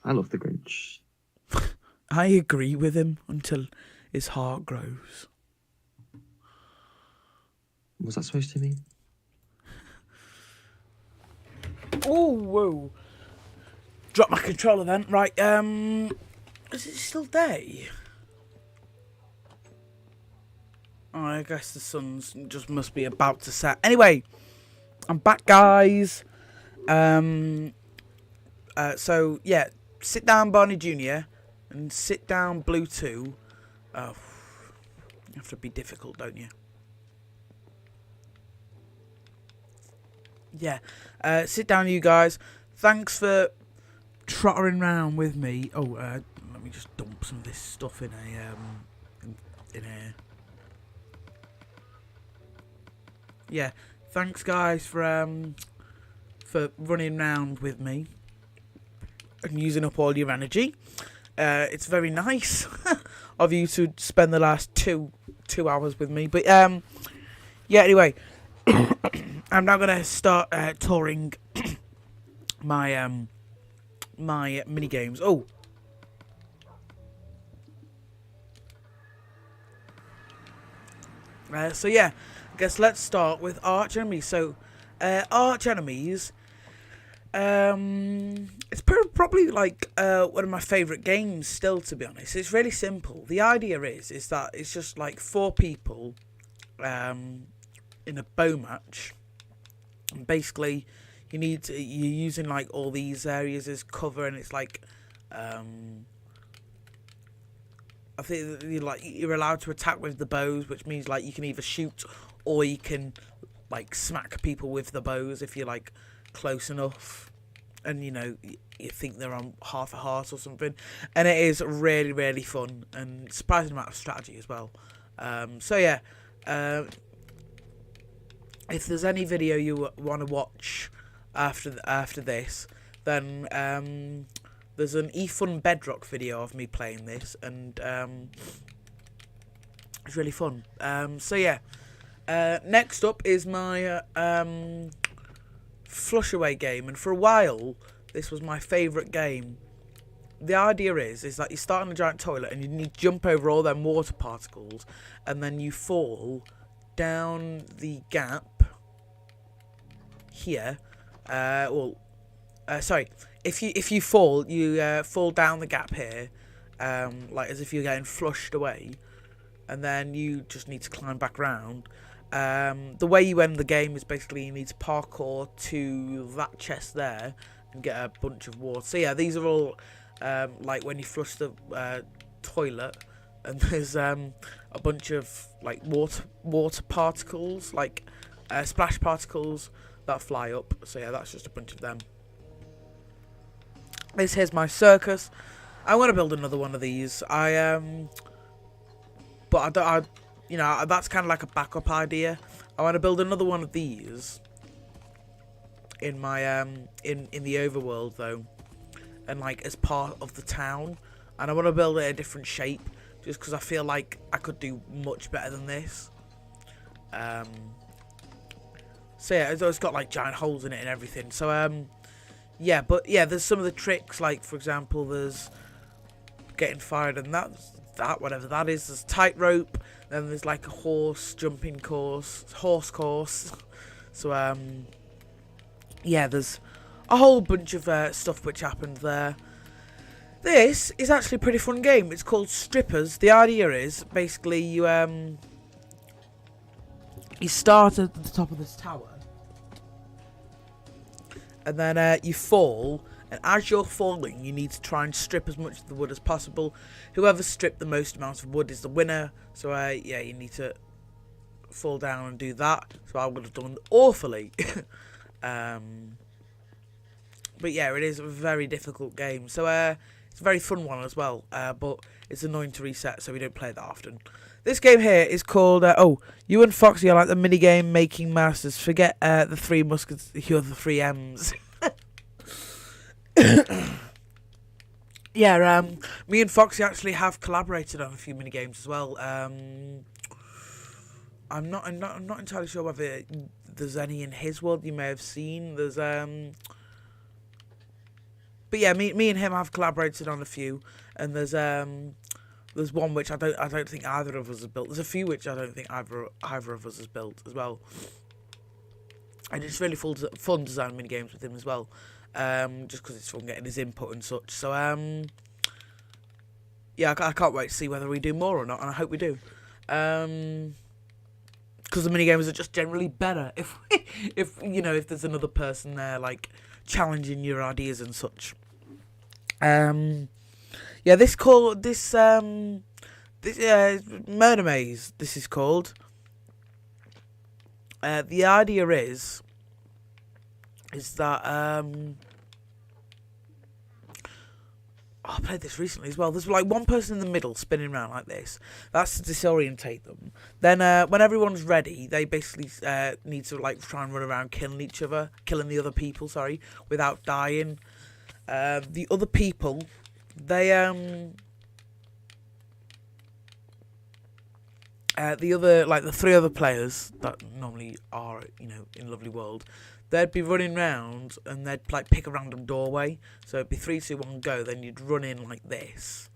I love the Grinch. I agree with him until his heart grows. Was that supposed to mean? Oh, whoa. Drop my controller then. Right, is it still day? Oh, I guess the sun's just must be about to set. Anyway, I'm back, guys. So, yeah, sit down, Barney Jr., and sit down, Blue 2. Oh, you have to be difficult, don't you? Yeah, sit down, you guys. Thanks for trottering around with me. Oh, let me just dump some of this stuff in in here. Yeah, thanks, guys, for running around with me and using up all your energy. It's very nice of you to spend the last two hours with me. But yeah, anyway, I'm now gonna start touring my my mini games. Oh. So yeah, I guess let's start with arch enemies. So, arch enemies. It's probably like one of my favourite games still, to be honest. It's really simple. The idea is that it's just like 4 people in a bow match. And basically, you're using like all these areas as cover, and it's like I think you're allowed to attack with the bows, which means like you can either shoot or you can like smack people with the bows if you're like close enough, and you think they're on half a heart or something. And it is really, really fun and surprising amount of strategy as well. So yeah, if there's any video you want to watch after this, then there's an eFun Bedrock video of me playing this, and it's really fun. So yeah, next up is my flush away game, and for a while this was my favourite game. The idea is that you start in a giant toilet and you need to jump over all them water particles, and then you fall down the gap here. Sorry. If you fall, you fall down the gap here, like as if you're getting flushed away, and then you just need to climb back round. The way you end the game is basically you need to parkour to that chest there and get a bunch of water. So yeah, these are all like when you flush the toilet, and there's a bunch of like water particles, like splash particles that fly up. So yeah, that's just a bunch of them. This here's my circus. I want to build another one of these. But that's kind of like a backup idea. I want to build another one of these in my in the overworld though, and like as part of the town. And I want to build it a different shape, just because I feel like I could do much better than this. So yeah, it's got like giant holes in it and everything. So yeah, but yeah, there's some of the tricks, like for example, there's getting fired, and whatever that is. There's tightrope, then there's like a horse course. So yeah, there's a whole bunch of stuff which happened there. This is actually a pretty fun game. It's called Strippers. The idea is basically you start at the top of this tower, and then you fall, and as you're falling you need to try and strip as much of the wood as possible. Whoever stripped the most amount of wood is the winner. So yeah, you need to fall down and do that. So I would have done awfully. But yeah, it is a very difficult game. So it's a very fun one as well, but it's annoying to reset, so we don't play it that often. This game here is called, you and Foxy are like the minigame making masters. Forget the 3 muskets, you're the 3 M's. Yeah, me and Foxy actually have collaborated on a few minigames as well. I'm not entirely sure whether there's any in his world you may have seen. There's but yeah, me and him have collaborated on a few, and there's one which I don't think either of us has built. There's a few which I don't think either of us has built as well. And it's really fun design mini games with him as well, just because it's fun getting his input and such. So yeah, I can't wait to see whether we do more or not, and I hope we do. Because the mini games are just generally better if if there's another person there like challenging your ideas and such. Yeah, this Murder Maze. This is called. The idea is that I played this recently as well. There's like one person in the middle spinning around like this. That's to disorientate them. Then when everyone's ready, they basically need to like try and run around killing the other people. Sorry, without dying. The other people, they the three other players that normally are in Lovely World, they'd be running round and they'd like pick a random doorway. So it'd be 3, 2, 1, go. Then you'd run in like this,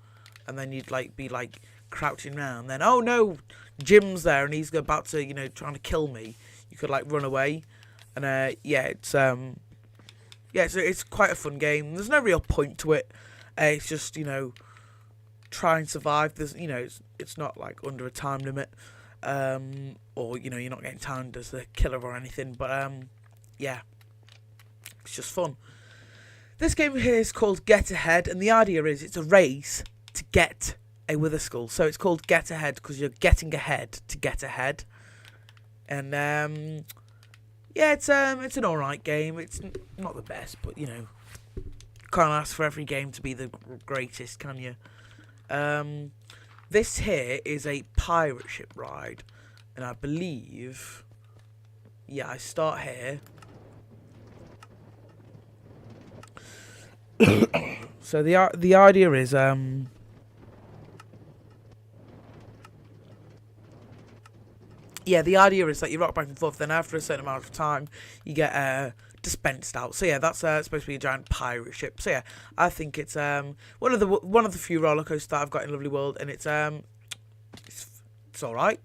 and then you'd like be like crouching round. Then oh no, Jim's there and he's about to trying to kill me. You could like run away, and it's quite a fun game. There's no real point to it. It's just try and survive. There's it's not like under a time limit, or you're not getting timed as the killer or anything. But yeah, it's just fun. This game here is called Get Ahead, and the idea is it's a race to get a Wither Skull. So it's called Get Ahead because you're getting ahead to get ahead. And yeah, it's an alright game. It's not the best, but can't ask for every game to be the greatest, can you? This here is a pirate ship ride, and I believe, yeah, I start here. So the idea is yeah, the idea is that you rock back and forth. Then after a certain amount of time, you get dispensed out. So yeah, that's supposed to be a giant pirate ship. So yeah, I think it's one of the few roller coasters that I've got in Lovely World, and it's all right.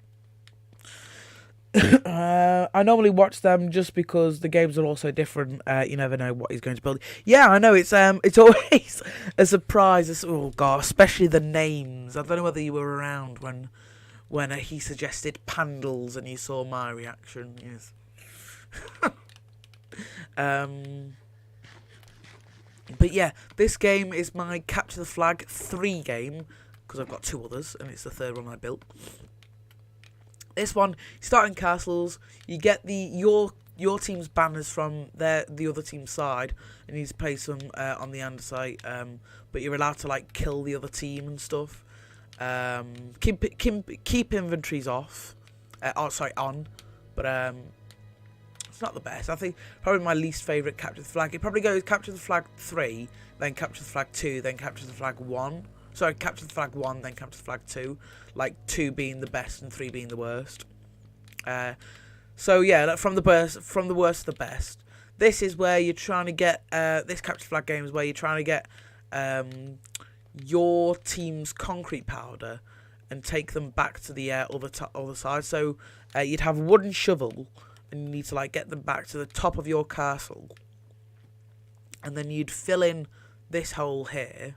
I normally watch them just because the games are also different. You never know what he's going to build. Yeah, I know it's always a surprise. Oh god, especially the names. I don't know whether you were around when he suggested Pandals and you saw my reaction. Yes. But yeah, this game is my Capture the Flag 3 game because I've got 2 others and it's the 3rd one I built. This one, you start in castles, you get your team's banners from the other team's side, and you need to place them on the andesite, but you're allowed to like kill the other team and stuff. Keep inventories off, on, but it's not the best. I think probably my least favourite Capture the Flag. It probably goes Capture the Flag 3, then Capture the Flag 2, then Capture the Flag 1. Sorry, Capture the Flag 1, then Capture the Flag 2. Like 2 being the best and 3 being the worst. So yeah, like from the worst to the best. This is where you're trying to get this Capture the Flag game is where you're trying to get your team's concrete powder and take them back to the other side. So you'd have a wooden shovel and you need to like get them back to the top of your castle, and then you'd fill in this hole here.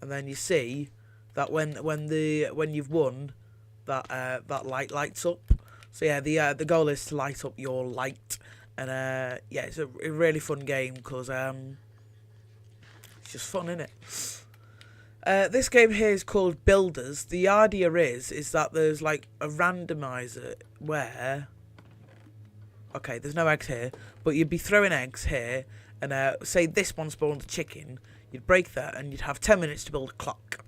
And then you see that when you've won, that light lights up. So yeah, the goal is to light up your light, and yeah, it's a really fun game because it's just fun, isn't it? This game here is called Builders. The idea is that there's like a randomizer where, okay, there's no eggs here, but you'd be throwing eggs here, and say this one spawned a chicken. You'd break that, and you'd have 10 minutes to build a clock.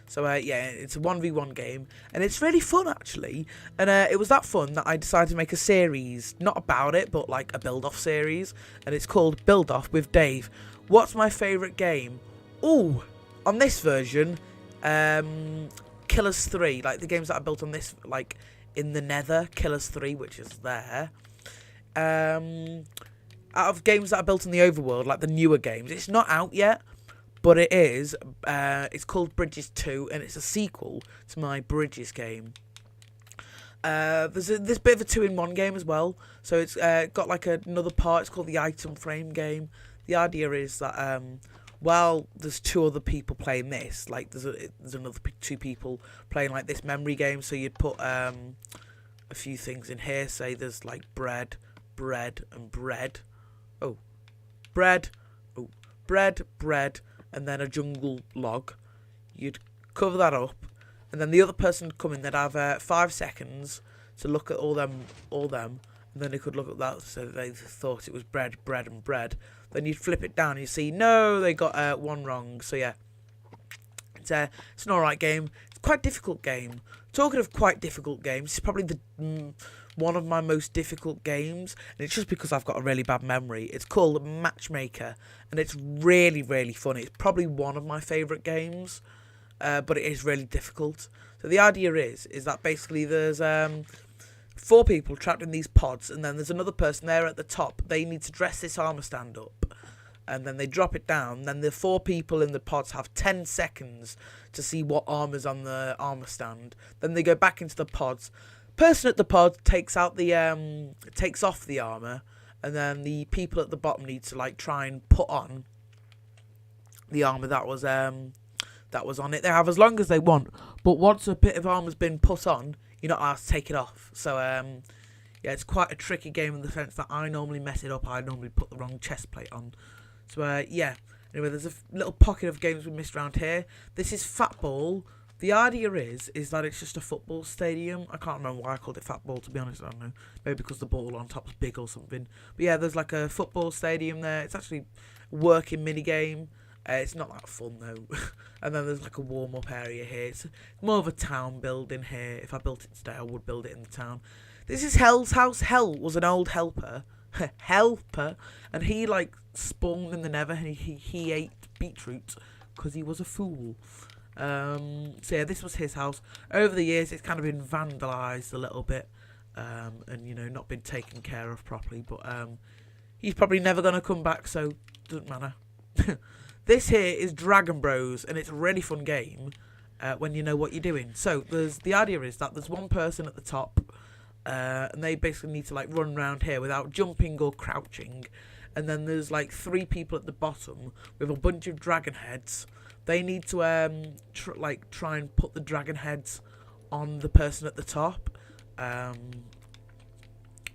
So, yeah, it's a 1v1 game, and it's really fun, actually. And it was that fun that I decided to make a series, not about it, but like a build-off series. And it's called Build Off with Dave. What's my favourite game? Ooh, on this version, Killers 3, like the games that I built on this, like in the Nether, Killers 3, which is there. Out of games that are built in the overworld, like the newer games, it's not out yet, but it is. It's called Bridges 2, and it's a sequel to my Bridges game. There's this bit of a 2-in-1 game as well. So it's got like another part. It's called the Item Frame game. The idea is that while there's 2 other people playing this, like there's another 2 people playing like this memory game. So you'd put a few things in here. Say there's like bread, and bread. Oh, bread, bread, and then a jungle log. You'd cover that up. And then the other person would come in, they'd have 5 seconds to look at all them, and then they could look at that, so they thought it was bread, and bread. Then you'd flip it down, and you see, no, they got 1 wrong. So yeah, it's an alright game. It's quite a difficult game. Talking of quite difficult games, it's probably one of my most difficult games, and it's just because I've got a really bad memory. It's called Matchmaker, and it's really, really funny. It's probably one of my favourite games. But it is really difficult. So the idea is that basically there's 4 people trapped in these pods, and then there's another person there at the top. They need to dress this armour stand up, and then they drop it down. Then the 4 people in the pods have 10 seconds to see what armour's on the armour stand. Then they go back into the pods. Person at the pod takes off the armour, and then the people at the bottom need to like try and put on the armour that was on it. They have as long as they want, but once a bit of armour's been put on, you're not asked to take it off. So yeah, it's quite a tricky game in the sense that I normally mess it up. I normally put the wrong chest plate on. So yeah, anyway, there's a little pocket of games we missed around here. This is Fatball. The idea is that it's just a football stadium. I can't remember why I called it Fatball, to be honest. I don't know, maybe because the ball on top's big or something. But yeah, there's like a football stadium there. It's actually a working mini game. It's not that fun though. And then there's like a warm-up area here. It's more of a town building here. If I built it today, I would build it in the town. This is Hell's house. Hell was an old helper. And he like spawned in the Nether, and he ate beetroot because he was a fool. So yeah, this was his house. Over the years, it's kind of been vandalised a little bit, and you know, not been taken care of properly. But he's probably never gonna come back, so doesn't matter. This here is Dragon Bros, and it's a really fun game when you know what you're doing. So the idea is that there's one person at the top, and they basically need to like run around here without jumping or crouching. And then there's like 3 people at the bottom with a bunch of dragon heads. They need to try and put the dragon heads on the person at the top. And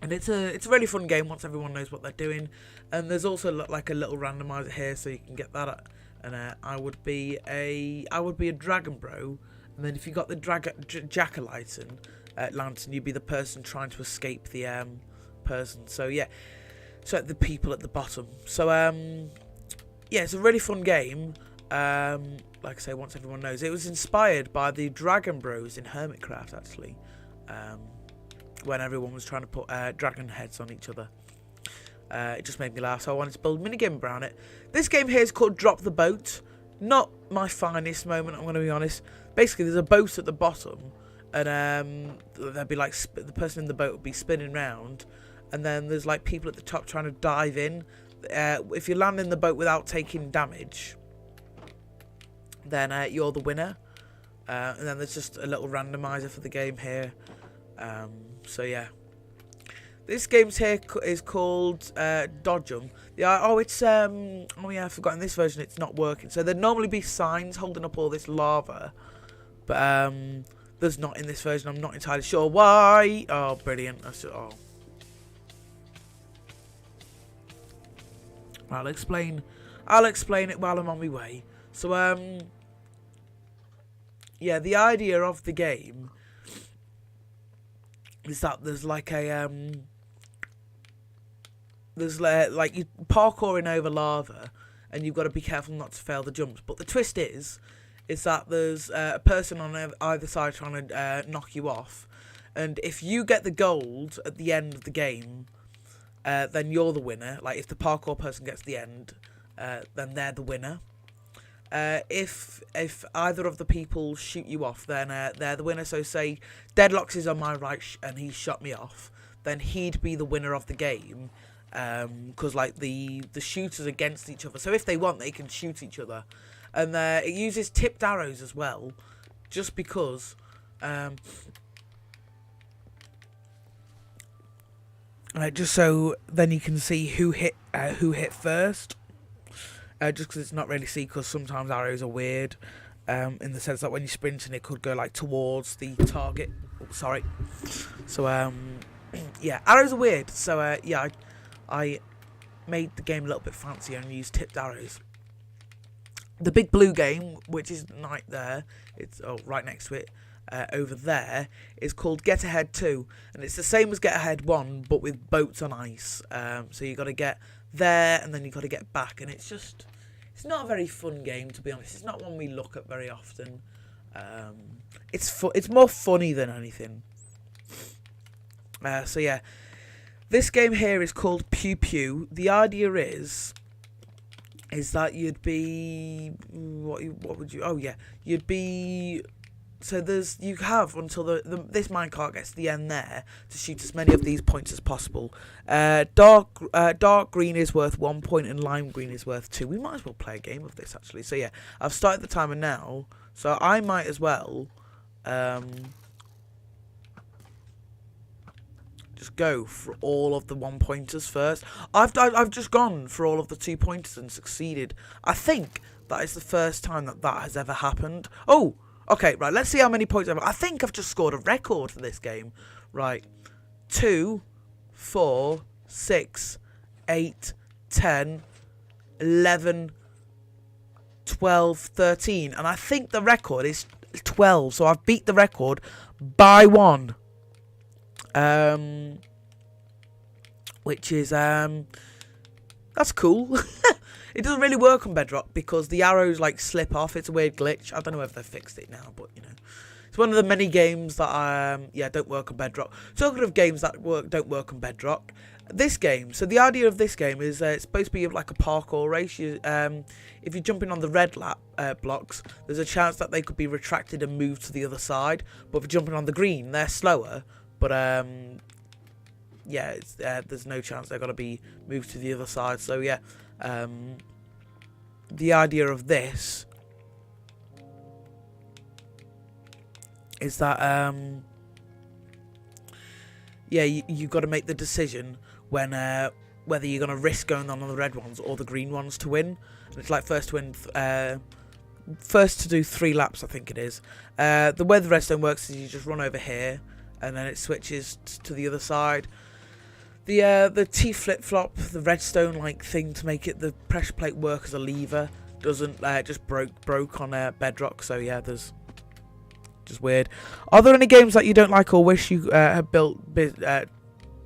it's a really fun game once everyone knows what they're doing. And there's also like a little randomizer here, so you can get that. And I would be a dragon bro. And then if you got the jack-o'-lantern, you'd be the person trying to escape the person. So yeah, so the people at the bottom. So yeah, it's a really fun game. Like I say, once everyone knows, it was inspired by the Dragon Bros in Hermitcraft actually. When everyone was trying to put dragon heads on each other. It just made me laugh, so I wanted to build a minigame around it. This game here is called Drop the Boat. Not my finest moment, I'm going to be honest. Basically, there's a boat at the bottom, and there'd be like the person in the boat would be spinning round, and then there's like people at the top trying to dive in. If you land in the boat without taking damage, then you're the winner. And then there's just a little randomizer for the game here. So yeah, this game's here is called Dodge 'em. It's oh yeah, I've forgotten this version. It's not working. So there'd normally be signs holding up all this lava, but there's not in this version. I'm not entirely sure why. Oh, brilliant! I'll explain it while I'm on my way. So yeah, the idea of the game is that there's like a there's like you parkouring over lava, and you've got to be careful not to fail the jumps. But the twist is that there's a person on either side trying to knock you off, and if you get the gold at the end of the game, then you're the winner. Like if the parkour person gets the end, then they're the winner. if either of the people shoot you off, then they're the winner. So say Deadlox is on my right and he shot me off, then he'd be the winner of the game, because like the shooters against each other. So if they want, they can shoot each other, and it uses tipped arrows as well, just because. Just so then you can see who hit first. Just because it's not really see, because sometimes arrows are weird, in the sense that when you sprint and it could go like towards the target. Oh, sorry. So yeah, arrows are weird. So yeah, I made the game a little bit fancier and used tipped arrows. The big blue game, which is right there, it's right next to it. Over there is called Get Ahead 2, and it's the same as Get Ahead 1 but with boats on ice. So you got to get there and then you got to get back, and it's not a very fun game, to be honest. It's not one we look at very often. It's more funny than anything. So yeah, this game here is called Pew Pew. The idea is that you'd be what would you? Oh yeah, you'd be. So you have until this minecart gets to the end there to shoot as many of these points as possible. Dark green is worth 1 point and lime green is worth 2. We might as well play a game of this actually. So yeah, I've started the timer now, so I might as well just go for all of the 1 pointers first. I've just gone for all of the 2 pointers and succeeded. I think that is the first time that has ever happened. Oh. Okay, right, let's see how many points I think I've just scored a record for this game. Right. 2, 4, 6, 8, 10, 11, 12, 13. And I think the record is 12. So I've beat the record by 1. Which is, that's cool. It doesn't really work on Bedrock because the arrows like slip off. It's a weird glitch. I don't know if they've fixed it now, but you know, it's one of the many games that don't work on Bedrock. Talking of games that don't work on Bedrock, this game. So the idea of this game is it's supposed to be like a parkour race. If you're jumping on the red blocks, there's a chance that they could be retracted and moved to the other side. But if you're jumping on the green, they're slower. But yeah, there's no chance they're gonna be moved to the other side. So yeah. The idea of this is that yeah, you got to make the decision when whether you're gonna risk going on the red ones or the green ones to win. And it's like first to win, first to do 3 laps, I think it is. The way the redstone works is you just run over here and then it switches to the other side. The T flip-flop, the redstone like thing to make it the pressure plate work as a lever, doesn't just broke on Bedrock. So yeah, there's just weird. Are there any games that you don't like or wish you had built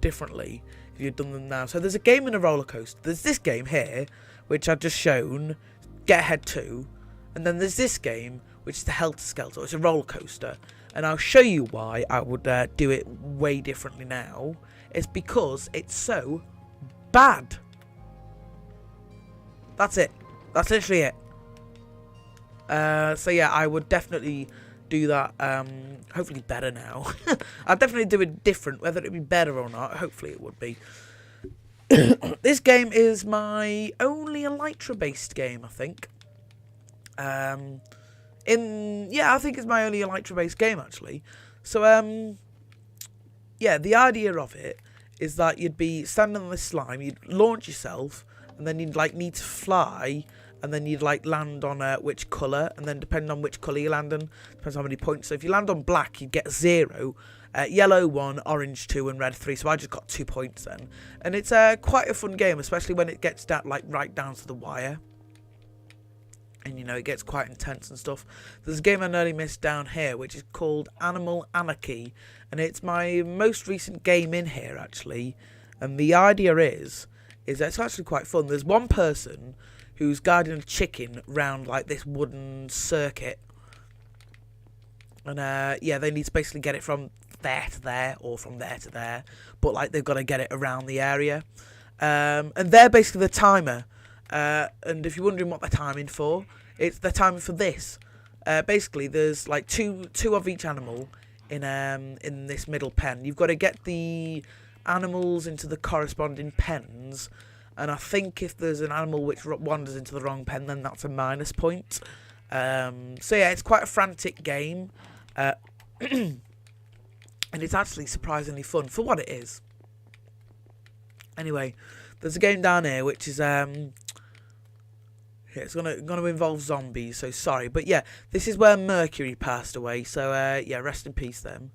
differently if you'd done them now? So there's a game in a roller coaster. There's this game here, which I've just shown, Get Ahead 2, and then there's this game, which is the Helter Skelter. It's a roller coaster, and I'll show you why I would do it way differently now. It's because it's so bad. That's it. That's literally it. So yeah, I would definitely do that. Hopefully better now. I'd definitely do it different. Whether it'd be better or not, hopefully it would be. This game is my only Elytra-based game, I think. I think it's my only Elytra-based game actually. So yeah, the idea of it is that you'd be standing on this slime, you'd launch yourself, and then you'd like need to fly, and then you'd like land on which colour, and then depending on which colour you land on, depends on how many points. So if you land on black, you'd get 0, yellow 1, orange 2, and red 3. So I just got 2 points then, and it's quite a fun game, especially when it gets that like right down to the wire. And you know, it gets quite intense and stuff. There's a game I nearly missed down here, which is called Animal Anarchy, and it's my most recent game in here actually. And the idea is that it's actually quite fun. There's one person who's guiding a chicken round like this wooden circuit, and yeah, they need to basically get it from there to there or from there to there, but like they've got to get it around the area, and they're basically the timer. And if you're wondering what they're timing for, it's the time for this. Basically, there's like two of each animal in this middle pen. You've got to get the animals into the corresponding pens, and I think if there's an animal which wanders into the wrong pen, then that's a minus point. So yeah, it's quite a frantic game, and it's actually surprisingly fun for what it is. Anyway, there's a game down here which is it's gonna involve zombies, so sorry, but yeah, this is where Mercury passed away. So yeah, rest in peace then.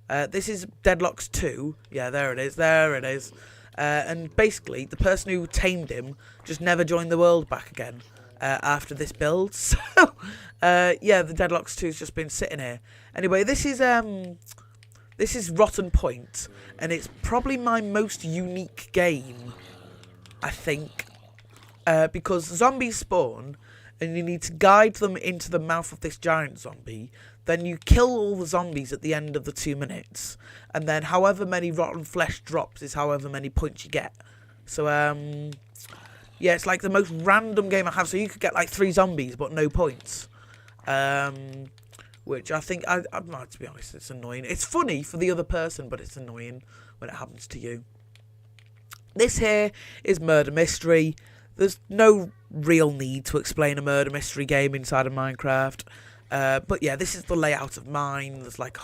This is Deadlox 2. Yeah, there it is. And basically, the person who tamed him just never joined the world back again after this build. So yeah, the Deadlox 2's just been sitting here. Anyway, this is Rotten Point, and it's probably my most unique game, I think. Because zombies spawn, and you need to guide them into the mouth of this giant zombie. Then you kill all the zombies at the end of the 2 minutes, and then however many rotten flesh drops is however many points you get. So yeah, it's like the most random game I have. So you could get like 3 zombies but no points, which I think to be honest, it's annoying. It's funny for the other person, but it's annoying when it happens to you. This here is Murder Mystery. There's no real need to explain a murder mystery game inside of Minecraft. But yeah, this is the layout of mine. There's like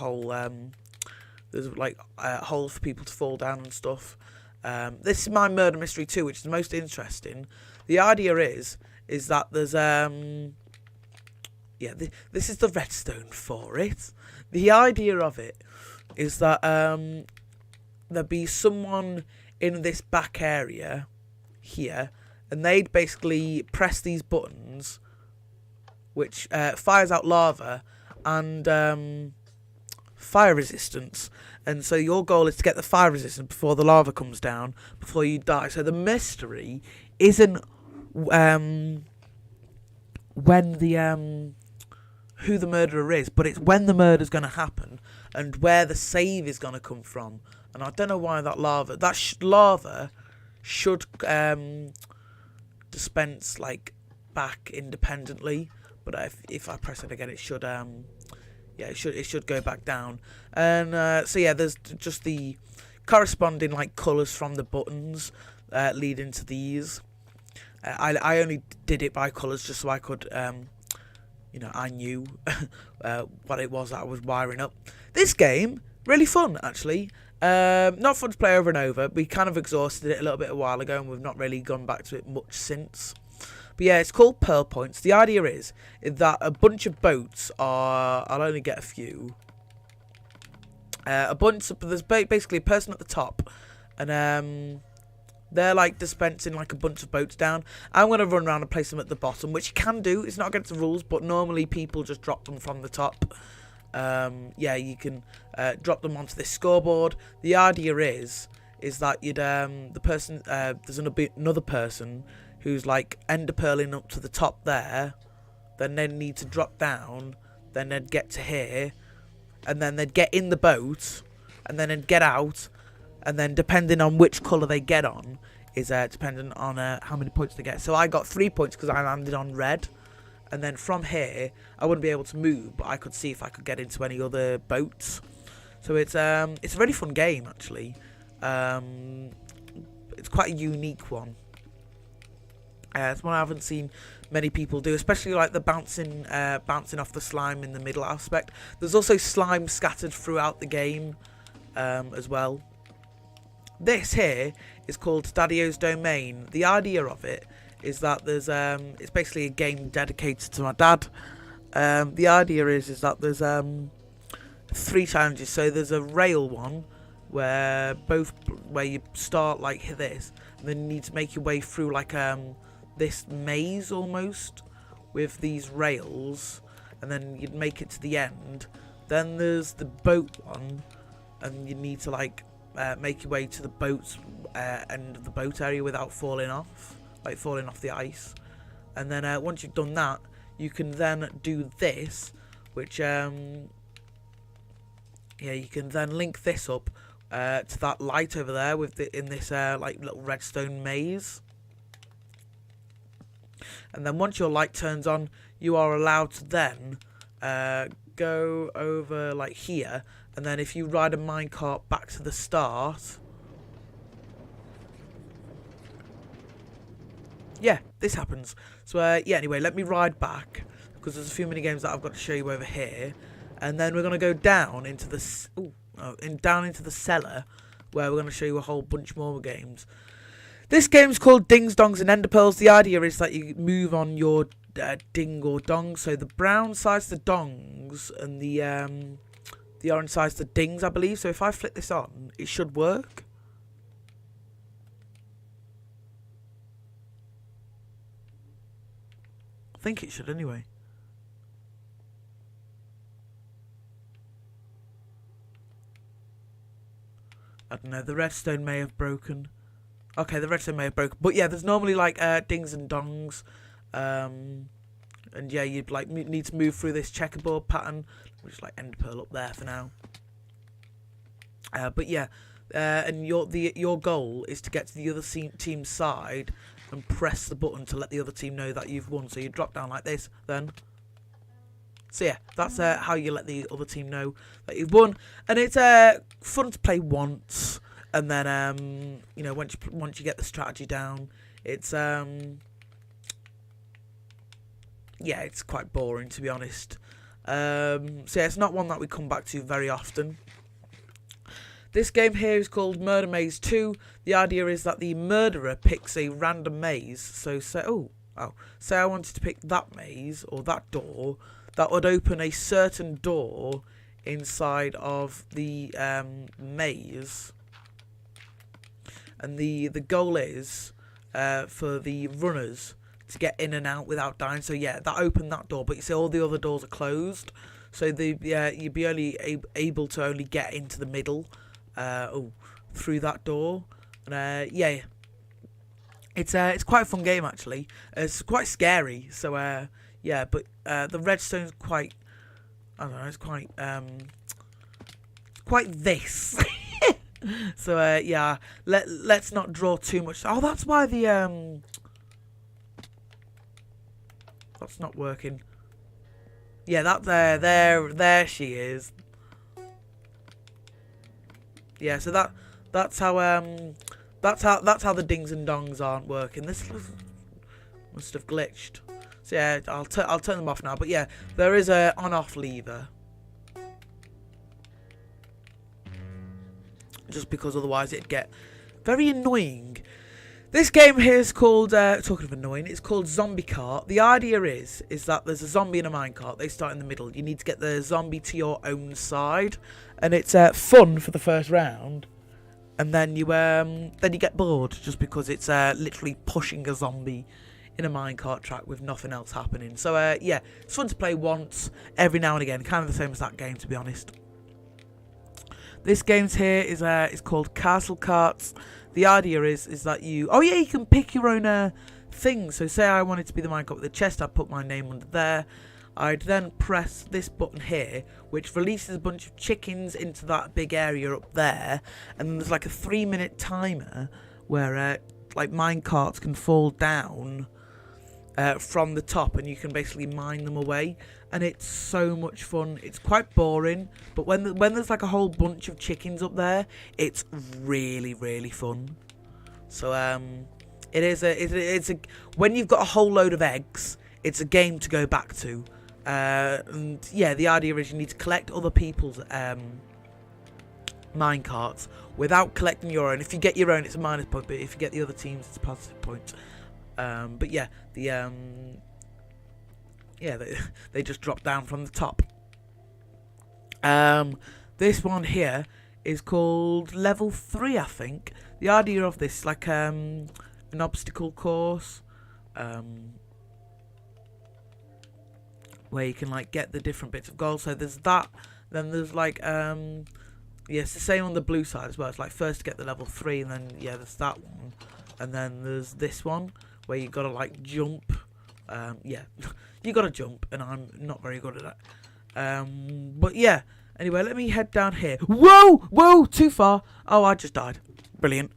holes for people to fall down and stuff. This is my murder mystery too, which is the most interesting. The idea is that there's this is the redstone for it. The idea of it is that there'd be someone in this back area here, and they'd basically press these buttons, which fires out lava and fire resistance. And so your goal is to get the fire resistance before the lava comes down, before you die. So the mystery isn't when the who the murderer is, but it's when the murder's going to happen and where the save is going to come from. And I don't know why that lava should dispense like back independently, but if I press it again, it should it should go back down. And so yeah, there's just the corresponding like colours from the buttons lead into these. I only did it by colours just so I could I knew what it was that I was wiring up. This game really fun actually. Not fun to play over and over. We kind of exhausted it a little bit a while ago, and we've not really gone back to it much since. But yeah, it's called Pearl Points. The idea is that a bunch of boats are... I'll only get a few. There's basically a person at the top, and they're like dispensing like a bunch of boats down. I'm going to run around and place them at the bottom, which you can do. It's not against the rules, but normally people just drop them from the top. Yeah, you can drop them onto this scoreboard. The idea is that you'd the person there's another person who's like ender pearling up to the top there, then they'd need to drop down, then they'd get to here, and then they'd get in the boat, and then they'd get out, and then depending on which colour they get on is dependent on how many points they get. So I got 3 points because I landed on red. And then from here, I wouldn't be able to move, but I could see if I could get into any other boats. So it's a really fun game, actually. It's quite a unique one. It's one I haven't seen many people do, especially like the bouncing off the slime in the middle aspect. There's also slime scattered throughout the game as well. This here is called Daddyo's Domain. The idea of it is that there's it's basically a game dedicated to my dad. The idea is that there's 3 challenges. So there's a rail one where you start like this, and then you need to make your way through like this maze almost with these rails, and then you'd make it to the end. Then there's the boat one, and you need to like make your way to the boat's end of the boat area without falling off the ice. And then once you've done that, you can then do this, which you can then link this up to that light over there in this like little redstone maze. And then once your light turns on, you are allowed to then go over like here, and then if you ride a minecart back to the start, yeah, this happens. So yeah, anyway, let me ride back, because there's a few mini games that I've got to show you over here, and then we're gonna go down into the down into the cellar, where we're gonna show you a whole bunch more games. This game's called Dings, Dongs, and Ender Pearls. The idea is that you move on your ding or dong. So the brown side's the dongs, and the orange side's the dings, I believe. So if I flip this on, it should work. I think it should anyway. I don't know, the redstone may have broken. Okay, the redstone may have broken. But yeah, there's normally like dings and dongs. And yeah, you'd like need to move through this checkerboard pattern. We'll just like end pearl up there for now. But yeah, and your goal is to get to the other team's side and press the button to let the other team know that you've won. So you drop down like this then. So yeah, that's how you let the other team know that you've won, and it's fun to play once, and then you know, once you get the strategy down, it's yeah, it's quite boring, to be honest. So yeah, it's not one that we come back to very often. This game here is called Murder Maze 2. The idea is that the murderer picks a random maze. So say say I wanted to pick that maze or that door. That would open a certain door inside of the maze, and the goal is for the runners to get in and out without dying. So yeah, that opened that door, but you see all the other doors are closed, so you'd be only able to only get into the middle through that door. And yeah, it's quite a fun game actually. It's quite scary, so yeah, but the redstone's quite, I don't know, it's quite this. So yeah, let's not draw too much. Oh, that's why the that's not working. Yeah, that there she is. Yeah, so that's how the dings and dongs aren't working. This must have glitched. So yeah, I'll turn them off now. But yeah, there is a on-off lever, just because otherwise it'd get very annoying. This game here is called, talking of annoying, it's called Zombie Cart. The idea is that there's a zombie in a minecart. They start in the middle. You need to get the zombie to your own side, and it's fun for the first round. And then you get bored just because it's literally pushing a zombie in a minecart track with nothing else happening. So yeah, it's fun to play once every now and again, kind of the same as that game, to be honest. This game's here is called Castle Carts. The idea is that you can pick your own things. So say I wanted to be the minecart with the chest, I'd put my name under there. I'd then press this button here, which releases a bunch of chickens into that big area up there, and then there's like a 3-minute timer where like minecarts can fall down from the top, and you can basically mine them away, and it's so much fun. It's quite boring, but when there's like a whole bunch of chickens up there, it's really, really fun. So it's a when you've got a whole load of eggs, it's a game to go back to. And yeah, the idea is you need to collect other people's minecarts without collecting your own. If you get your own, it's a minus point, but if you get the other teams, it's a positive point. But yeah, they just drop down from the top. This one here is called Level 3, I think. The idea of this is like an obstacle course, where you can like get the different bits of gold. So there's that. Then there's like yeah, it's the same on the blue side as well. It's like first to get the level 3, and then yeah, there's that one, and then there's this one where you gotta like jump. Yeah, you gotta jump, and I'm not very good at that. But yeah. Anyway, let me head down here. Whoa, too far. Oh, I just died. Brilliant.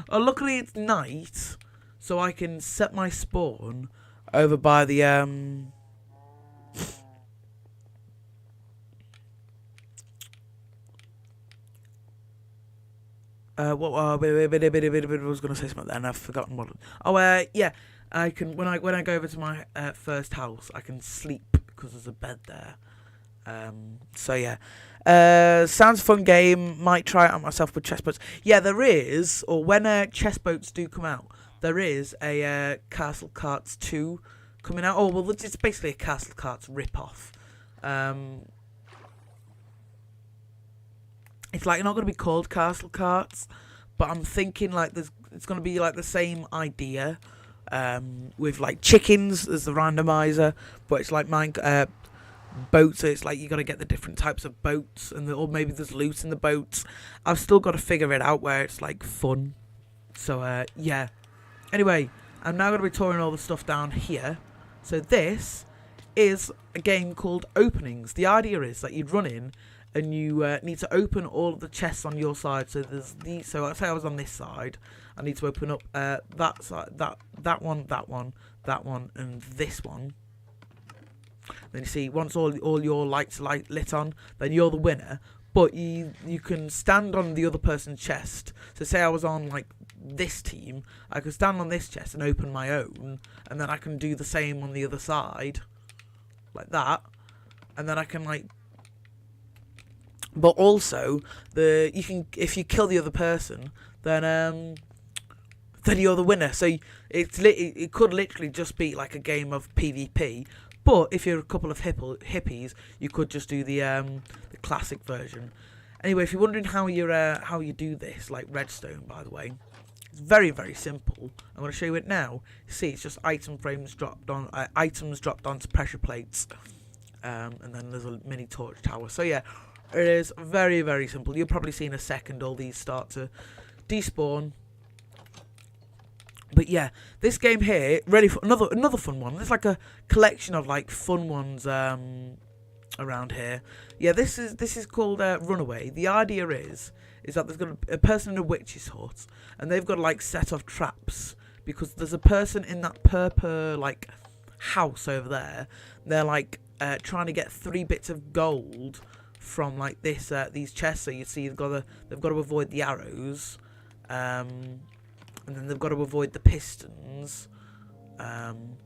Luckily it's night, so I can set my spawn over by the what I was gonna say something then. I've forgotten what. Oh, yeah. I can when I go over to my first house, I can sleep because there's a bed there. So yeah, sounds a fun game. Might try it out myself with chess boats. Yeah, there is, or when chess boats do come out, there is a Castle Carts 2 coming out. Oh well, it's basically a Castle Carts rip-off. It's like not going to be called Castle Carts, but I'm thinking like it's going to be like the same idea, with like chickens as the randomizer, but it's like boats. So it's like you got to get the different types of boats, or maybe there's loot in the boats. I've still got to figure it out where it's like fun. So yeah. Anyway, I'm now going to be touring all the stuff down here. So this is a game called Openings. The idea is that you'd run in and you need to open all of the chests on your side. So there's these. So let's say I was on this side. I need to open up that side, that one, and this one. Then you see once all your lights lit on, then you're the winner. But you can stand on the other person's chest. So say I was on like this team, I could stand on this chest and open my own, and then I can do the same on the other side, like that, and then I can like. But also you can, if you kill the other person, then you're the winner. So it could literally just be like a game of PvP. But if you're a couple of hippies, you could just do the classic version. Anyway, if you're wondering how you do this, like redstone, by the way, it's very, very simple. I'm going to show you it now. You see, it's just items dropped onto pressure plates, and then there's a mini torch tower. So yeah, it is very, very simple. You'll probably see in a second all these start to despawn. But yeah, this game here, really another fun one. There's like a collection of like fun ones around here. Yeah, this is called Runaway. The idea is that there's got a person in a witch's hut, and they've got to like set off traps because there's a person in that purple like house over there. They're like trying to get 3 bits of gold from like these chests. So you see they've got to avoid the arrows. And then they've got to avoid the pistons, and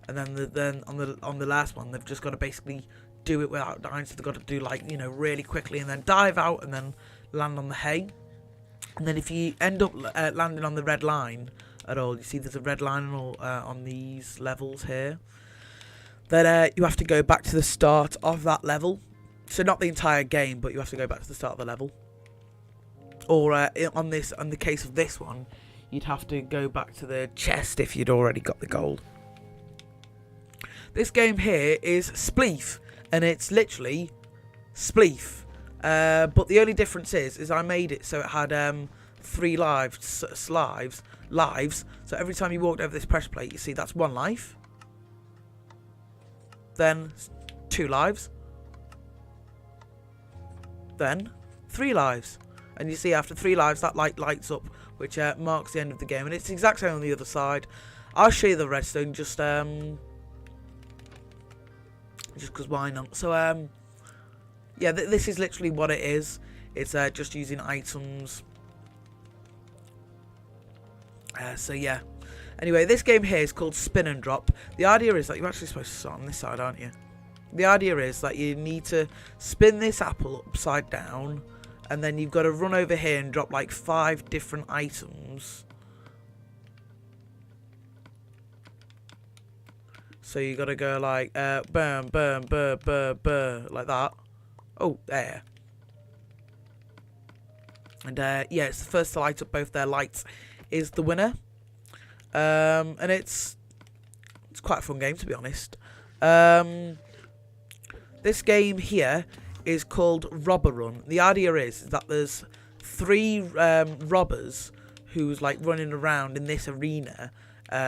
then on the last one they've just got to basically do it without dying. So they've got to do like really quickly and then dive out and then land on the hay. And then if you end up landing on the red line at all, you see there's a red line on these levels here. Then you have to go back to the start of that level. So not the entire game, but you have to go back to the start of the level. Or on the case of this one, you'd have to go back to the chest if you'd already got the gold. This game here is Spleef, and it's literally Spleef. But the only difference is I made it so it had 3 lives. So every time you walked over this pressure plate, you see that's 1 life. Then 2 lives. Then 3 lives. And you see after 3 lives that light lights up, which marks the end of the game. And it's the exact same on the other side. I'll show you the redstone just because why not. So yeah, this is literally what it is. It's just using items. So yeah. Anyway, this game here is called Spin and Drop. The idea is that you're actually supposed to start on this side, aren't you? The idea is that you need to spin this apple upside down, and then you've got to run over here and drop like 5 different items. So you got to go like burn, burn, burn, burn, burn, like that. Oh, there. And yeah, it's the first to light up both their lights is the winner. And it's quite a fun game, to be honest. This game here is called Robber Run. The idea is that there's 3 robbers who's like running around in this arena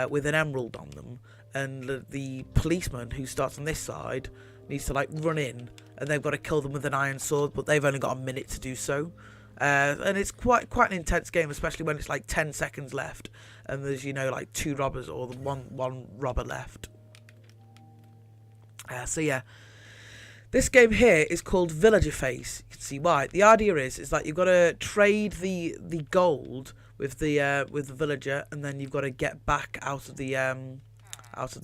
with an emerald on them, and the policeman who starts on this side needs to like run in, and they've got to kill them with an iron sword, but they've only got a minute to do so. And it's quite an intense game, especially when it's like 10 seconds left, and there's like 2 robbers or one robber left. So yeah, this game here is called Villager Face. You can see why. The idea is that you've got to trade the gold with the villager, and then you've got to get back out of the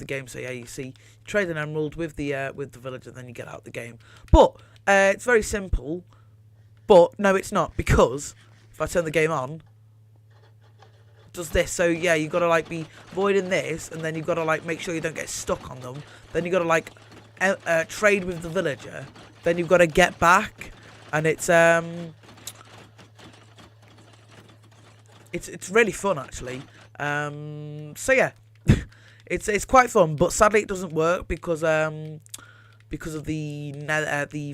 game. So yeah, you see, trade an emerald with the villager, then you get out of the game. But it's very simple. But no, it's not, because if I turn the game on, it does this. So yeah, you've got to like be avoiding this, and then you've got to like make sure you don't get stuck on them. Then you've got to like trade with the villager. Then you've got to get back, and it's really fun actually. So yeah, it's quite fun, but sadly it doesn't work because of the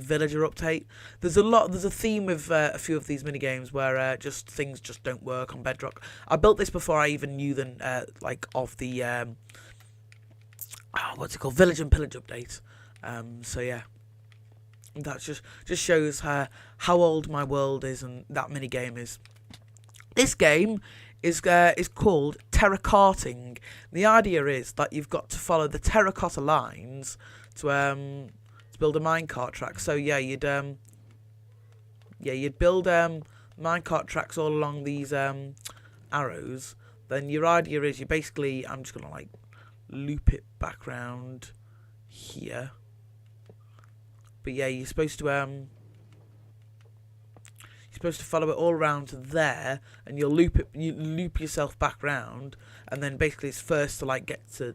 villager update. There's a theme with a few of these mini games where just things just don't work on Bedrock. I built this before I even knew of the what's it called, Village and Pillage update. So yeah, that just shows how old my world is and that mini game is. This game is called terracottaing. The idea is that you've got to follow the terracotta lines to build a minecart track. So yeah, you'd build minecart tracks all along these arrows. Then your idea is I'm just gonna like loop it back round here. But yeah, you're supposed to follow it all around to there, and you loop yourself back round, and then basically it's first to like get to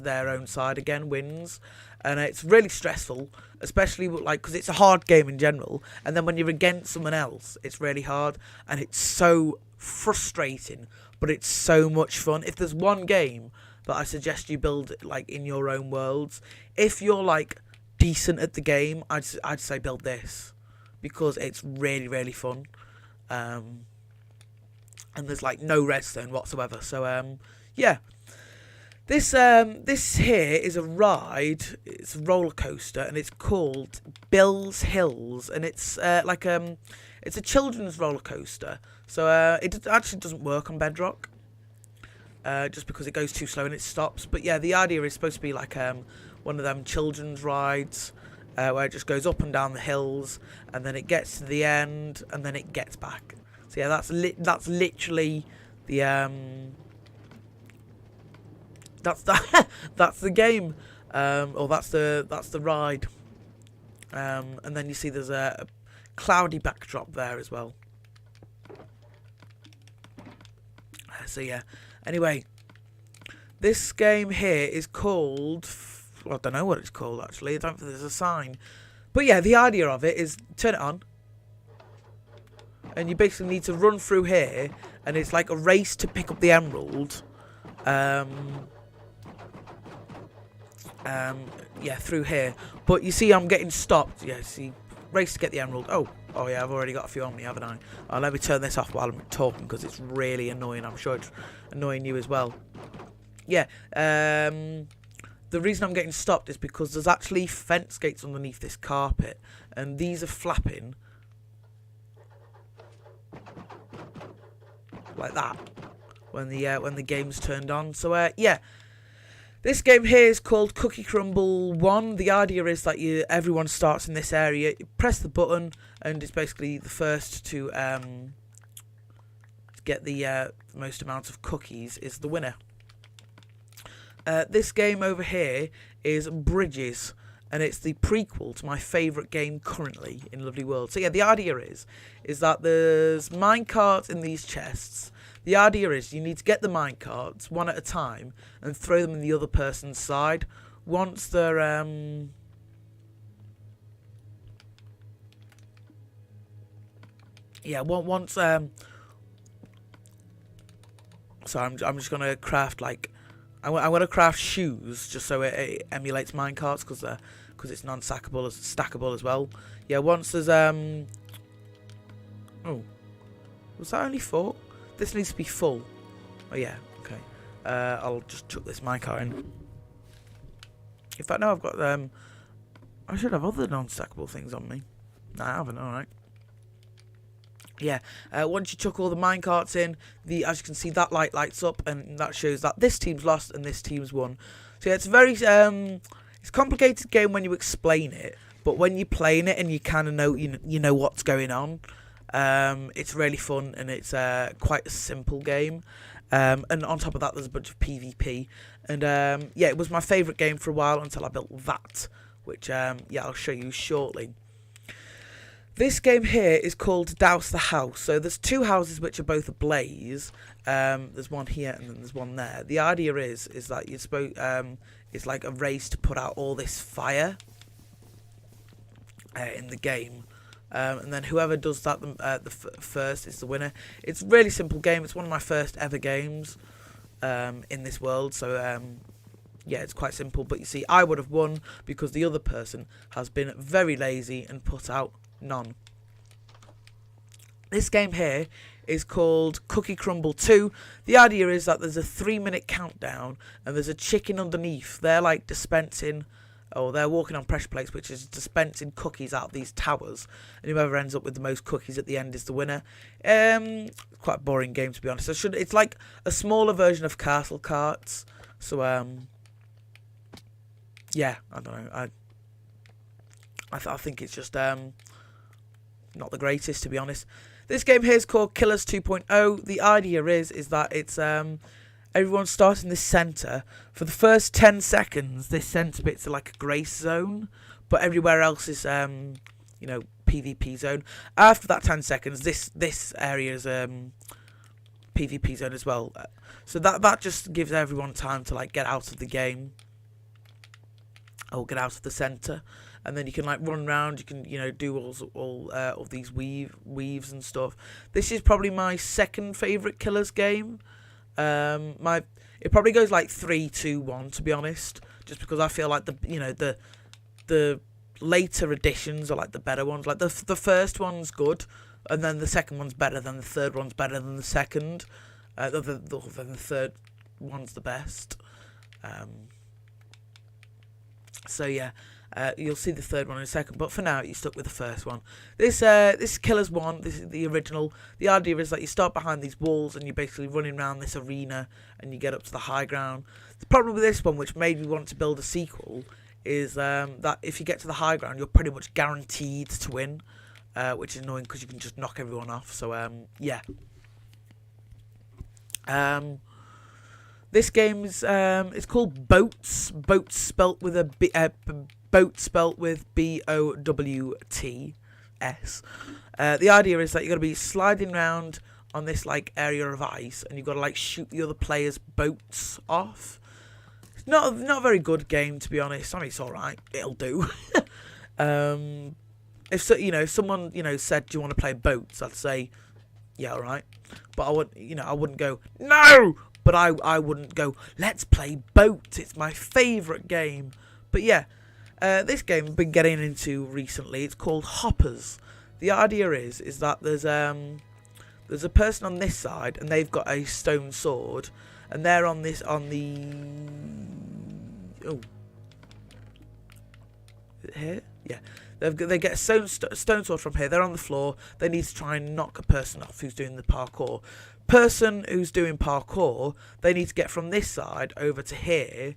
their own side again wins. And it's really stressful, especially because it's a hard game in general, and then when you're against someone else it's really hard, and it's so frustrating, but it's so much fun. If there's one game that I suggest you build like in your own worlds, if you're like decent at the game, I'd say build this, because it's really, really fun. And there's like no redstone whatsoever. So yeah. This here is a ride. It's a roller coaster, and it's called Bill's Hills, and it's it's a children's roller coaster. So it actually doesn't work on Bedrock, just because it goes too slow and it stops. But yeah, the idea is supposed to be like one of them children's rides, where it just goes up and down the hills, and then it gets to the end, and then it gets back. So yeah, that's literally the that's the game, or that's the ride. And then you see there's a cloudy backdrop there as well. So yeah. Anyway, this game here is called, well, I don't know what it's called actually. I don't think there's a sign. But yeah, the idea of it is turn it on, and you basically need to run through here, and it's like a race to pick up the emerald. Yeah, through here. But you see, I'm getting stopped. Yeah, see, race to get the emerald. Oh yeah, I've already got a few on me, haven't I? Let me turn this off while I'm talking, because it's really annoying. I'm sure it's annoying you as well. Yeah. The reason I'm getting stopped is because there's actually fence gates underneath this carpet, and these are flapping like that when the game's turned on. So yeah. This game here is called Cookie Crumble 1. The idea is that everyone starts in this area. You press the button, and it's basically the first to get the most amount of cookies is the winner. This game over here is Bridges, and it's the prequel to my favourite game currently in Lovely World. So yeah, the idea is that there's minecarts in these chests. The idea is you need to get the minecarts one at a time and throw them in the other person's side. Once they're so I'm just gonna craft I want to craft shoes just so it emulates minecarts, because it's stackable as well. Yeah, once there's oh, was that only 4? This needs to be full. Oh yeah, okay. I'll just chuck this minecart in. In fact, no, I've got I should have other non-stackable things on me. No, I haven't. All right. Yeah. Once you chuck all the minecarts in, as you can see, that light lights up, and that shows that this team's lost and this team's won. So yeah, it's very It's a complicated game when you explain it, but when you're playing it and you kind of know you know what's going on, it's really fun, and it's quite a simple game. And on top of that, there's a bunch of PvP, and yeah, it was my favourite game for a while until I built that, which yeah, I'll show you shortly. This game here is called Douse the House. So there's two houses which are both ablaze. There's one here and then there's one there. The idea is that you're supposed it's like a race to put out all this fire in the game. And then whoever does that first is the winner. It's a really simple game. It's one of my first ever games in this world. So yeah, it's quite simple. But you see, I would have won because the other person has been very lazy and put out none. This game here is called Cookie Crumble 2. The idea is that there's a 3-minute countdown and there's a chicken underneath. They're like dispensing, or they're walking on pressure plates, which is dispensing cookies out of these towers. And whoever ends up with the most cookies at the end is the winner. Quite a boring game, to be honest. It's like a smaller version of Castle Carts. So yeah, I don't know. I think it's just not the greatest, to be honest. This game here is called Killers 2.0. The idea is that it's everyone starts in this centre. For the first 10 seconds, this centre bit's like a grace zone, but everywhere else is you know, PvP zone. After that 10 seconds, this area is PvP zone as well. So that just gives everyone time to like get out of the game or get out of the centre. And then you can like run around. You can do all of these weaves and stuff. This is probably my second favorite Killers game. It probably goes like 3, 2, 1 to be honest. Just because I feel like the later editions are like the better ones. Like the first one's good, and then the second one's better. Then the third one's better than the second. Then the third one's the best. So yeah. You'll see the third one in a second, but for now you're stuck with the first one. This is Killers 1. This is the original. The idea is that you start behind these walls and you're basically running around this arena and you get up to the high ground. The problem with this one, which made me want to build a sequel, is that if you get to the high ground, you're pretty much guaranteed to win, which is annoying because you can just knock everyone off. So yeah. This game is it's called Boats. Boats spelt with a B. Boat spelt with BOWTS. The idea is that you're gonna be sliding around on this like area of ice, and you've got to like shoot the other players' boats off. It's not a very good game, to be honest. I mean, it's all right. It'll do. If someone said, "Do you want to play boats?" I'd say, "Yeah, all right." But I wouldn't go no. But I wouldn't go, "Let's play boats." It's my favourite game. But yeah. This game I've been getting into recently. It's called Hoppers. The idea is that there's a person on this side and they've got a stone sword, and they're on the is it here? Yeah. They get a stone sword from here. They're on the floor. They need to try and knock a person off who's doing the parkour. Person who's doing parkour, they need to get from this side over to here,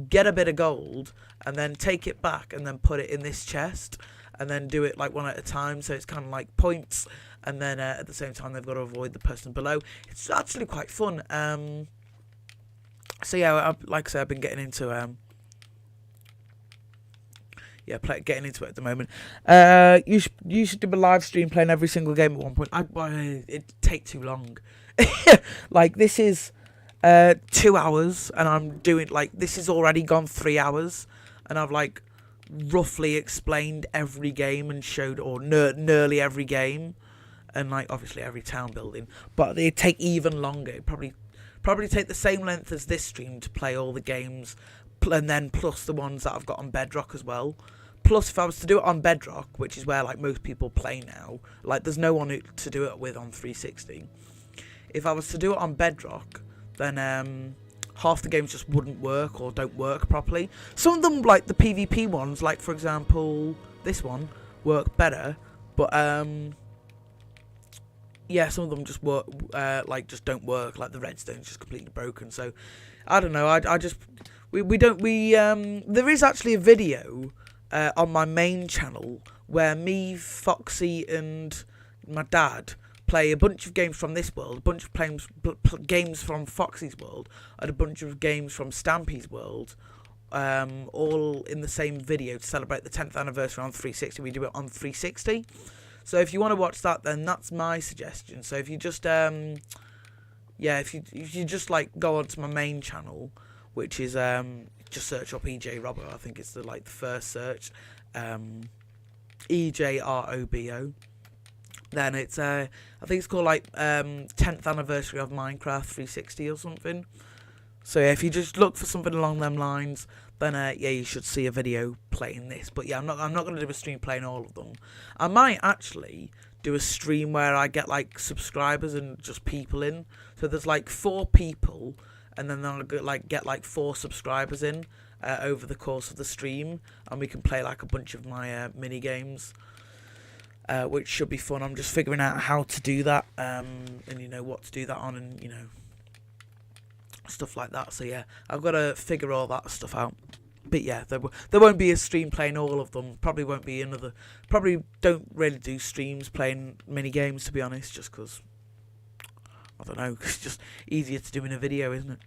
get a bit of gold, and then take it back and then put it in this chest, and then do it like one at a time. So it's kind of like points, and then at the same time they've got to avoid the person below. It's actually quite fun. So yeah, like I said, I've been getting into getting into it at the moment. You should do a live stream playing every single game at one point. It'd take too long. Like this is 2 hours, and I'm doing like this is already gone 3 hours, and I've like roughly explained every game and showed nearly every game, and like obviously every town building. But it'd take even longer. It'd probably take the same length as this stream to play all the games, and then plus the ones that I've got on Bedrock as well. Plus, if I was to do it on Bedrock, which is where like most people play now, like there's no one to do it with on 360. If I was to do it on Bedrock, then half the games just wouldn't work or don't work properly. Some of them, like the PvP ones, like for example this one, work better, but yeah, some of them just work just don't work. Like the redstone's just completely broken. So I don't know. I just There is actually a video on my main channel where me, Foxy, and my dad play a bunch of games from this world, a bunch of games from Foxy's world, and a bunch of games from Stampy's world, all in the same video to celebrate the 10th anniversary on 360. We do it on 360. So if you want to watch that, then that's my suggestion. So if you just if you just like go onto my main channel, which is just search up EJ Robbo. I think it's the first search, EJROBO. Then it's I think it's called 10th anniversary of Minecraft 360 or something. So yeah, if you just look for something along them lines, then you should see a video playing this. But yeah, I'm not going to do a stream playing all of them. I might actually do a stream where I get subscribers and just people in. So there's 4 people, and then I'll get 4 subscribers in over the course of the stream, and we can play a bunch of my mini games, which should be fun. I'm just figuring out how to do that, and what to do that on, and stuff like that. So yeah, I've got to figure all that stuff out. But yeah, there won't be a stream playing all of them. Probably won't be another. Probably don't really do streams playing mini games, to be honest, just because I don't know. It's just easier to do in a video, isn't it?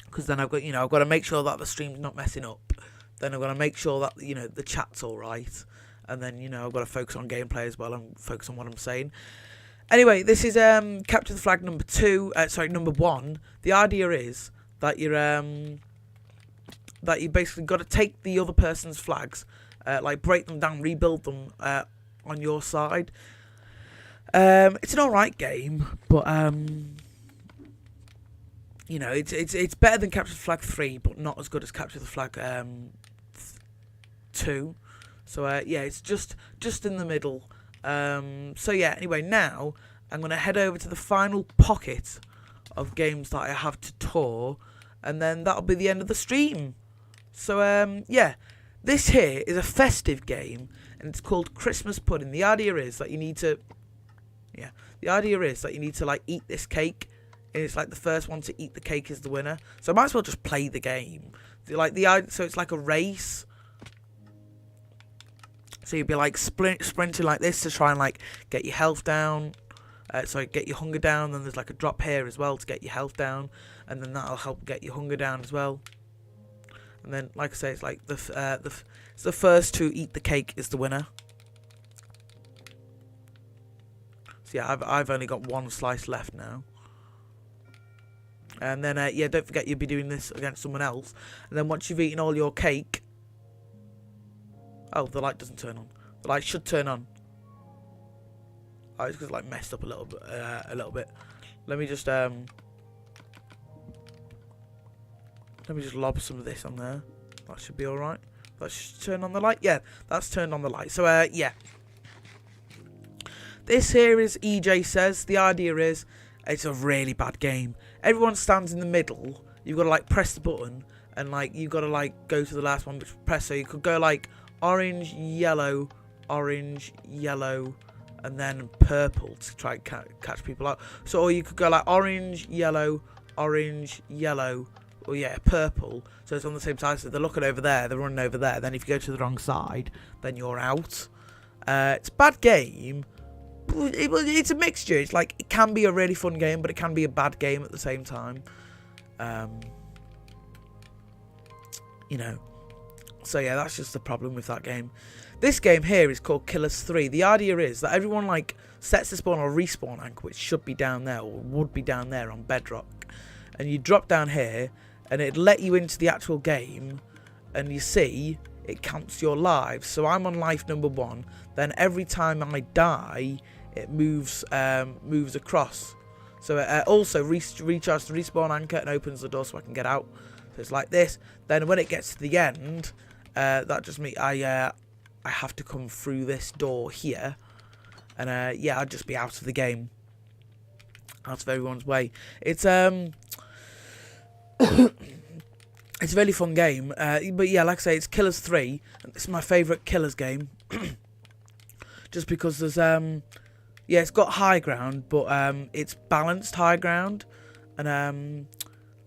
Because then I've got to make sure that the stream's not messing up. Then I've got to make sure that the chat's all right, and then I've got to focus on gameplay as well and focus on what I'm saying. Anyway, this is capture the flag number 1. The idea is that that you basically got to take the other person's flags, break them down, rebuild them on your side. It's an alright game, but it's better than Capture the Flag 3, but not as good as Capture the Flag 2. So yeah, it's just in the middle. So yeah, anyway, now I'm going to head over to the final pocket of games that I have to tour, and then that'll be the end of the stream. So yeah, this here is a festive game, and it's called Christmas Pudding. The idea is that you need to eat this cake, and it's the first one to eat the cake is the winner. So I might as well just play the game. So it's like a race. So you'd be sprinting like this to try and get your health down. Get your hunger down. Then there's a drop here as well to get your health down, and then that'll help get your hunger down as well. And then, like I say, it's it's the first to eat the cake is the winner. So yeah, I've only got 1 slice left now. And then yeah, don't forget you'll be doing this against someone else. And then once you've eaten all your cake. Oh, the light doesn't turn on. The light should turn on. Oh, it's because messed up a little bit. Let me just lob some of this on there. That should be all right. That should turn on the light. Yeah, that's turned on the light. So yeah. This here is EJ Says. The idea is it's a really bad game. Everyone stands in the middle. You've got to press the button, and you've got to go to the last one which press. So you could go orange, yellow, and then purple to try and catch people out. So, or you could go orange, yellow, or yeah, purple. So it's on the same side. So they're looking over there, they're running over there. Then if you go to the wrong side, then you're out. It's a bad game. It's a mixture. It's it can be a really fun game, but it can be a bad game at the same time. So yeah, that's just the problem with that game. This game here is called Killers 3. The idea is that everyone sets the spawn or respawn anchor, which should be down there or would be down there on Bedrock, and you drop down here, and it'd let you into the actual game, and you see it counts your lives. So I'm on life number 1. Then every time I die, it moves across. So it also recharges the respawn anchor and opens the door so I can get out. So it's like this. Then when it gets to the end, that just means I have to come through this door here, and yeah, I'd just be out of the game, out of everyone's way. It's it's a really fun game, but yeah, like I say, it's Killers 3. It's my favourite Killers game, just because there's yeah, it's got high ground, but it's balanced high ground, and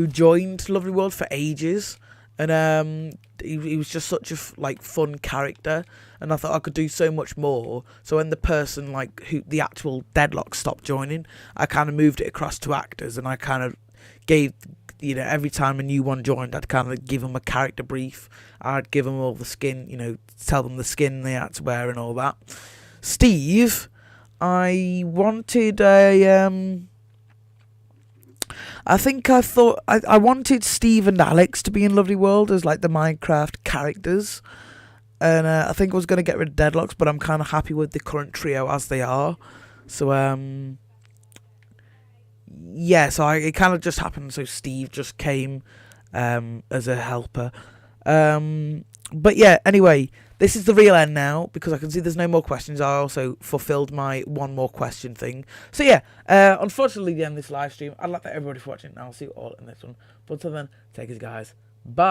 who joined Lovely World for ages, and he was just such a fun character, and I thought I could do so much more. So when the person who the actual Deadlox stopped joining, I kind of moved it across to actors, and I kind of gave, every time a new one joined, I'd kind of give them a character brief. I'd give them all the skin, tell them the skin they had to wear and all that. Steve, I wanted I wanted Steve and Alex to be in Lovely World as the Minecraft characters, and I think I was going to get rid of Deadlox, but I'm kind of happy with the current trio as they are. So yeah, so it kind of just happened. So Steve just came as a helper. But yeah, anyway, this is the real end now, because I can see there's no more questions. I also fulfilled my one more question thing. So yeah, unfortunately, the end of this live stream. I'd like to thank everybody for watching, and I'll see you all in this one. But until then, take it, guys. Bye.